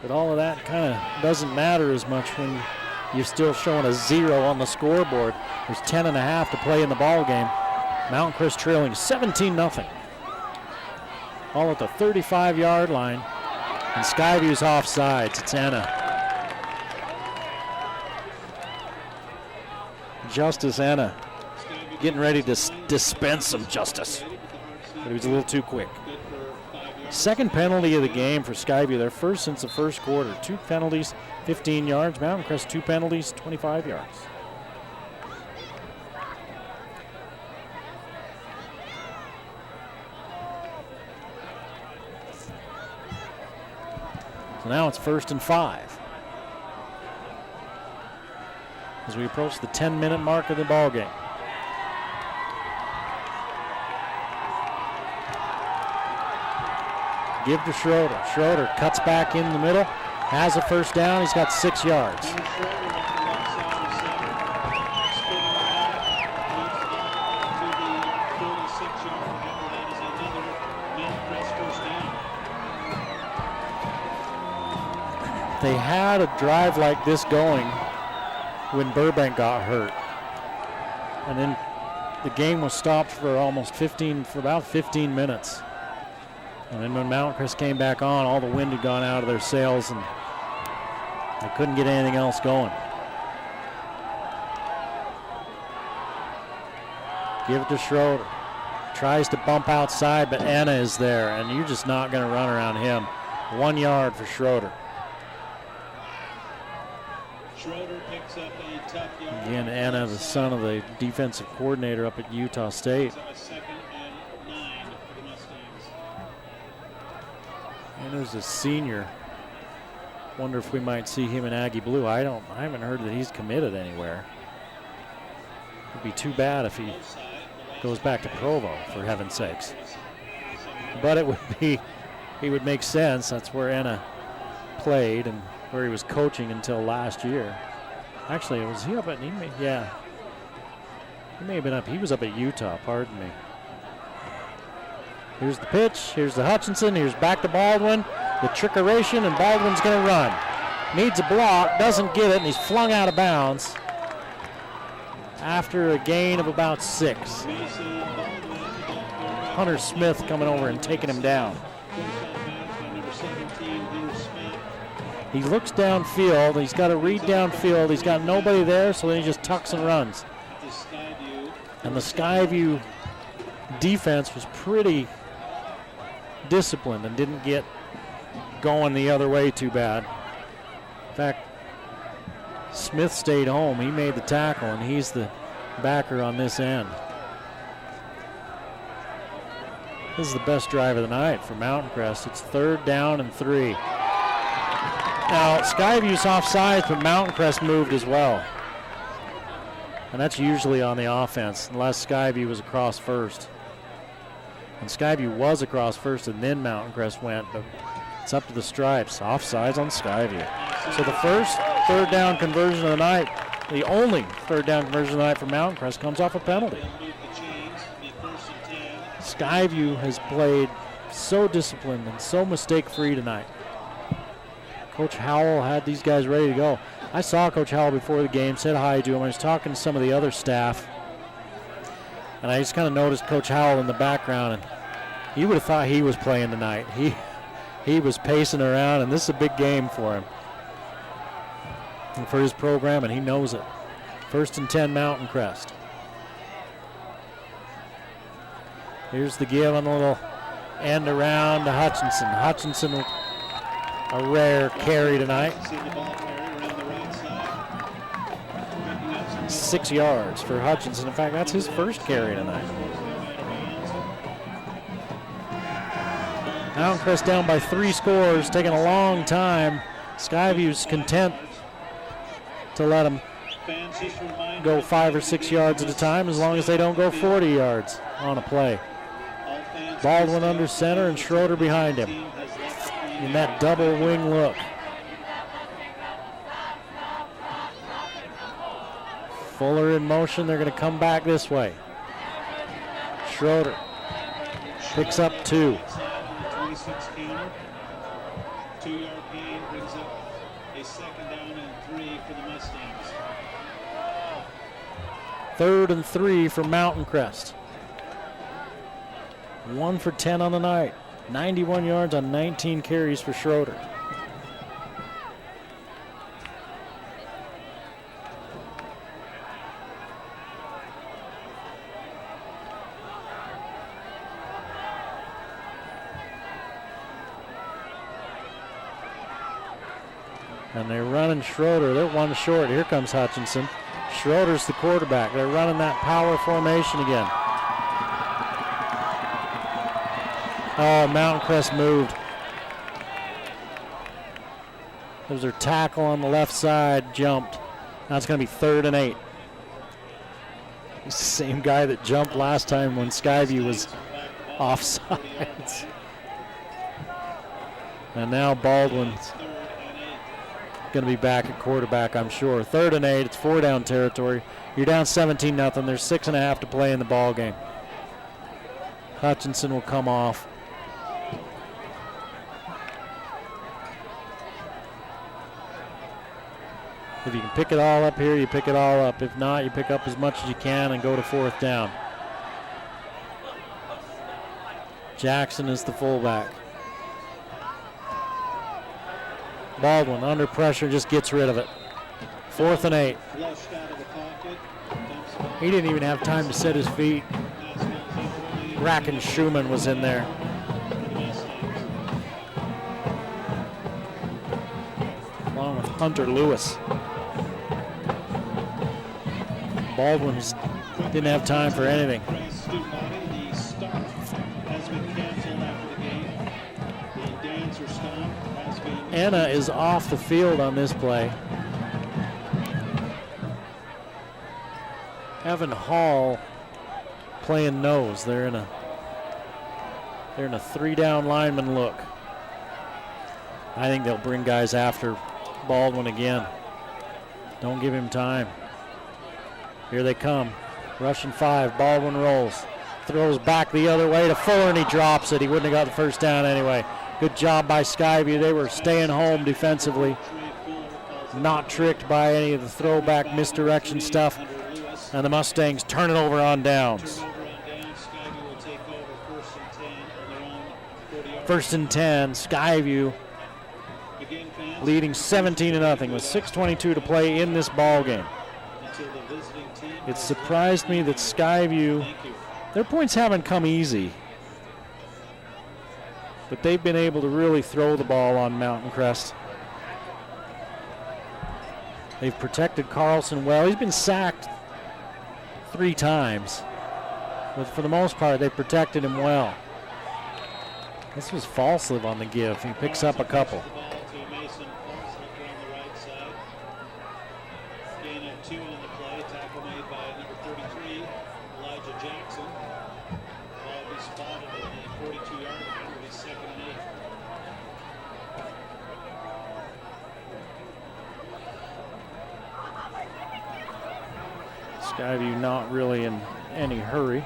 But all of that kind of doesn't matter as much when you're still showing a 0 on the scoreboard. There's 10.5 to play in the ball game. Mountain Crest trailing 17-0. All at the 35-yard line. And Skyview's offsides. It's Anna Justice Enna getting ready to dispense some justice. But he was a little too quick. Second penalty of the game for Skyview. Their first since the first quarter. 2 penalties, 15 yards. Mountain Crest 2 penalties, 25 yards. So now it's 1st and 5. As we approach the 10-minute mark of the ball game. Give to Schroeder. Schroeder cuts back in the middle, has a first down. He's got 6 yards. They had a drive like this going when Burbank got hurt. And then the game was stopped for about 15 minutes. And then when Mountain Crest came back on, all the wind had gone out of their sails and they couldn't get anything else going. Give it to Schroeder. Tries to bump outside, but Enna is there, and you're just not going to run around him. 1 yard for Schroeder. Schroeder picks up a tough yard. Again, Enna, the son of the defensive coordinator up at Utah State. Enna's a senior. Wonder if we might see him in Aggie Blue. I haven't heard that he's committed anywhere. It'd be too bad if he goes back to Provo, for heaven's sakes. But he would make sense. That's where Enna played and where he was coaching until last year. Actually, was he up at, he may have been up, he was up at Utah, pardon me. Here's the pitch, here's the Hutchinson, here's back to Baldwin, the trickeration, and Baldwin's gonna run. Needs a block, doesn't get it, and he's flung out of bounds after a gain of about 6. Hunter Smith coming over and taking him down. He looks downfield. He's got to read downfield. He's got nobody there, so then he just tucks and runs. And the Skyview defense was pretty disciplined and didn't get going the other way too bad. In fact, Smith stayed home. He made the tackle, and he's the backer on this end. This is the best drive of the night for Mountain Crest. It's 3rd down and 3. Now, Skyview's offsides, but Mountain Crest moved as well. And that's usually on the offense, unless Skyview was across first. And Skyview was across first, and then Mountain Crest went, but it's up to the Stripes. Offsides on Skyview. So the first 3rd down conversion of the night, the only 3rd down conversion of the night for Mountain Crest, comes off a penalty. Skyview has played so disciplined and so mistake-free tonight. Coach Howell had these guys ready to go. I saw Coach Howell before the game, said hi to him. I was talking to some of the other staff, and I just kind of noticed Coach Howell in the background, and you would have thought he was playing tonight. He was pacing around, and this is a big game for him and for his program, and he knows it. 1st and 10, Mountain Crest. Here's the give on the little end around to Hutchinson. Hutchinson, a rare carry tonight. 6 yards for Hutchinson. In fact, that's his first carry tonight. Mountain Crest down by 3 scores, taking a long time. Skyview's content to let them go 5 or 6 yards at a time, as long as they don't go 40 yards on a play. Baldwin under center and Schroeder behind him in that double wing look. Fuller in motion. They're going to come back this way. Schroeder picks up 2. 26 counter. 2-yard gain brings up a 2nd down and 3 for the Mustangs. 3rd and 3 for Mountain Crest. 1 for 10 on the night. 91 yards on 19 carries for Schroeder. And they're running Schroeder. They're one short. Here comes Hutchinson. Schroeder's the quarterback. They're running that power formation again. Oh, Mountain Crest moved. There's their tackle on the left side, jumped. Now it's going to be 3rd and 8. It's the same guy that jumped last time when Skyview was offsides. And now Baldwin's going to be back at quarterback, I'm sure. 3rd and 8. It's 4-down territory. You're down 17-0. There's 6.5 to play in the ball game. Hutchinson will come off. If you can pick it all up here, you pick it all up. If not, you pick up as much as you can and go to 4th down. Jackson is the fullback. Baldwin under pressure just gets rid of it. 4th and 8. He didn't even have time to set his feet. Bracken Schumann was in there. Along with Hunter Lewis. Baldwin didn't have time for anything. Anna is off the field on this play. Evan Hall playing nose. They're in a 3-down lineman look. I think they'll bring guys after Baldwin again. Don't give him time. Here they come. Russian 5. Baldwin rolls. Throws back the other way to Fuller, and he drops it. He wouldn't have got the first down anyway. Good job by Skyview. They were staying home defensively. Not tricked by any of the throwback misdirection stuff. And the Mustangs turn it over on downs. 1st and 10. Skyview leading 17-0 with 6:22 to play in this ball game. It surprised me that Skyview, their points haven't come easy, but they've been able to really throw the ball on Mountain Crest. They've protected Carlson well. He's been sacked 3 times, but for the most part, they've protected him well. This was Falsliv on the give. He picks up a couple. Skyview not really in any hurry.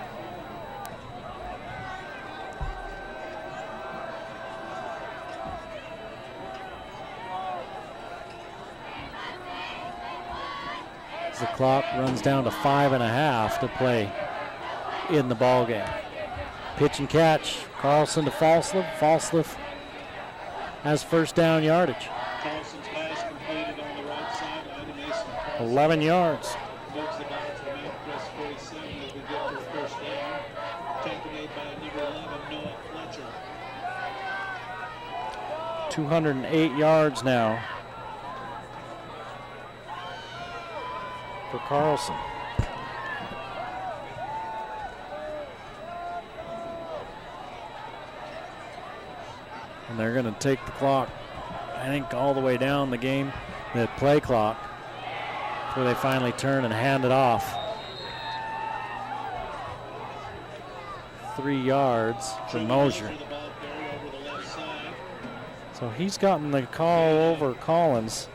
As the clock runs down to 5.5 to play in the ball game. Pitch and catch. Carlson to Falsliv. Falsliv has 1st down yardage. 11 yards. 208 yards now for Carlson. And they're going to take the clock, I think, all the way down the game, the play clock, before they finally turn and hand it off. 3 yards for Mosier. So he's gotten the call over Collins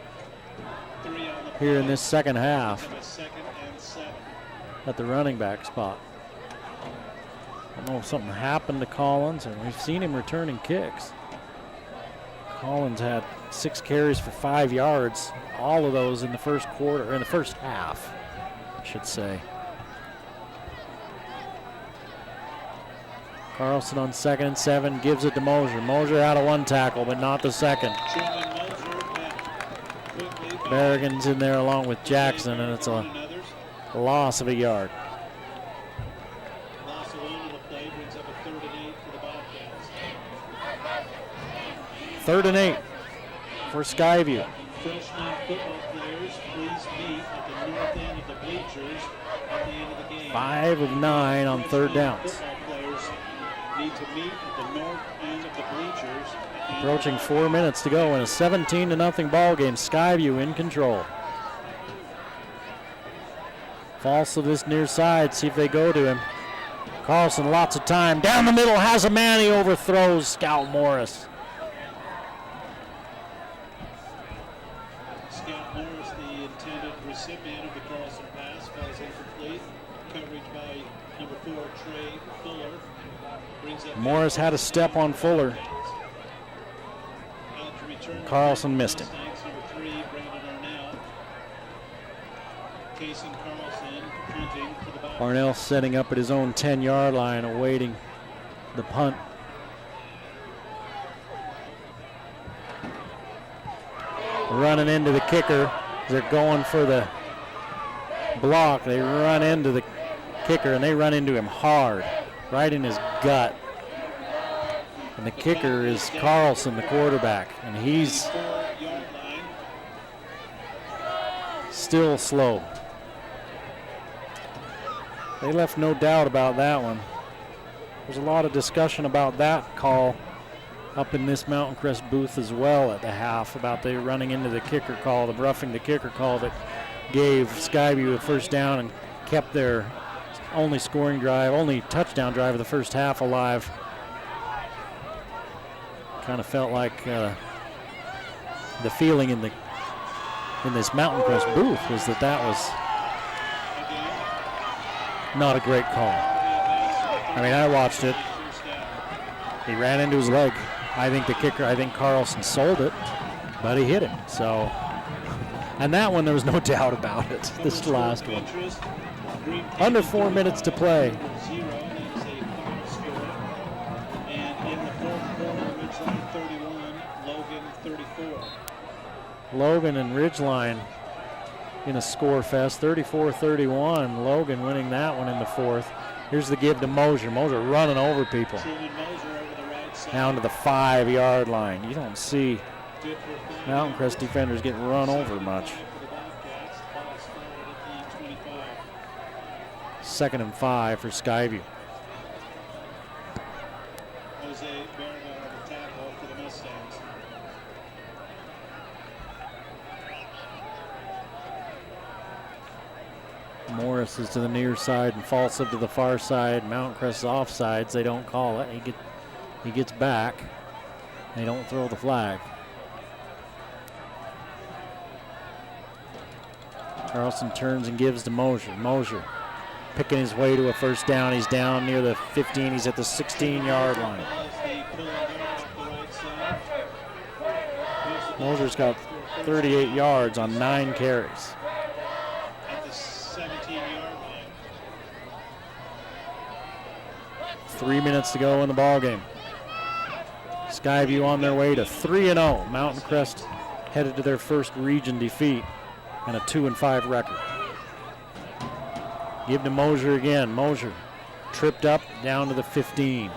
here in this second half at the running back spot. I don't know if something happened to Collins, and we've seen him returning kicks. Collins had 6 carries for 5 yards, all of those in the first quarter, in the first half, I should say. Carlson on 2nd and 7, gives it to Mosier. Mosier out of 1 tackle, but not the second. Berrigan's in there along with Jackson, and it's a loss of a yard. 3rd and 8 for Skyview. freshman football players, please meet at the north end of the bleachers at the end of the game. 5 of 9 on third downs. Football players need to meet at the north end of the bleachers. Approaching 4 minutes to go in a 17-0 ball game. Skyview in control. Falls to this near side, see if they go to him. Carlson, lots of time. Down the middle, has a man, he overthrows Scout Morris. Scout Morris, the intended recipient of the Carlson pass, falls incomplete. Coverage by number 4, Trey Fuller. Brings up Morris had a step on Fuller. out to return. Carlson missed him. Number 3, Brandon Arnell. Casey Carlson punting for the ball. Arnell setting up at his own 10-yard line, awaiting the punt. Running into the kicker. They're going for the block. They run into the kicker, and they run into him hard, right in his gut. And the kicker is Carlson, the quarterback, and he's still slow. They left no doubt about that one. There's a lot of discussion about that call up in this Mountain Crest booth as well at the half, about they running into the kicker call, the roughing the kicker call that gave Skyview a first down and kept their only scoring drive, only touchdown drive of the first half alive. Kind of felt like the feeling in this Mountain Crest booth was that was not a great call. I mean, I watched it. He ran into his leg. I think Carlson sold it, but he hit him. So, and that one, there was no doubt about it. This last one. Under 4 minutes to play. And in the fourth quarter, Ridgeline 31, Logan 34. Logan and Ridgeline in a score fest, 34-31. Logan winning that one in the fourth. Here's the give to Mosier. Mosier running over people. Down to the 5-yard line. You don't see Mountain Crest defenders getting run over much. 2nd and 5 for Skyview. Jose Berga, the tackle for the Mustangs. Morris is to the near side and Falsett to the far side. Mountain Crest's offsides. They don't call it. He gets back. They don't throw the flag. Carlson turns and gives to Mosier. Mosier picking his way to a first down. He's down near the 15. He's at the 16-yard line. Mosier's got 38 yards on 9 carries. At the 17-yard line. 3 minutes to go in the ball game. Skyview on their way to 3-0. Mountain Crest headed to their first region defeat and a 2-5 record. Give to Mosier again. Mosier tripped up down to the 15.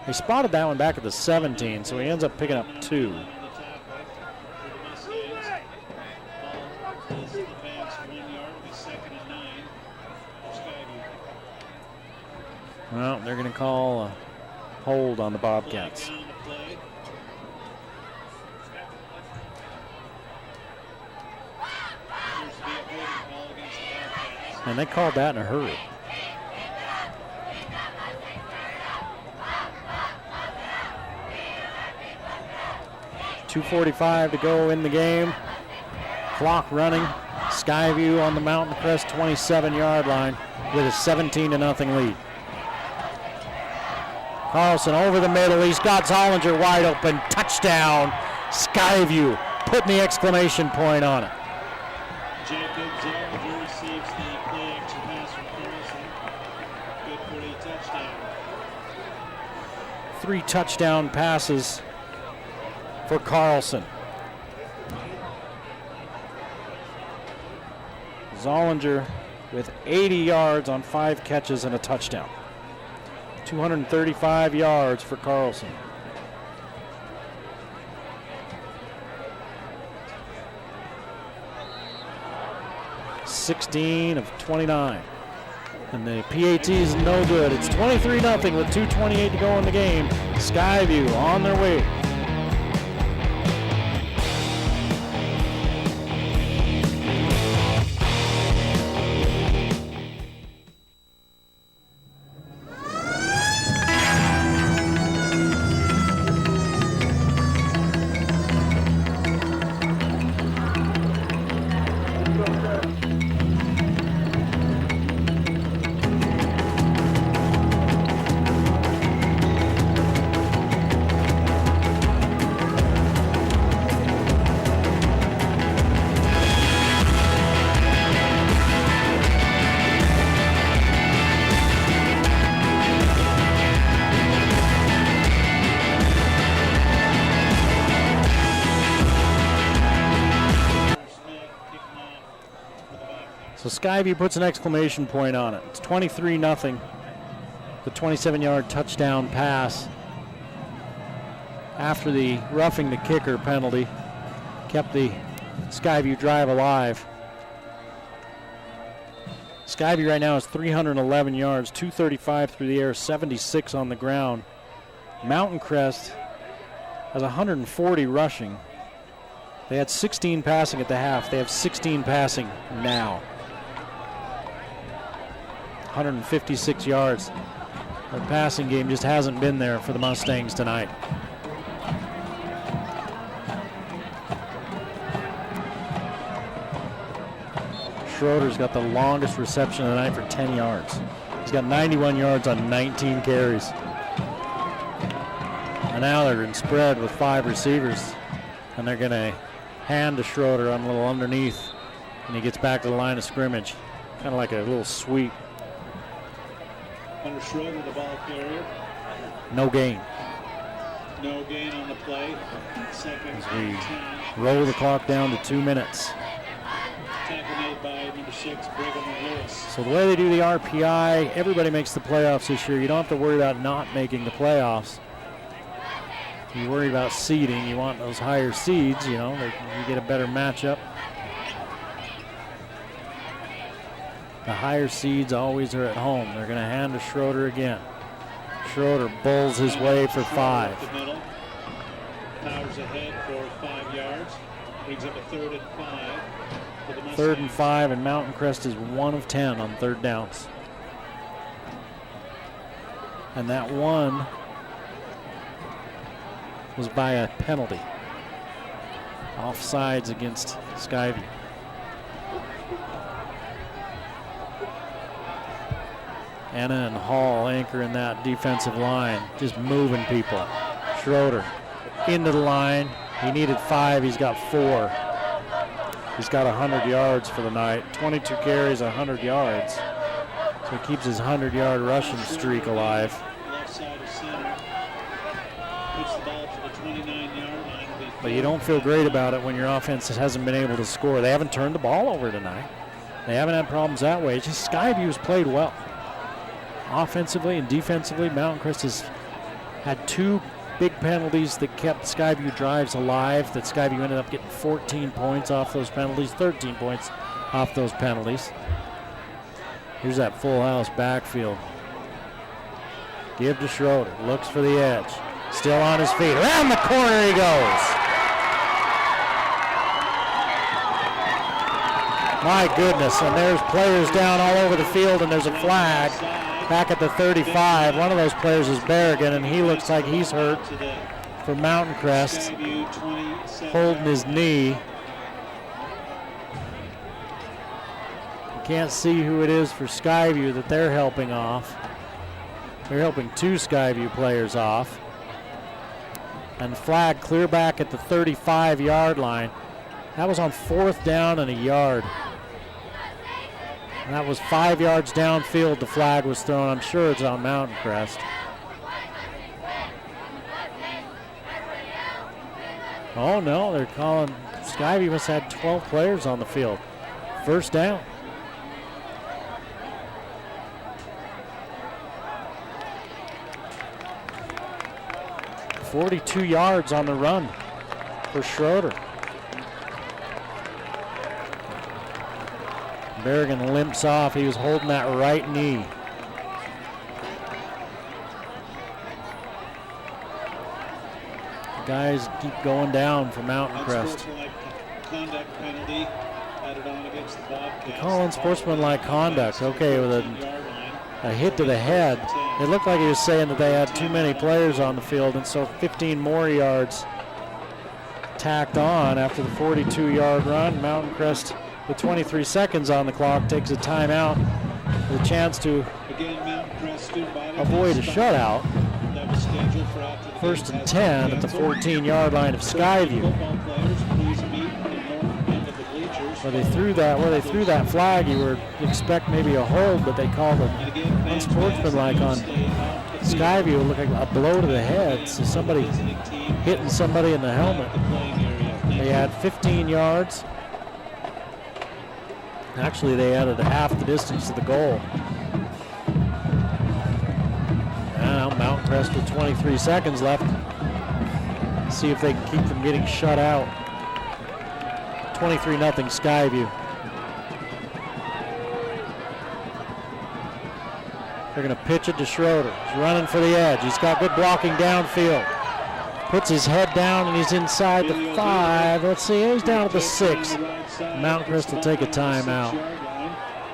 He spotted that one back at the 17, so he ends up picking up 2. Well, they're going to call a hold on the Bobcats. And they called that in a hurry. .245 to go in the game. Clock running. Skyview on the Mountain Crest 27-yard line with a 17-0 lead. Carlson over the middle. He's got Zollinger wide open. Touchdown. Skyview putting the exclamation point on it. Jacob Zollinger receives the play action pass from Carlson. Good for a touchdown. 3 touchdown passes for Carlson. Zollinger with 80 yards on 5 catches and a touchdown. 235 yards for Carlson. 16 of 29. And the PAT is no good. It's 23-0 with 2:28 to go in the game. Skyview on their way. So Skyview puts an exclamation point on it. It's 23-0. The 27-yard touchdown pass after the roughing the kicker penalty kept the Skyview drive alive. Skyview right now is 311 yards, 235 through the air, 76 on the ground. Mountain Crest has 140 rushing. They had 16 passing at the half. They have 16 passing now. 156 yards. The passing game just hasn't been there for the Mustangs tonight. Schroeder's got the longest reception of the night for 10 yards. He's got 91 yards on 19 carries. And now they're in spread with 5 receivers. And they're going to hand to Schroeder on a little underneath. And he gets back to the line of scrimmage. Kind of like a little sweep. Under Schroeder, the ball carrier. No gain. No gain on the play. Second As and 10. we roll the clock down to 2 minutes. Tackle made by number 6, Brigham Lewis. So the way they do the RPI, everybody makes the playoffs this year. You don't have to worry about not making the playoffs. You worry about seeding. You want those higher seeds, you know, you get a better matchup. The higher seeds always are at home. They're going to hand to Schroeder again. Schroeder bulls his way for 5. Powers ahead for 5 yards. Brings up a 3rd and 5. For the Mustangs. 3rd and 5, and Mountain Crest is 1 of 10 on 3rd downs. And that one was by a penalty. Offsides against Skyview. Anna and Hall anchoring that defensive line, just moving people. Schroeder into the line. He needed 5, he's got 4. He's got 100 yards for the night. 22 carries, 100 yards. So he keeps his 100-yard rushing streak alive. Left side of center. Puts the ball to the 29-yard line. But you don't feel great about it when your offense hasn't been able to score. They haven't turned the ball over tonight. They haven't had problems that way. It's just Skyview's played well. Offensively and defensively, Mountain Crest has had 2 big penalties that kept Skyview drives alive, that Skyview ended up getting 14 points off those penalties, 13 points off those penalties. Here's that full house backfield. Give to Schroeder, looks for the edge. Still on his feet, around the corner he goes. My goodness, and there's players down all over the field, and there's a flag back at the 35. One of those players is Berrigan, and he looks like he's hurt for Mountain Crest, holding his knee. You can't see who it is for Skyview that they're helping off. They're helping 2 Skyview players off. And flag clear back at the 35-yard line. That was on 4th down and a yard. And that was 5 yards downfield the flag was thrown. I'm sure it's on Mountain Crest. Oh no, they're calling, Skyview must have had 12 players on the field. 1st down. .42 yards on the run for Schroeder. Berrigan limps off. He was holding that right knee. Guys keep going down for Mountain Crest. Conduct penalty added on against the Bobcats. Calling sportsmanlike conduct. Okay, with a hit to the head. It looked like he was saying that they had too many players on the field, and so 15 more yards tacked on after the 42-yard run. Mountain Crest, with 23 seconds on the clock, takes a timeout with a chance to avoid a shutout. First and 10 at the 14-yard line of Skyview. Where they threw that flag, you would expect maybe a hold, but they called it unsportsmanlike on Skyview. It looked like a blow to the head, so somebody hitting somebody in the helmet. They had 15 yards. Actually, they added half the distance to the goal. Now Mountain Crest with 23 seconds left. See if they can keep them getting shut out. 23-0 Skyview. They're going to pitch it to Schroeder. He's running for the edge. He's got good blocking downfield. Puts his head down and he's inside the 5. Let's see, he's down at the 6. Mountain Crest will take a timeout.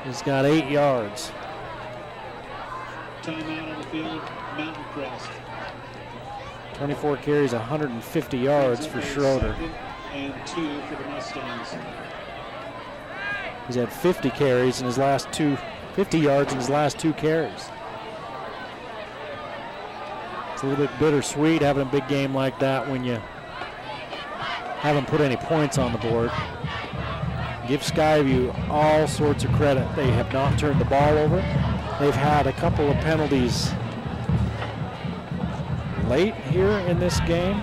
He's got 8 yards. Timeout on the field, Mountain Crest. 24 carries, 150 yards for Schroeder. And 2 for the Mustangs. He's had 50 carries in his last 50 yards in his last 2 carries. It's a little bit bittersweet having a big game like that when you haven't put any points on the board. Give Skyview all sorts of credit. They have not turned the ball over. They've had a couple of penalties late here in this game.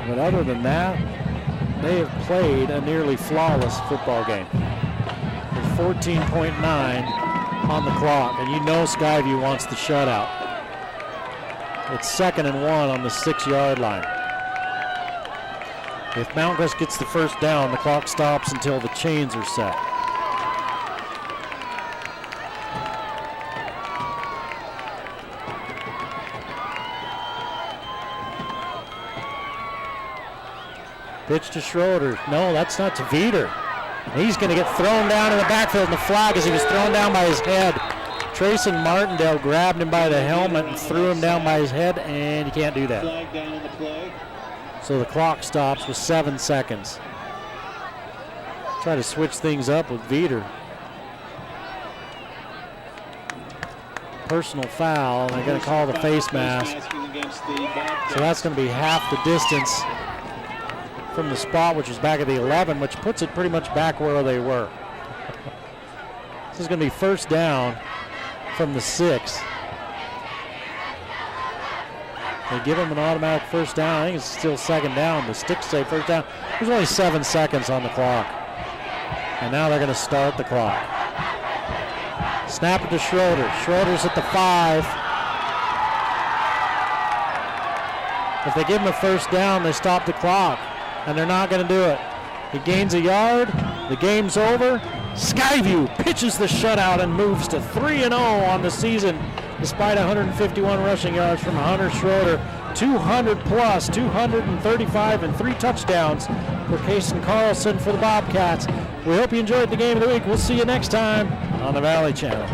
But other than that, they have played a nearly flawless football game. With 14.9 on the clock, and you know Skyview wants the shutout. It's 2nd and 1 on the 6-yard line. If Mountain Crest gets the first down, the clock stops until the chains are set. Pitch to Schroeder. No, that's not to Veeder. He's going to get thrown down in the backfield, and the flag as he was thrown down by his head. Trayson Martindale grabbed him by the helmet and threw him down by his head, and you can't do that. Flag down on the play. So the clock stops with 7 seconds. Try to switch things up with Veeder. Personal foul, and they're going to call the face mask. So that's going to be half the distance from the spot, which is back at the 11, which puts it pretty much back where they were. This is going to be first down from the 6. They give him an automatic first down. I think it's still 2nd down. The sticks say first down. There's only 7 seconds on the clock. And now they're going to start the clock. Snap it to Schroeder. Schroeder's at the 5. If they give him a first down, they stop the clock. And they're not going to do it. He gains a yard. The game's over. Skyview pitches the shutout and moves to 3-0 on the season, despite 151 rushing yards from Hunter Schroeder. 200 plus, 235 and 3 touchdowns for Kason Carlson for the Bobcats. We hope you enjoyed the game of the week. We'll see you next time on the Valley Channel.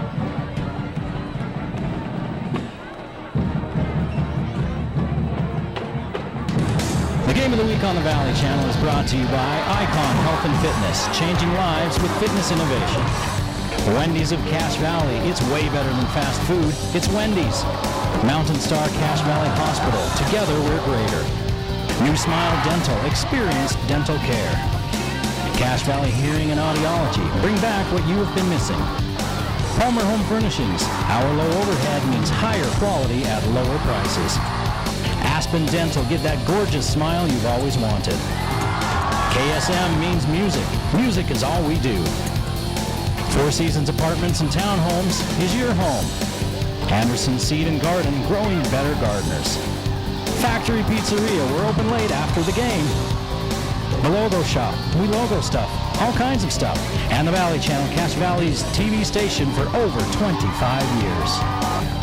The Game of the Week on the Valley Channel is brought to you by Icon Health and Fitness, changing lives with fitness innovation. Wendy's of Cache Valley, it's way better than fast food, it's Wendy's. Mountain Star Cache Valley Hospital, together we're greater. New Smile Dental, experienced dental care. Cache Valley Hearing and Audiology, bring back what you have been missing. Palmer Home Furnishings, our low overhead means higher quality at lower prices. Aspen Dental, get that gorgeous smile you've always wanted. KSM means music. Music is all we do. Four Seasons Apartments and Townhomes is your home. Anderson Seed and Garden, growing better gardeners. Factory Pizzeria, we're open late after the game. The Logo Shop. We logo stuff. All kinds of stuff. And the Valley Channel, Cache Valley's TV station for over 25 years.